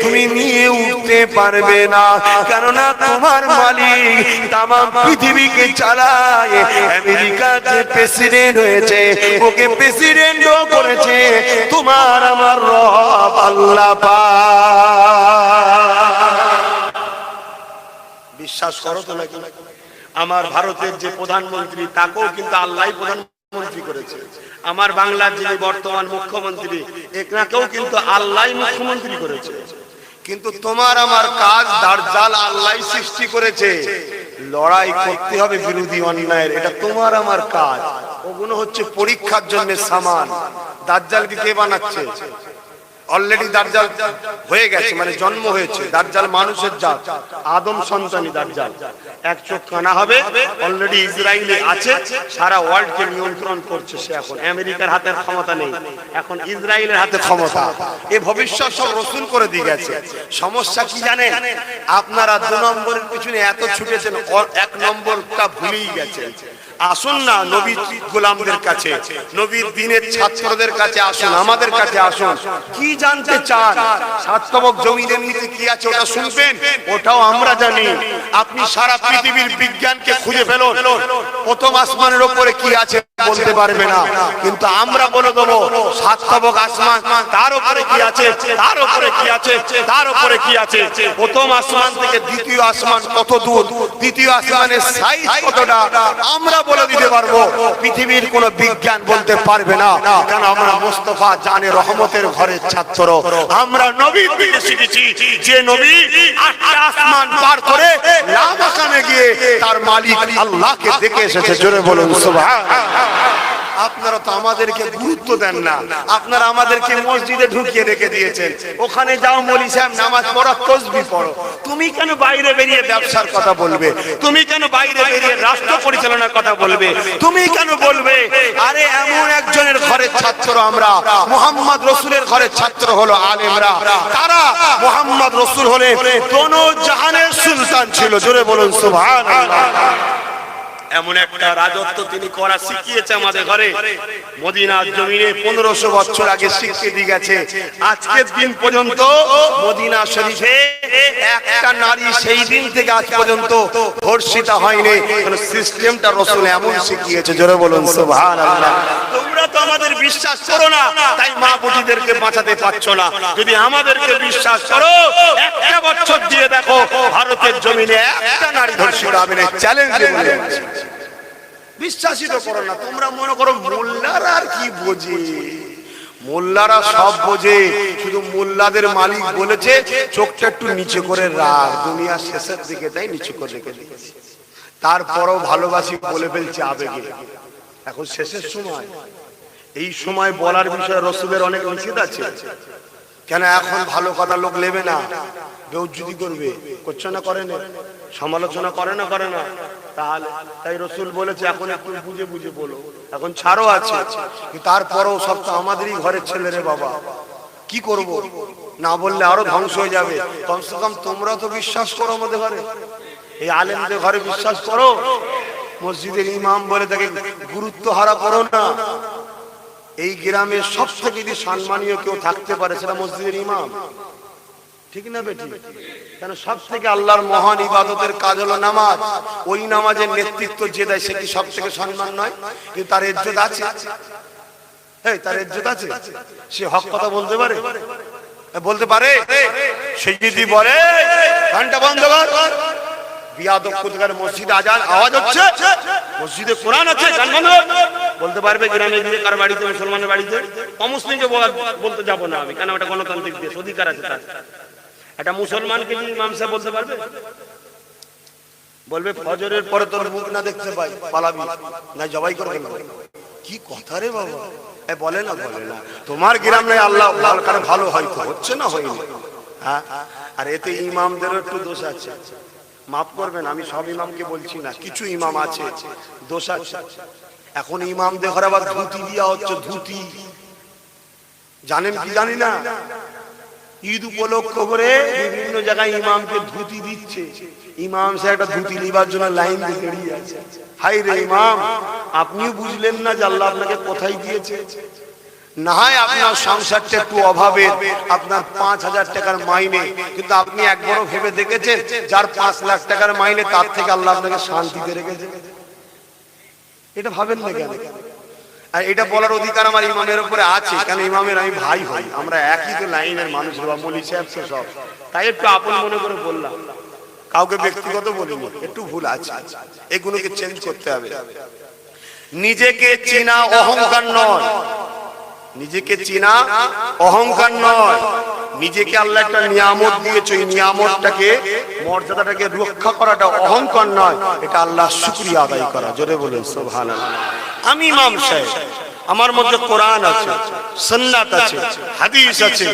তুমি নিয়ে উঠতে পারবে না। কেননা তোমার মালিক তাম পৃথিবীকে চালায়। আমেরিকাতে প্রেসিডেন্ট হয়েছে, ওকে প্রেসিডেন্টও করেছে তোমার আমার রব আল্লাহ পাক। বিশ্বাস করো তো নাকি? আমার ভারতের যে প্রধানমন্ত্রী তাকেও কিন্তু আল্লাহই প্রধানমন্ত্রী করেছে। আমার বাংলার যিনি বর্তমান মুখ্যমন্ত্রী একনাকেও কিন্তু আল্লাহই মুখ্যমন্ত্রী করেছে। কিন্তু তোমার আমার কাজ দাজ্জাল আল্লাহই সৃষ্টি করেছে। লড়াই করতে হবে বিরোধী অন্যায়ের, এটা তোমার আমার কাজ। ওগুলো হচ্ছে পরীক্ষার জন্য সামান। দাজ্জালকে কে বানাচ্ছে? অলরেডি দাজ্জাল হয়ে গেছে, মানে জন্ম হয়েছে। দাজ্জাল মানুষের জাত, আদম সন্তানী দাজ্জাল। 1 চোখ কানা হবে, অলরেডি ইসরায়েলে আছে, সারা ওয়ার্ল্ডকে নিয়ন্ত্রণ করছে সে। এখন আমেরিকার হাতের ক্ষমতা নেই, এখন ইসরায়েলের হাতে ক্ষমতা। এই ভবিষ্যৎ সব রাসূল করে দিয়ে গেছে। সমস্যা কি জানেন? আপনারা 2 নম্বরের পিছনে এত ছুটেছেন, 1 নম্বরটা ভুলেই গেছেন। আসুন না নবীর গোলামদের কাছে, নবীর দ্বীনের ছাত্রদের কাছে আসুন, আমাদের কাছে আসুন। কি জানতে চান? 7 তবক জমিনের নিচে কি আছে ওটা শুনবেন? ওটাও আমরা জানি। আপনি সারা পৃথিবীর বিজ্ঞানকে খুঁজে ফেলুন, প্রথম আসমানের উপরে কি আছে বলতে পারবে না। কিন্তু আমরা বলে দেবো 7 তবক আসমান, তার উপরে কি আছে, তার উপরে কি আছে, তার উপরে কি আছে। প্রথম আসমান থেকে দ্বিতীয় আসমান কত দূর, দ্বিতীয় আসমানের সাইজ কতটা, আমরা বলে দিতে পারবো। পৃথিবীর কোন বিজ্ঞান বলতে পারবে না। কারণ আমরা মুস্তাফা জানে রহমতের ঘরের ছাত্র। আমরা নবীর থেকে শিখেছি যে নবী 8টা আসমান পার করে লামাকানে গিয়ে তার মালিক আল্লাহকে দেখে এসেছে। জোরে বলুন সুবহানাল্লাহ। আপনারা তো আমাদেরকে গুরুত্ব দেন না। আপনারা আমাদেরকে মসজিদে ঢুকিয়ে রেখে দিয়েছেন। ওখানে যাও মৌলী সাহেব নামাজ পড়ো, তাসবিহ পড়ো। তুমি কেন বাইরে বেরিয়ে ব্যবসার কথা বলবে? তুমি কেন বাইরে বেরিয়ে রাষ্ট্র পরিচালনার কথা বলবে? তুমি কেন বলবে? আরে এমন একজনের ঘরের ছাত্র আমরা, মুহাম্মদ রাসূলের ঘরের ছাত্র হলো আলেমরা। তারা মুহাম্মদ রাসূল হলে দোনো জাহানের সুলতান ছিল। জোরে বলুন সুবহানাল্লাহ। এমন একটা রাজত্ব তিনি করা শিখিয়েছে আমাদের ঘরে। মদিনার জমিনে 1500 বছর আগে শিখিয়ে দিয়ে গেছে। আজকের দিন পর্যন্ত মদিনা শরীফে একটা নারী সেই দিন থেকে আজ পর্যন্ত ধর্ষিতা হয়নি। কারণ সিস্টেমটা রাসূল এমন শিখিয়েছে। জোরে বলুন সুবহানাল্লাহ। তোমরা তো আমাদের বিশ্বাস করো না, তাই মা বুটিদেরকে বাঁচাতে পারছো না। যদি আমাদেরকে বিশ্বাস করো, একটা বছর দিয়ে দেখো ভারতের জমিনে একটা নারী ধর্ষিত হবে না। চ্যালেঞ্জ বলে বিশ্বাসই তো করো না। তোমরা মনে করো মোল্লারা আর কি বোঝে? মোল্লারা সব বোঝে, শুধু মোল্লাদের মালিক বলেছে চোখটা একটু নিচে করে রাখ, দুনিয়া শেষের দিকে তাই নিচে করে রেখে দিয়েছে। তারপরও ভালোবাসি বলে ফেলছে আবেগে। এখন শেষের সময়, এই সময় বলার বিষয়ে রাসূলের অনেক নিষেধ আছে। কেন এখন ভালো কথা লোক নেবে না, বেউজ্জতি করবে, করছে না করে না, সমালোচনা করে না করে না। তাহলে তাই রাসূল বলেছে এখন একটু বুঝে বুঝে বলো। এখন ছাড়ো আছে, তারপরেও সব তো আমাদেরই ঘরের ছেলে রে বাবা, কি করব? না বললে আরো ধ্বংস হয়ে যাবে। কমসে কম তোমরা তো বিশ্বাস করো আমাদের ঘরে, এই আলেমদের ঘরে বিশ্বাস করো। মসজিদের ইমাম বলে তাকে গুরুত্ব হারা করো না। এই গ্রামে সবথেকে যদি সম্মানীয় কেউ থাকতে পারে সেটা মসজিদের ইমাম, ঠিক না বেটি? কেন সব থেকে আল্লাহর মহান ইবাদতের কাজ হলো নামাজ। ওই নামাজের নেতৃত্ব যে দেয় সে কি সব থেকে সম্মান নয়? কিন্তু তার ইজ্জত আছে, তার ইজ্জত আছে। সে হক কথা বলতে পারে, বলতে পারে। সে যদি বলে ঘন্টা বন্ধ কর, বিয়াদব কোথাকার মসজিদে আজান আওয়াজ হচ্ছে, মসজিদে কোরআন আছে, গান বন্ধ, বলতে পারবে? গ্রামে গিয়ে কার বাড়িতে, মুসলমানের বাড়িতে, অমুসলিমকে বলতে যাবো না আমি, কেন ওটা গণতান্ত্রিক দেশ, অধিকার আছে তার। একটা মুসলমানকে কি ইমাম সাহেব বলতে পারবে? বলবে ফজরের পরে তোর মুখ না দেখতে পাই পালাবি না, জবাই করে ফেলবো। কি কথা রে বাবা! বলে না, বলে না। তোমার গ্রাম নাই আল্লাহ ভালো হয়তো হচ্ছে না, হয়নি। হ্যাঁ, আর এতে ইমামদেরও একটু দোষ আছে। মাফ করবেন, আমি সব ইমামকে বলছি না, কিছু ইমাম আছে দোষ আছে। এখন ইমামদের ঘরে আবার ধুতি দেওয়া হচ্ছে, ধুতি জানেন কি জানি না, ঈদ উপলক্ষ করে বিভিন্ন জায়গায় ইমামকে ধুতি দিচ্ছে। ইমাম সাহেব একটা ধুতি নিবার জন্য লাইন দিয়ে দাঁড়িয়ে আছে। হাই রে ইমাম, আপনিও বুঝলেন না যে আল্লাহ আপনাকে কোথায় দিয়েছে? না হয় আপনার সংসারটা একটু অভাবের, আপনার 5,000 টাকার মাইনে, কিন্তু আপনি একবারও ভেবে দেখেছেন যার 5 লাখ টাকার মাইনে তার থেকে আল্লাহ আপনাকে শান্তিতে রেখেছে? এটা ভাবেন না কেন? আর এটা বলার অধিকার আমার ইমামের উপরে আছে, কেন ইমামের আমি ভাই হই, আমরা একই তো লাইনের মানুষ, মৌলভী সাহেব সব, তাই একটু আপন মনে করে বললাম, কাউকে ব্যক্তিগত বলিনি, একটু ভুল আছে, এগুলোকে চেঞ্জ করতে হবে। নিজেকে চেনা অহংকার নয়, নিজেকে চেনা অহংকার নয়, নিজেকে আল্লাহ একটা নিয়ামত দিয়েছে, এই নিয়ামতটাকে মর্যাদাটাকে রক্ষা করাটা অহংকার নয়, এটা আল্লাহ শুকরিয়া আদায় করা। জোরে বলেন সুবহানাল্লাহ। আমি ইমাম সাহেব, আমার মধ্যে কোরআন আছে, সুন্নাত আছে, হাদিস আছে,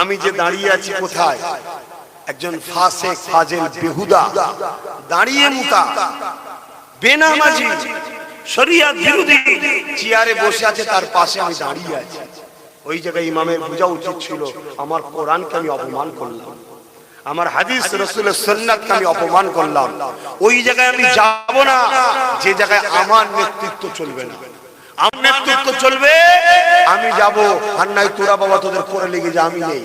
আমি যে দাঁড়িয়ে আছি কোথায়? একজন ফাসিক ফাজিল বেহুদা দাঁড়িয়ে মুতা বেনামাজি শরিয়ত বিরোধী চেয়ারে বসে আছে, তার পাশে আমি দাঁড়িয়ে আছি। ওই জায়গায় ইমামের বোঝা উচিত ছিল আমার কোরআনকে আমি অপমান করলাম, আমার হাদিস রাসূলের সুন্নাতকে আমি অপমান করলাম। ওই জায়গায় আমি যাব না যে জায়গায় আমার নেতৃত্ব চলবে না। আমার নেতৃত্ব চলবে, আমি যাব। আর নাই তোরা বাবা তোদের করে লেগে যা, আমি নেই।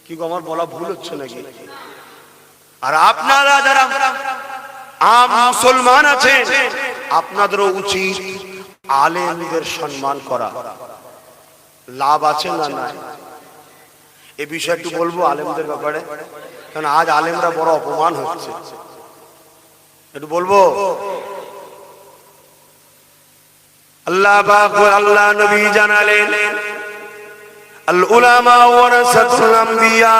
কি গো, আমার বলা ভুল হচ্ছে নাকি? আর আপনারা যারা আম মুসলমান আছেন, আপনাদেরও উচিত আলেমদের সম্মান করা। লাভ আছে না নাই এ বিষয়ে একটু বলবো আলেমদের ব্যাপারে, কারণ আজ আলেমরা বড় অপমান হচ্ছে, একটু বলবো। আল্লাহ পাক আল্লাহ নবী জানালেন, আল উলামা ওয়ারাসাতুল আমবিয়া,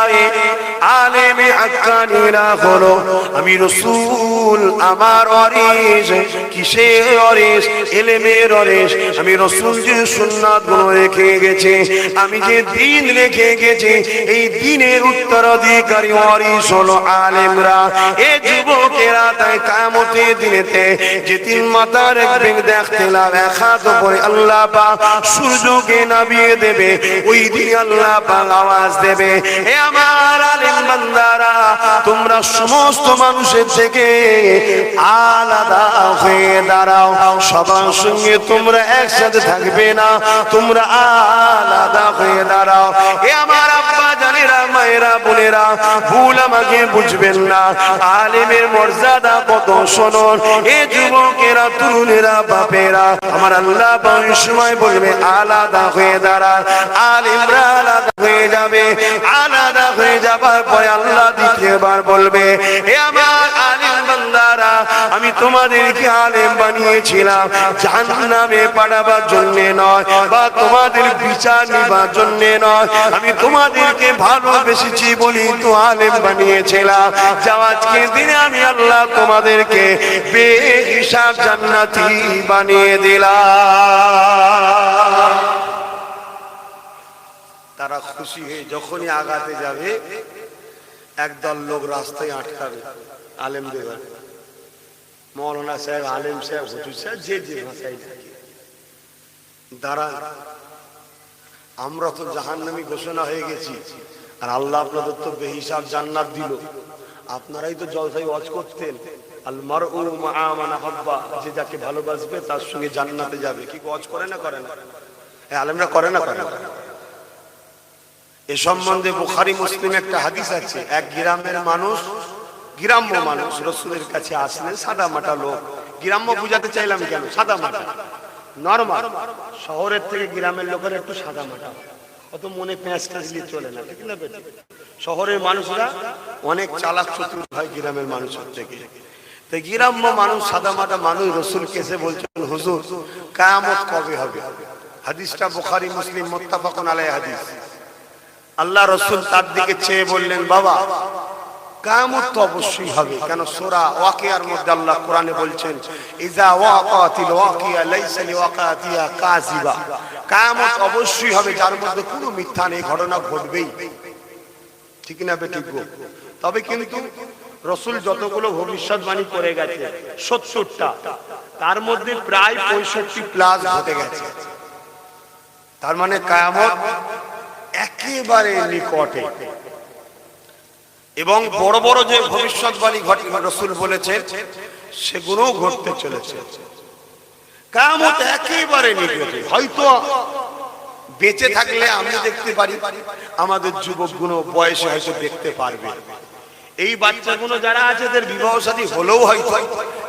আলেম হাক্কানীরা হলো আমি রাসূল, আমার ওয়ারিস। কিসের ওয়ারিস? ইলমের ওয়ারিস। আমি রাসূল যে সুন্নাত গুলো রেখে গেছে, আমি যে দ্বীন রেখে গেছি, এই দ্বীনের উত্তরাধিকারী ওয়ারিস হলো আলেমরা। এই যুবকেরা তাই কিয়ামতের দিনেতে যেদিন মাথা রাখবেন, দেখতে লাভ এক হাত উপরে আল্লাহ পাক সূর্যকে নামিয়ে দেবে, ওই দিন আল্লাহ পাক আওয়াজ দেবে, হে আমার আলেম বান্দারা, তোমরা সমস্ত মানুষের থেকে আলাদা হয়ে দাঁড়াও। সবার সঙ্গে তোমরা একসাথে থাকবে না, তোমরা আলাদা হয়ে দাঁড়াও। হে আমার আব্বা জানেরা, মায়েরা, বোনেরা, ভুল আমাকে বুঝবেন না, আলেমের মর্যাদা কত শুনুন। এ যুবকেরা, তরুণেরা, বাপেরা, আমার আল্লাহ পাক সময় বলবে আলাদা হয়ে দাঁড়া। আলেমরা আলাদা হয়ে যাবে, আলাদা হয়ে যাবার পরে আল্লাহ দ্বিতীয়বার বলবে, হে আমার আলেম বান্দারা, আমি তোমাদেরকে আলেম বানিয়েছিলাম জাহান্নামে পাঠাবার জন্য নয়, বা তোমাদের বিচার নিবার জন্য নয়, আমি তোমাদেরকে ভালোবেসেছি বলি তো আলেম বানিয়েছিলাম। যাও আজকের দিনে আমি আল্লাহ তোমাদেরকে বেহিসাব জান্নাতি বানিয়ে দিলাম। তারা খুশি হয়ে যখনই আগাতে যাবে, একদল লোক রাস্তায় আটকাবে আলেমদের, মৌলানা সাহেব, আলেম সাহেব, হুজুর সাহেব, যে যে ভাষায় থাকে, দাঁড়া, আমরা তো জাহান্নামী ঘোষণা হয়ে গেছি, আর আল্লাহ আপনাদের তো বেহিসাব জান্নাত দিল। আপনারাই তো জলসায় ওয়াজ করতেন, আল মারউ মাআ মান আহাব্বা, যে যাকে ভালোবাসবে তার সঙ্গে জান্নাতে যাবে। কি ওয়াজ করে না করে না? হ্যাঁ, আলেমরা করে না করে না? এ সম্বন্ধে বুখারী মুসলিম একটা হাদিস আছে। এক গ্রামের মানুষ, গ্রাম্য মানুষ রাসূলের কাছে আসলেন, সাদা মাটা লোক। গ্রাম্য বুঝাতে চাইলাম কেন? সাদা মাটা নরমাল। শহরের থেকে গ্রামের লোকের একটু সাদা মাটা, অত মনে পেঁচ কাজলি চলে না, ঠিক না বেটি? শহরের মানুষরা অনেক চালাক চতুর হয় গ্রামের মানুষের থেকে। তো গ্রাম্য মানুষ, সাদা মাটা মানুষ রাসূলকে এসে বলছেন, হুজুর কিয়ামত কবে হবে? হাদিসটা বুখারী মুসলিম মুত্তাফাকুন আলাইহি হাদিস। আল্লাহ রাসূল তার দিকে চেয়ে বললেন, বাবা কিয়ামত তো অবশ্যই হবে। কেন? সূরা ওয়াকিয়ার মধ্যে আল্লাহ কোরআনে বলছেন, ইজা ওয়াকাতিল ওয়াকিয়া লাইসা লিওয়াকাতিহা কাযিবা। কিয়ামত অবশ্যই হবে, যার মধ্যে কোনো মিথ্যা নেই, ঘটনা ঘটবেই, ঠিক না বেটি গো? তবে কিন্তু রসুল যতগুলো ভবিষ্যৎবাণী করে গেছে 70টা, তার মধ্যে প্রায় 65+ ঘটে গেছে। তার মানে কিয়ামত একেবারে নিকটে। এবং বড় বড় যে ভবিষ্যৎবাণী রসুল বলেছেন সেগুলো ঘটতে চলেছে। কিয়ামত একেবারে নিকটে। হয়তো বেঁচে থাকলে আমি দেখতে পারি, আমাদের যুবকগুলো বয়সে হয়তো দেখতে পারবে। এই বাচ্চাগুলো যারা আছে এদের বিবাহ শাদী হলেও হয়তো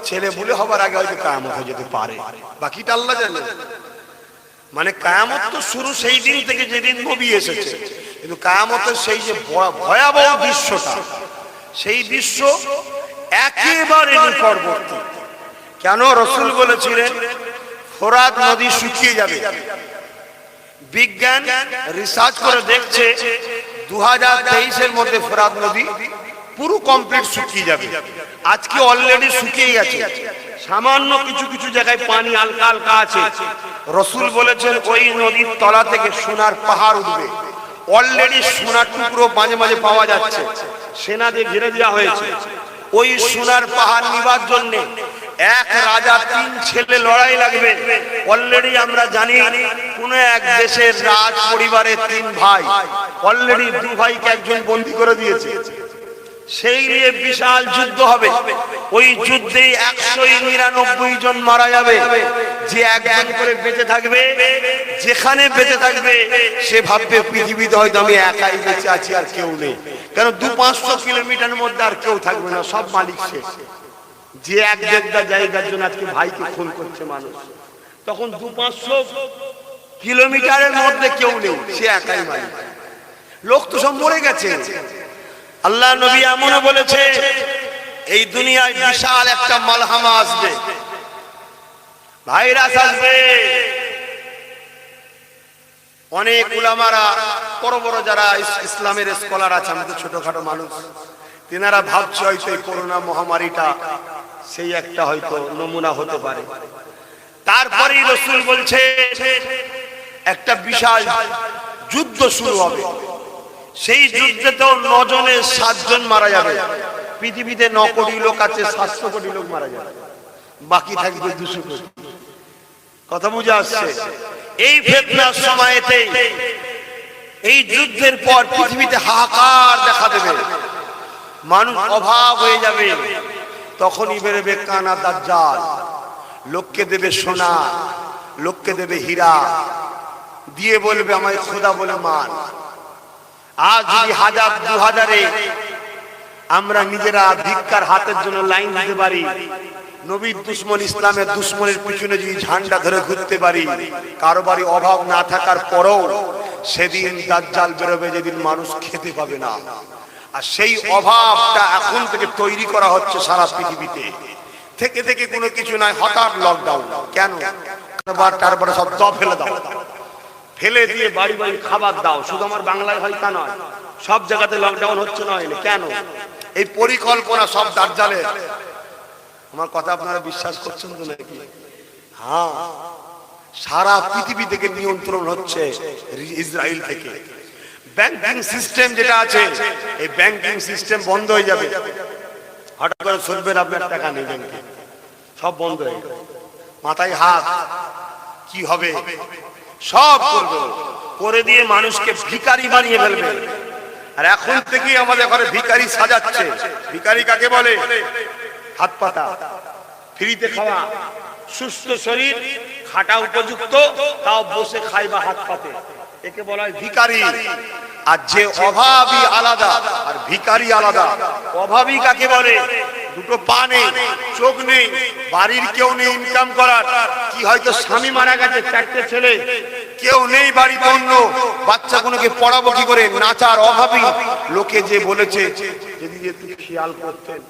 ছেলে বলে হবার আগে হয়তো কিয়ামত হয়ে যেতে পারে, বাকিটা আল্লাহ জানে। মানে কিয়ামত তো শুরু সেই দিন থেকে যেদিন নবী এসেছে, কিন্তু কিয়ামতের সেই যে ভয়াবহ দৃশ্যটা, সেই দৃশ্য একেবারে নিকটবর্তী। কেন? রসুল বলেছিলেন ফোরাত নদী শুকিয়ে যাবে। বিজ্ঞান রিসার্চ করে দেখছে 2023-এর মধ্যে ফোরাত নদী পুরো কমপ্লিট শুকিয়ে যাবে। আজকে অলরেডি শুকিয়ে গেছে, সামান্য কিছু কিছু জায়গায় পানি হালকা হালকা আছে। রসুল বলেছেন ওই নদীর তলা থেকে সোনার পাহাড় উঠবে। অলরেডি সোনার টুকরো মাঝে মাঝে পাওয়া যাচ্ছে, সেনা দিয়ে ঘিরে দেওয়া হয়েছে। ওই সোনার পাহাড় নিবার জন্য এক রাজা 3 ছেলে লড়াই লাগবে। অলরেডি আমরা জানি কোন এক দেশের রাজ পরিবারের 3 ভাই, অলরেডি 2 ভাইকে একজন বন্দী করে দিয়েছে। সেই নিয়ে বিশাল যুদ্ধ হবে। ওই যুদ্ধে 199 জন মারা যাবে। যে একজন করে বেঁচে থাকবে, যেখানে বেঁচে থাকবে সে ভাববে পৃথিবীতে হয়তো আমি একাই বেঁচে আছি, আর কেউ নেই। কারণ 200-500 কিলোমিটারের মধ্যে আর কেউ থাকবে না, সব মালিক শেষ। যে এক দেড়টা জায়গার জন্য আজকে ভাইকে খুন করছে মানুষ, তখন 200-500 কিলোমিটারের মধ্যে কেউ নেই, সে একাই মালিক। লোক তো সব মরে গেছে। আল্লাহ নবী এমনও বলেছে এই দুনিয়ায় বিশাল একটা মালহামা আসবে, ভাইরাস আসবে। অনেক উলামারা, বড় বড় যারা ইসলামের স্কলার আছে, আমাদের ছোটখাটো মানুষ, তেনারা ভাবছে হয়তো এই করোনা মহামারীটা সেই একটা হয়তো নমুনা হতে পারে। তারপরেই রাসূল বলছে একটা বিশাল যুদ্ধ শুরু হবে। সেই যুদ্ধেতেও 9 জনে 7 জন মারা যাবে। পৃথিবীতে 9 কোটি লোক আছে, 700 কোটি লোক মারা যাবে, বাকি থাকবে 200 কোটি। কথা বুঝে আসছে? এই ফিতনার সময়তে, এই যুদ্ধের পর পৃথিবীতে হাহাকার দেখা দেবে, মানুষ অভাব হয়ে যাবে। তখনই বেরোবে কানা দাজ্জাল, লোককে দেবে সোনা, লোককে দেবে হীরা, দিয়ে বলবে আমায় খোদা বলে মান। আজ যদি 1000-2000-এ আমরা নিজেরা ভিক্ষার হাতের জন্য লাইন দিতে পারি, নবীর দুশ্মন ইসলামের দুশ্মনের পিছনে যদি ঝান্ডা ধরে ঘুরতে পারি, কারোবারই অভাব না থাকার পরেও সেদিন দাজ্জাল বেরোবে, যেদিন মানুষ খেতে পাবে না। আর সেই অভাবটা এখন থেকে তৈরি করা হচ্ছে সারা পৃথিবীতে। থেকে থেকে কোনো কিছু নাই, হঠাৎ লকডাউন। কেন? তারপরে সব ফেলে দাও, ফেলে দিয়ে বাড়ি বাড়ি খাবার দাও। শুধু আমার বাংলায় হয় তা নয়, সব জায়গাতে লকডাউন হচ্ছে না। কেন? এই পরিকল্পনা সব দাজ্জালের। আমার কথা আপনারা বিশ্বাস করছেন তো নাকি? হ্যাঁ, সারা পৃথিবী থেকে নিয়ন্ত্রণ হচ্ছে ইসরায়েল থেকে। ব্যাংকিং সিস্টেম যেটা আছে, এই ব্যাংকিং সিস্টেম বন্ধ হয়ে যাবে। হঠাৎ করে শুনবেন আপনার টাকা নেই ব্যাংকে, সব বন্ধ হয়ে যাবে। মাথায় হাত, কি হবে? সব করবে, করে দিয়ে মানুষকে ভিখারি বানিয়ে ফেলবে। আর এখন থেকেই আমাদের ঘরে ভিখারি সাজাচ্ছে। ভিখারি কাকে বলে? হাত পাতা, ফ্রিতে খাওয়া, সুস্থ শরীর, খাটা উপযুক্ত, তাও বসে খাইবা হাত পাতে, একে বলা হয় ভিখারি। আর যে অভাবী আলাদা আর ভিখারি আলাদা। অভাবী কাকে বলে? দুটো পা নেই, চোখ নেই, বাড়ির কেউ নেই ইনকাম করার, কি হয়তো স্বামী মারা গেছে, 4টে ছেলে, কেউ নেই বাড়িতে, অন্য বাচ্চাগুলোকে পড়াবো কি করে, নাচার অভাবী। লোকে যে বলেছে যদি একটু খেয়াল করতেন,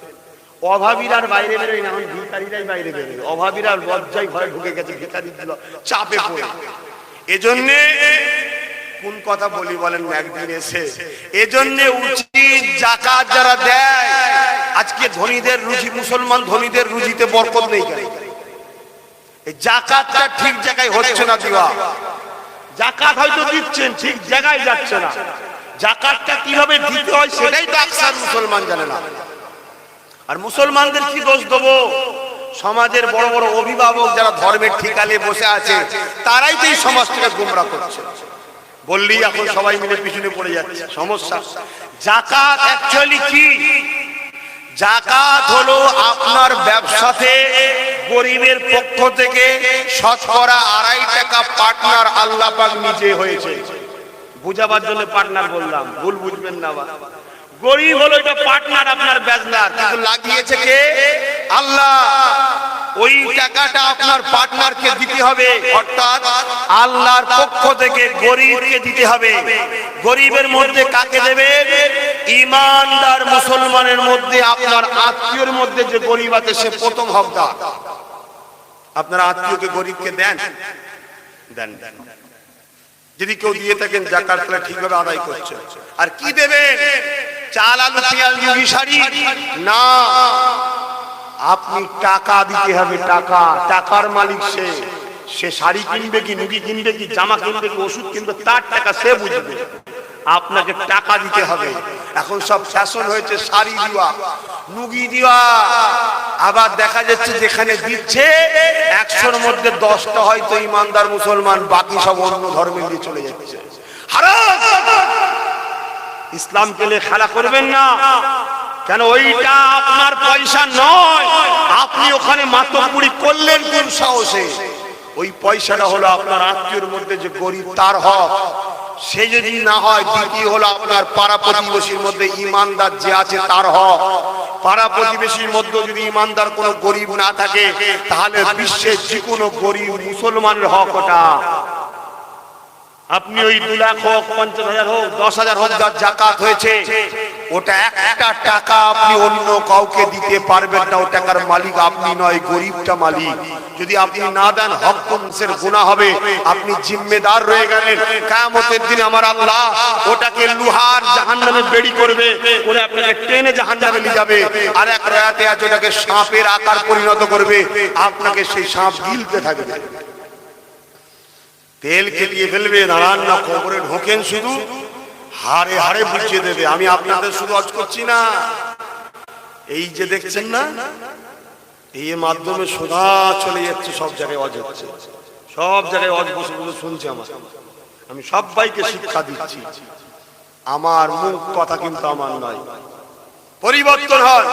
অভাবীরা বাইরে বেরোয় না, ভিখারিরাই বাইরে বেরোয়। অভাবীরা লজ্জায় ঘরে ঢুকে গেছে, ভিখারি চাপে পড়ে। এজন্যে কোন কথা বলি বলেন একদিন এসে, এজন্যে উচিত যাকাত যারা দেয়, আজকে ধনীদের রুজি, মুসলমান ধনীদের রুজিতে বরকত নেই কেন? এই যাকাতটা ঠিক জায়গায় হচ্ছে না দিওয়া। যাকাত হয়তো দিচ্ছেন, ঠিক জায়গায় যাচ্ছে না। জাকাতটা কিভাবে দিতে হয় সেটাই তো আকসার মুসলমান জানে না। আর মুসলমানদের কি দোষ দেবো? সমাজের বড় বড় অভিভাবক যারা ধর্মের ঠিকালে বসে আছে তারাই তো এই সমাজটাকে গোমরা করছে। বললেই এখন সবাই মিলে পিছনে পড়ে যাচ্ছে, সমস্যা। জাকাত অ্যাকচুয়ালি কি? জাকাত হলো আপনার ব্যবসাতে গরিবের পক্ষ থেকে শতকরা 2.5 টাকা পার্টনার আল্লাহ পাক নিজে হয়েছে। বুঝাবার জন্য পার্টনার বললাম, ভুল বুঝবেন না। গরিব হলো এটা পার্টনার, আপনার ব্যাচলার, কিন্তু লাগিয়েছে কে? আল্লাহ। ওই টাকাটা আপনার পার্টনারকে দিতে হবে, অর্থাৎ আল্লাহর পক্ষ থেকে গরিবকে দিতে হবে। গরিবের মধ্যে কাকে দেবে? ঈমানদার মুসলমানের মধ্যে, আপনার আত্মীয়ের মধ্যে যে গরিব আছে সে প্রথম হকদার। আপনার আত্মীয়কে গরিবকে দেন দেন দেন, যদি কেউ দিয়ে থাকেন জাকাত তাহলে ঠিকভাবে আদায় করছে। আর কি দেবেন? চাল, আলু, পেঁয়াজ, মুগি, শাড়ি না, আপনি টাকা দিতে হবে। টাকা, টাকার মালিক সে। সে শাড়ি কিনবে কি, মুগি কিনবে কি, জামা কিনবে কি, ওষুধ কিনবে, তার টাকা সে বুঝবে। আপনাকে টাকা দিতে হবে। এখন সব ফ্যাশন হয়েছে শাড়ি দেওয়া, মুগি দেওয়া। আবার দেখা যাচ্ছে যেখানে দিচ্ছে 100-র মধ্যে 10টা হয়তো ইমানদার মুসলমান, বাকি সব অন্য ধর্মে দিয়ে চলে যাচ্ছে। ইসলামকে নিয়ে খেলা করবেন না, কেন ওইটা আপনার পয়সা নয়। আপনি ওখানে মাতব্বরি করলেন কোন সাহসে? ওই পয়সাটা হলো আপনার আত্মীয়ের মধ্যে যে গরিব তার হক, সে যদি না হয়। দ্বিতীয় হলো আপনার পাড়া প্রতিবেশীর মধ্যে ইমানদার যে আছে তার হক। পাড়া প্রতিবেশীর মধ্যে যদি ইমানদার কোনো গরিব না থাকে তাহলে বিশ্বের যে কোনো গরিব মুসলমানের হক ওটা। আপনি ওই 2 লাখ হোক, 50,000 হোক, 10,000 হোক, যার জাকাত হয়েছে, ওটা একটা টাকা আপনি অন্য কাউকে দিতে পারবেন না। ও টাকার মালিক আপনি নয়, গরিবটা মালিক। যদি আপনি না দেন হক কংসের গুনাহ হবে, আপনি জিম্মেদার রয়ে গেলেন। কিয়ামতের দিন আমার আল্লাহ ওটাকে লোহার জাহান্নামে বেড়ি করবে, ওরে আপনাকে টেনে জাহান্নামে নিয়ে যাবে। আর এক রাতে আছে ওটাকে সাপের আকার পরিণত করবে, আপনাকে সেই সাপ গিলতে থাকবে, তেল খেলিয়ে ফেলবে। নারায়ণ না কবরে ঢোকেন শুধু হাড়ে হাড়ে বুঝিয়ে দেবে। আমি আপনাদের শুধু আজ করছি না, এই যে দেখছেন না, এই মাধ্যমে সোজা চলে যাচ্ছে সব জায়গায় অজ হচ্ছে, সব জায়গায় অজ বসে বসে শুনছে। আমি সবাইকে শিক্ষা দিচ্ছি, আমার মুখ কথা কিন্তু আমার নয়, পরিবর্তন হয়।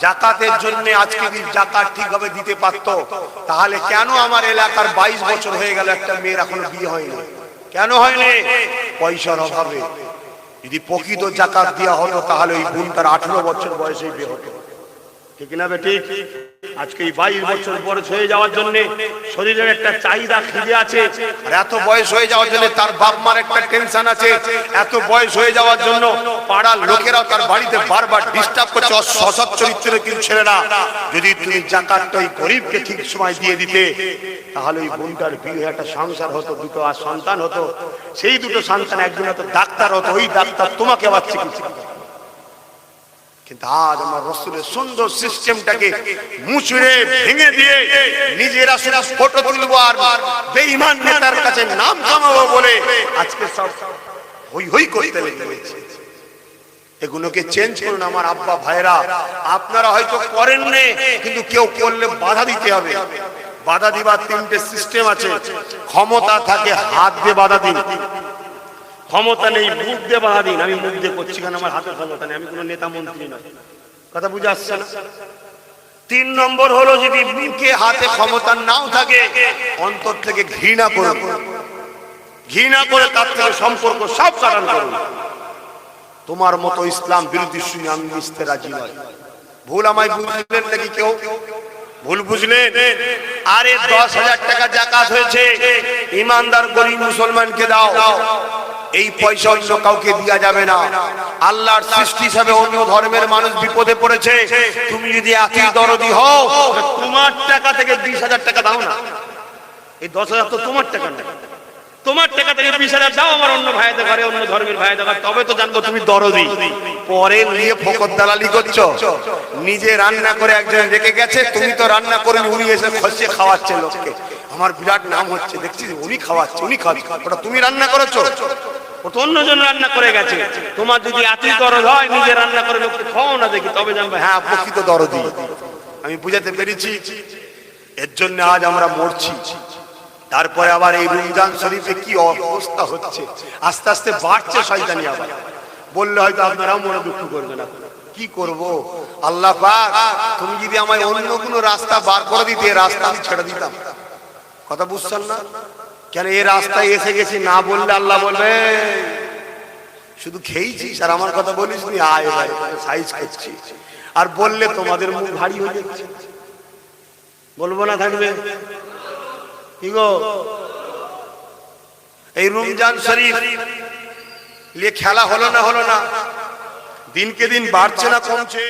জাকাতের জন্য আজকে যদি জাকাত ঠিকভাবে দিতে পারতো তাহলে কেন আমার এলাকার 22 বছর হয়ে গেল একটা মেয়ের এখনো বিয়ে হয়নি? কেন হয়নি? পয়সার অভাবে। যদি প্রকৃত জাকাত দেওয়া হতো তাহলে ওই বোনটার 18 বছর বয়সেই বিয়ে হতো, ঠিক না বেঠিক? আজকে এই 22 বছর বয়স হয়ে যাওয়ার জন্য শরীরের একটা চাহিদা খিদে আছে, আর এত বয়স হয়ে যাওয়ার জন্য তার বাপ মার একটা টেনশন আছে। এত বয়স হয়ে যাওয়ার জন্য পাড়ার লোকেরাও তার বাড়িতে বারবার ডিস্টার্ব করছে, অসৎ চরিত্রের কিছু ছেলেরা। যদি তুমি জাকাতটা ওই গরিবকে ঠিক সময় দিয়ে দিতে তাহলে ওই বোনটার বিয়ে একটা সংসার হতো, 2টো আর সন্তান হতো। সেই 2টো সন্তান একজন হতো ডাক্তার হতো, ওই ডাক্তার তোমাকে আবার চিকিৎসা। কিন্তু আজ আমার রাসূলের সুন্দর সিস্টেমটাকে মুচড়ে ভেঙে দিয়ে নিজেরা শুধু ফটো তুলবো আর বেঈমান নেতার কাছে নাম কামাবো বলে আজকে সব হই হই করতে লেগে গেছে। এগুলোকে চেঞ্জ করুন আমার আব্বা ভাইরা। আপনারা হয়তো করেন না, কিন্তু কেউ করলে বাধা দিতে হবে। বাধা দিবার 3টে সিস্টেম আছে। ক্ষমতা থাকে হাত দিয়ে বাধা দিন, ক্ষমতা নেই মুখ দিয়ে বাধা দিন। আমি মুখ দিয়ে করছি কারণ আমার হাতে ক্ষমতা নেই, আমি কোনো নেতা মন্ত্রী নয়। কথা বুঝে আসছে না? 3 নম্বর হলো যদি মুখে হাতে ক্ষমতা নাও থাকে অন্তর থেকে ঘৃণা করুন, ঘৃণা করে তার থেকে সম্পর্ক সব কারণ করুন। তোমার মতো ইসলাম বিরোধী শুনে আমি মিশতে রাজি নয়। ভুল আমায় বুঝলেন নাকি কেউ? ভুল বুঝলেন? আরে 10,000 টাকা জাকাত হয়েছে, ইমানদার গরিব মুসলমানকে দাও। এই পয়সা অন্য কাউকে দেওয়া যাবে না। আল্লাহর সৃষ্টি হিসাবে অন্য ধর্মের মানুষ বিপদে পড়েছে, তুমি যদি এতই দরদি হও তোমার টাকা থেকে 20,000 টাকা দাও না। এই 10,000 তো তোমার টাকা না, তোমার টাকা থেকে 20,000 দাও আমার অন্য ভাইদের ঘরে, অন্য ধর্মের ভাইদের ঘরে, তবে তো জানবো তুমি দরদি। পরে নিয়ে ফকর দালালি করছো। নিজে রান্না করে একজন রেখে গেছে, তুমি তো রান্না করে উনি এসে খসিয়ে খাওয়াচ্ছে লোককে। আমার বিরাট নাম হচ্ছে, দেখছি উনি খাওয়াচ্ছে, উনি খাওয়াচ্ছে, ওটা তুমি রান্না করেছো। ও তো অন্যজন রান্না করে গেছে। তোমার যদি এতই দরদ হয় নিজে রান্না করে লোককে খাও না, দেখি তবে জানবে হ্যাঁ প্রকৃত দরদি। আমি বুঝাতে পেরেছি? এর জন্য আজ আমরা মরছি। তারপরে আবার এই রমজান শরীফে কি অবস্থা হচ্ছে, আস্তে আস্তে বাড়ছে শয়তানি। আবার বললে হয়তো আপনারাও মনে দুঃখ করবে না। কি করব আল্লাহ পাক, তুমি যদি আমায় অন্য কোনো রাস্তা বার করে দিতে, রাস্তা আমি ছেড়ে দিতাম। কথা বুঝছেন না? কেন এই রাস্তায় এসে গেছি না বললে আল্লাহ বলবে শুধু খেয়েছিস আর আমার কথা বলিস নি, আয় ভাই সাইজ করছি। আর বললে তোমাদের মুখ ভারী হয়ে যাচ্ছে। বলবো না থাকবে কি গো? এই রমজান শরীফ নিয়ে খেলা হলো না, দিনকে দিন বাড়ছে না কমছে?